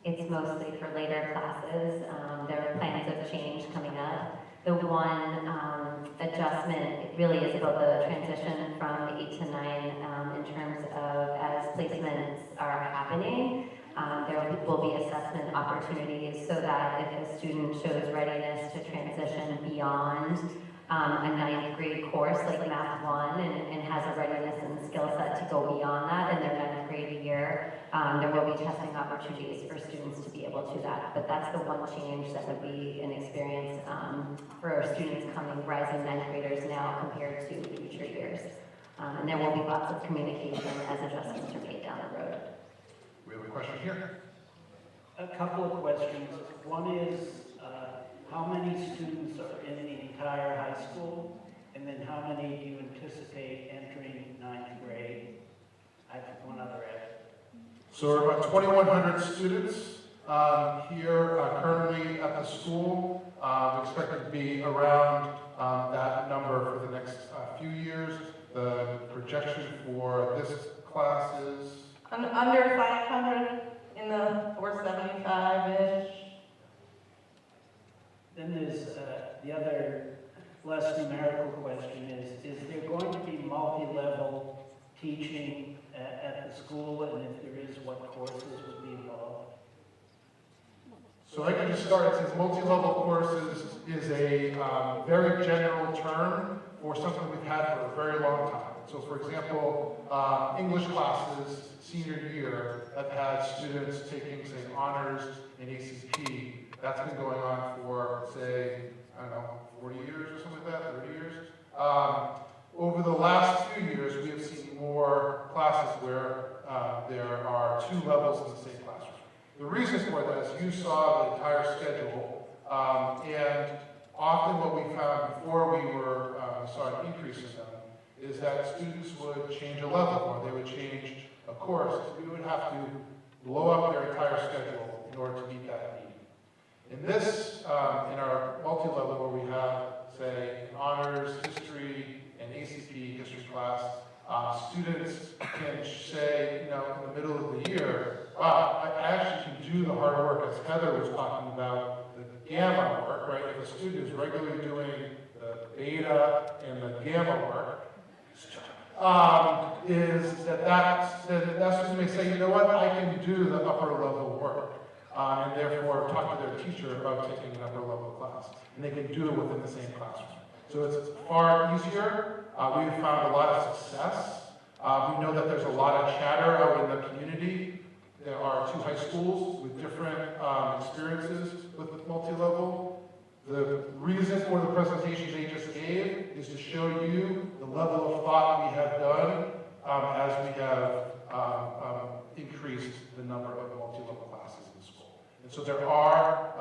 S16: It's mostly for later classes. There are plans of change coming up. The one adjustment really is about the transition from 8 to 9 in terms of as placements are happening. There will be assessment opportunities so that if a student shows readiness to transition beyond a 9th grade course like Math 1 and has a readiness and skill set to go beyond that in their 9th grade year, there will be testing opportunities for students to be able to do that. But that's the one change that would be an experience for students coming, rising 9th graders now compared to future years. And there will be lots of communication as adjustments are made down the road.
S11: We have a question here.
S22: A couple of questions. One is, how many students are in the entire high school? And then how many do you anticipate entering 9th grade? I have one other add.
S11: So we're about 2,100 students here currently at the school. We expect it to be around that number for the next few years. The projection for this class is?
S5: Under 500 in the 475-ish.
S22: Then there's the other less numerical question is there going to be multi-level teaching at the school, and if there is, what courses would be involved?
S11: So I can just start. Since multi-level courses is a very general term for something we've had for a very long time. So for example, English classes, senior year, have had students taking, say, honors in ACP. That's been going on for, say, I don't know, 40 years or something like that, 30 years. Over the last few years, we have seen more classes where there are 2 levels in the same classroom. The reason for that is you saw the entire schedule, and often what we found before we saw an increase in them is that students would change a level or they would change a course. We would have to blow up their entire schedule in order to meet that need. In this, in our multi-level where we have, say, an honors, history, and ACP history class, students can say, in the middle of the year, wow, I actually can do the hard work, as Heather was talking about, the gamma work, right? If a student is regularly doing the beta and the gamma work, is that student may say, you know what, I can do the upper level work, and therefore talk to their teacher about taking an upper level class, and they can do it within the same classroom. So it's far easier. We've found a lot of success. We know that there's a lot of chatter out in the community. There are 2 high schools with different experiences with multi-level. The reason for the presentation they just gave is to show you the level of thought we have done as we have increased the number of multi-level classes in the school. And so there are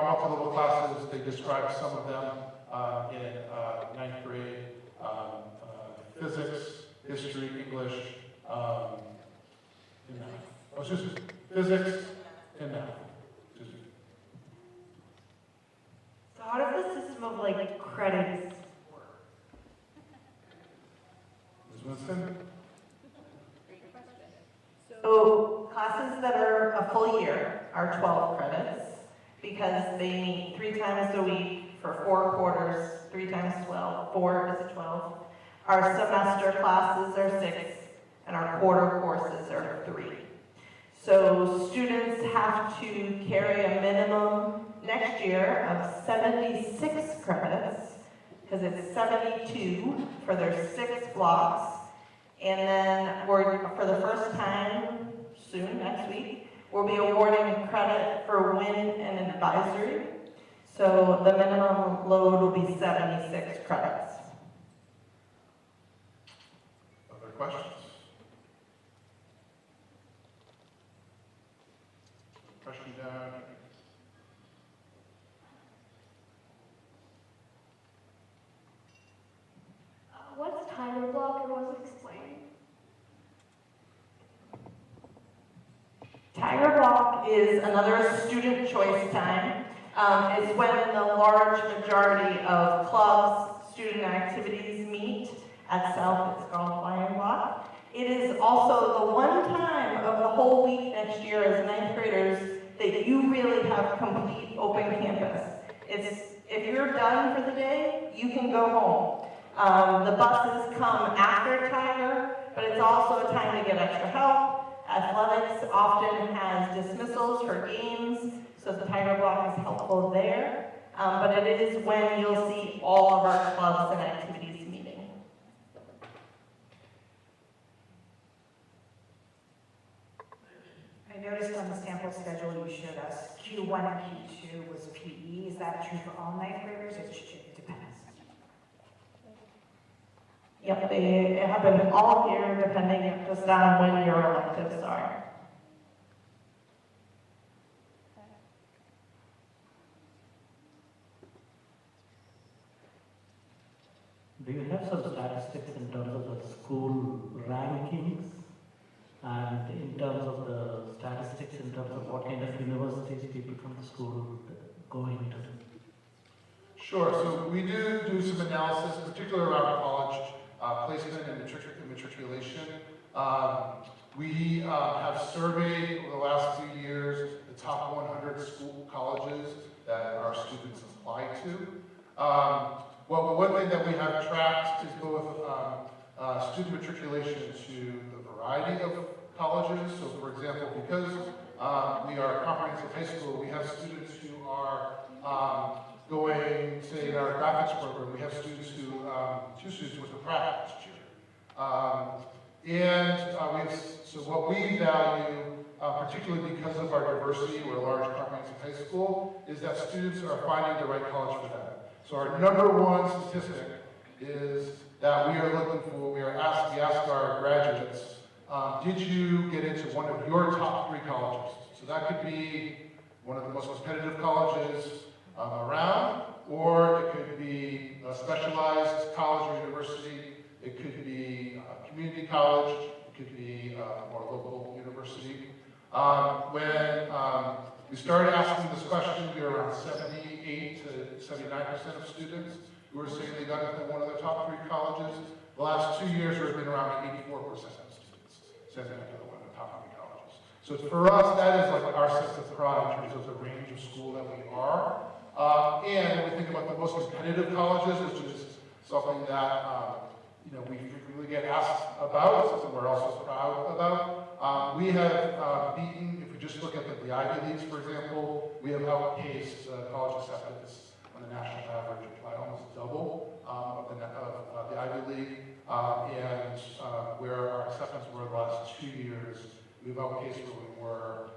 S11: multi-level classes. They described some of them in 9th grade physics. history, English, and math. Oh, excuse me, physics and math. Excuse me.
S14: So how does the system of like credits work?
S11: Ms. Winston?
S5: So classes that are a full year are 12 credits because they meet 3 times a week for 4 quarters, 3 times 12, 4 is 12. Our semester classes are 6 and our quarter courses are 3. So students have to carry a minimum next year of 76 credits because it's 72 for their 6 blocks. And then for the first time soon, next week, we'll be awarding credit for WIN and advisory. So the minimum load will be 76 credits.
S11: Other questions? Question down.
S12: What's timer block and what's explained?
S5: Tiger block is another student choice time. It's when the large majority of clubs, student activities meet at South. It's called Lion Block. It is also the one time of the whole week next year as 9th graders that you really have complete open campus. If you're done for the day, you can go home. The buses come after Tiger, but it's also a time to get extra help. Athletics often has dismissals for games, so the Tiger Block is helpful there. But it is when you'll see all of our clubs and activities meeting.
S14: I noticed on the sample schedule you showed us, Q1 and Q2 was PE. Is that true for all 9th graders? It depends.
S5: Yep, they happen all year depending just on when your electives are.
S22: Do you have some statistics in terms of the school rankings and in terms of the statistics in terms of what kind of universities people from the school go into?
S11: Sure, so we do some analysis, particularly around college placement and matriculation. We have surveyed over the last 2 years the top 100 school colleges that our students apply to. One thing that we have tracked is both student matriculation to the variety of colleges. So for example, because we are a comprehensive high school, we have students who are going, say, in our graphics program, we have students who, 2 students went to prac last year. So what we value, particularly because of our diversity, we're a large comprehensive high school, is that students are finding the right college for them. So our #1 statistic is that we ask our graduates, did you get into one of your top 3 colleges? So that could be one of the most competitive colleges around, or it could be a specialized college or university, it could be a community college, it could be a more local university. When we started asking this question, we were around 78 to 79% of students who were saying they got into one of the top 3 colleges. The last 2 years, we've been around 84% of students saying they got into one of the top 3 colleges. So for us, that is like our sense of pride in terms of the range of school that we are. And when we think about the most competitive colleges, which is something that we frequently get asked about, something we're also proud about. We have beaten, if we just look at the Ivy Leagues, for example, we have outpaced college acceptance on the national average by almost double of the Ivy League. And where our acceptance were the last 2 years, we've outpaced where we were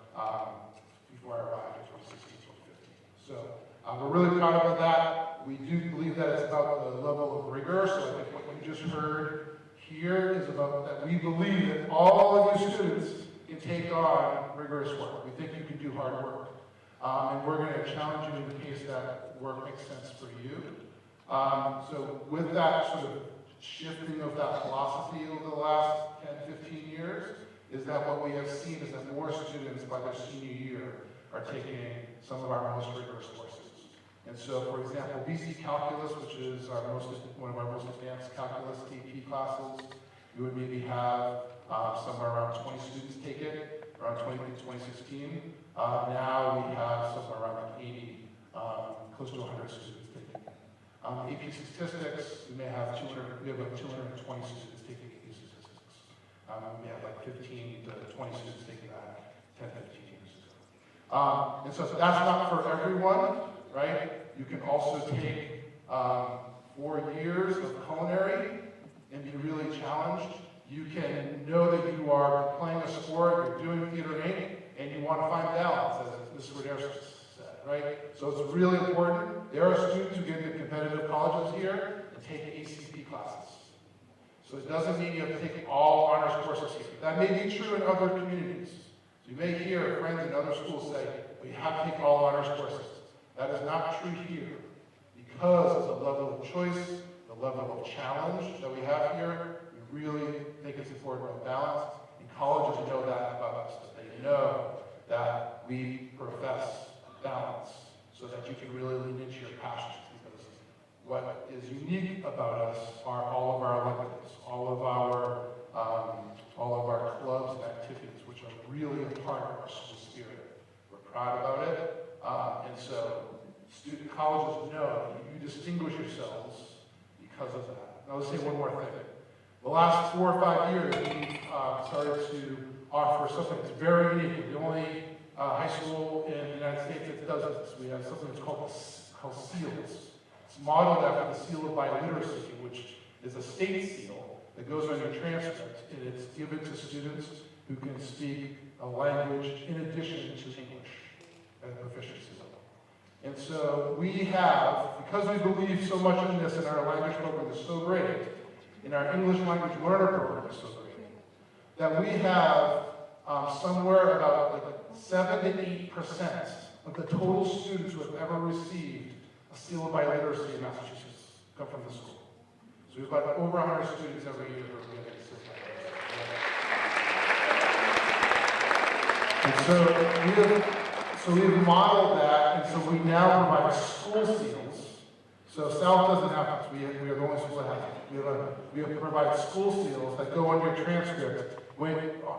S11: before I arrived in 2016, 2015. So we're really proud of that. We do believe that it's about the level of rigor. So I think what you just heard here is about that we believe that all of you students can take on rigorous work. We think you can do hard work. And we're going to challenge you in the case that work makes sense for you. So with that sort of shifting of that philosophy over the last 10, 15 years is that what we have seen is that more students by their senior year are taking some of our most rigorous courses. And so, for example, BC Calculus, which is one of our most advanced calculus AP classes, we would maybe have somewhere around 20 students take it, around 2016. Now we have somewhere around like 80, close to 100 students taking it. AP Statistics, we may have 200, we have like 220 students taking AP Statistics. We have like 15 to 20 students taking that 10, 15 years ago. And so that's not for everyone, right? You can also take 4 years of culinary and be really challenged. You can know that you are playing a sport, you're doing theater Inc., and you want to find balance, as Mr. Roderis said, right? So it's really important. There are students who get into competitive colleges here and take ACP classes. So it doesn't mean you have to take all honors courses here. That may be true in other communities. So you may hear friends in other schools say, well, you have to take all honors courses. That is not true here because of the level of choice, the level of challenge that we have here. We really think it's important to have balance. And colleges know that about us. They know that we profess balance so that you can really lean into your passions. Because what is unique about us are all of our electives, all of our clubs and activities, which are really a part of our school spirit. We're proud about it. And so colleges know that you distinguish yourselves because of that. Now let's say one more thing. The last 4 or 5 years, we started to offer something that's very unique. We're the only high school in the United States that does this. We have something that's called SEALs. It's modeled after the seal of biliteracy, which is a state seal that goes on your transcript, and it's given to students who can speak a language in addition to English at proficiency level. And so we have, because we believe so much in this, and our language program is so great, and our English language learner program is so great, that we have somewhere about like 7 to 8% of the total students who have ever received a seal of biliteracy in Massachusetts come from the school. So we've got over 100 students every year who are getting a seal of biliteracy. And so we have modeled that, and so we now provide school seals. So South doesn't have this. We are the only school that has it. We have to provide school seals that go on your transcript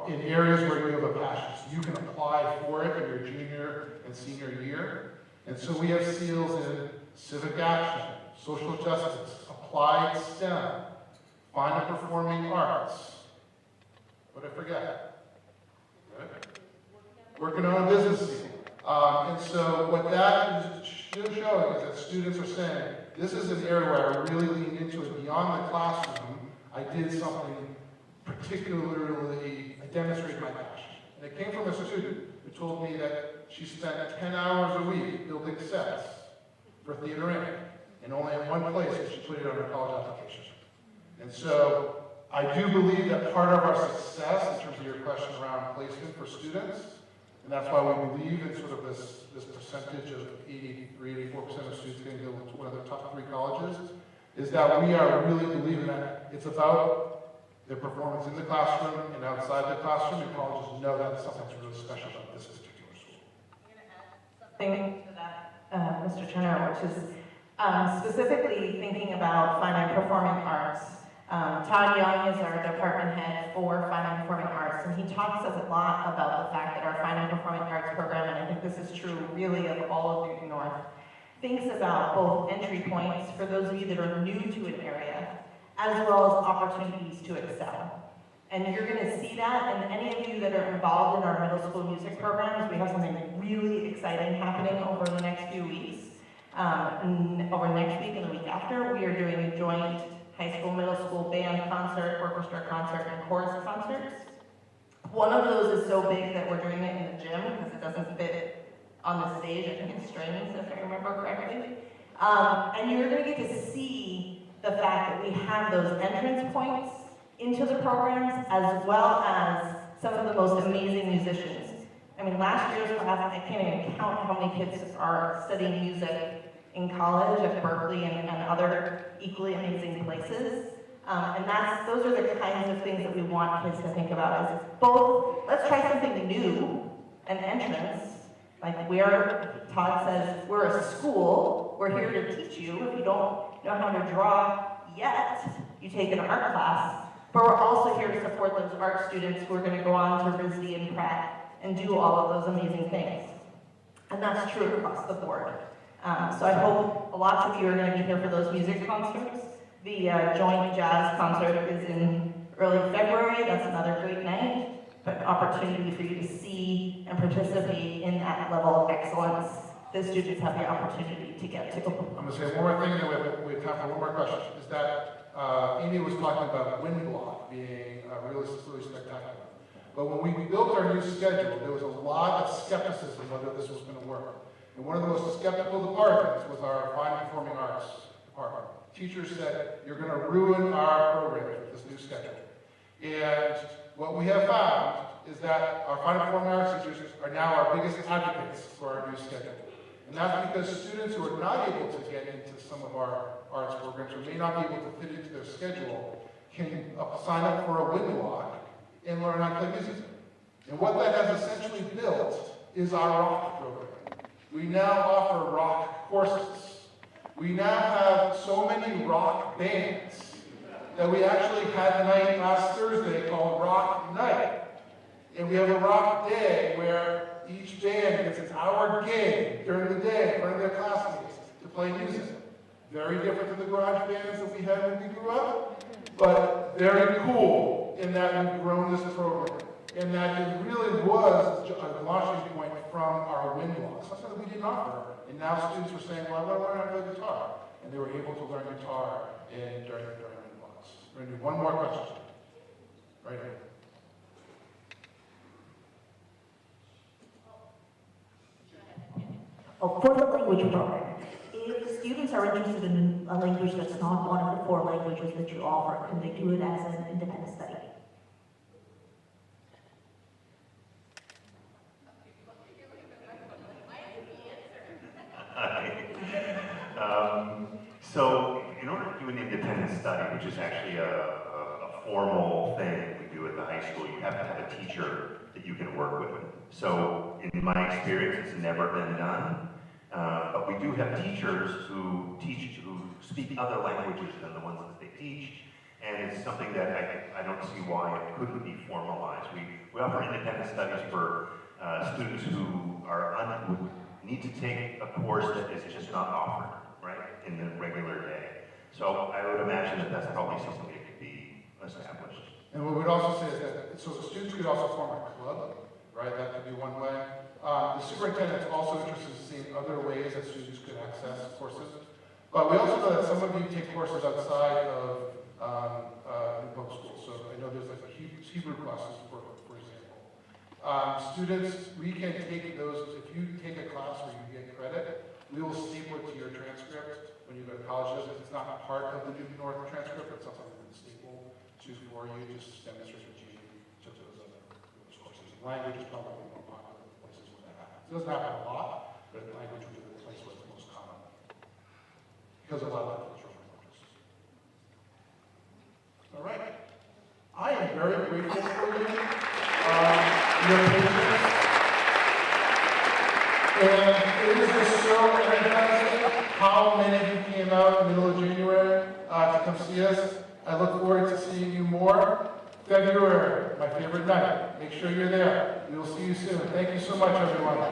S11: in areas where you have a passion. So you can apply for it in your junior and senior year. And so we have seals in civic action, social justice, applied STEM, fine and performing arts. What did I forget? Right? Working on a business seal. And so what that is showing is that students are saying, this is an area where I really lean into it beyond the classroom. I did something particularly, I demonstrated my passion. And it came from a student who told me that she spent 10 hours a week building sets for Theater Inc. And only in one place did she put it on her college application. And so I do believe that part of our success, in terms of your question around placement for students, and that's why we believe in sort of this percentage of 83, 84% of students getting to one of the top 3 colleges, is that we are really believing that it's about their performance in the classroom and outside the classroom, and colleges know that something's really special about this particular school.
S5: Something to that, Mr. Turner, which is specifically thinking about fine and performing arts. Todd Young is our department head for fine and performing arts, and he talks a lot about the fact that our fine and performing arts program, and I think this is true really of all of Newton North, thinks about both entry points for those of you that are new to an area, as well as opportunities to excel. And you're going to see that, and any of you that are involved in our middle school music programs, we have something really exciting happening over the next few weeks. Over next week and the week after, we are doing a joint high school, middle school band concert, orchestra concert, and chorus concerts. One of those is so big that we're doing it in the gym because it doesn't fit on the stage. I think it's Strains, if I remember correctly. And you're going to get to see the fact that we have those entrance points into the programs, as well as some of the most amazing musicians. I mean, last year's class, I can't even count how many kids are studying music in college at Berkeley and other equally amazing places. And those are the kinds of things that we want kids to think about, is both, let's try something new, an entrance, like Todd says, we're a school, we're here to teach you. If you don't know how to draw yet, you take an art class, but we're also here to support those art students who are going to go on to RISD and Pratt and do all of those amazing things. And that's true across the board. So I hope lots of you are going to be here for those music concerts. The joint jazz concert is in early February. That's another great night, but an opportunity for you to see and participate in that level of excellence the students have the opportunity to get to.
S11: I'm going to say one more thing, and then we have time for one more question. Is that Amy was talking about wind block being really spectacular. But when we built our new schedule, there was a lot of skepticism whether this was going to work. And one of the most skeptical departments was our fine and performing arts department. Teachers said, you're going to ruin our program with this new schedule. And what we have found is that our fine and performing arts teachers are now our biggest advocates for our new schedule. And that's because students who are not able to get into some of our arts programs or may not be able to fit into their schedule can sign up for a wind block and learn how to play music. And what that has essentially built is our rock program. We now offer rock courses. We now have so many rock bands that we actually had a night last Thursday called Rock Night. And we have a rock day where each band gets an hour gig during the day in front of their classmates to play music. Very different than the garage bands that we had when we grew up, but very cool in that we've grown this program. And that it really was a launching point from our wind blocks. Something that we didn't offer. And now students were saying, well, I want to learn how to play guitar. And they were able to learn guitar during wind blocks. We're going to do one more question. Right here.
S1: Oh, for the language program, if students are interested in a language that's not one of the 4 languages that you offer, can they do it as an independent study?
S4: So in order to do an independent study, which is actually a formal thing we do at the high school, you have to have a teacher that you can work with. So in my experience, it's never been done. But we do have teachers who speak other languages than the ones that they teach. And it's something that I don't see why it couldn't be formalized. We offer independent studies for students who need to take a course that is just not offered, right, in the regular day. So I would imagine that that's probably something that could be established.
S11: And what we'd also say is that, so the students could also form a club, right? That could be one way. The superintendent is also interested in seeing other ways that students could access courses. But we also know that some of you take courses outside of public schools. So I know there's like Hebrew classes, for example. Students, we can take those, if you take a class where you get credit, we will staple it to your transcript when you go to college. It's not part of the Duke North transcript, it's something we can staple to for you, just demonstrate what you took those other courses. Language is probably more popular places where that happens. It doesn't happen a lot, but language would be the place where it's most common. Because of a lot of cultural languages. All right. I am very grateful for you. Your patience. And it is just so energizing how many of you came out in the middle of January to come see us. I look forward to seeing you more. February, my favorite night. Make sure you're there. We will see you soon. Thank you so much, everyone.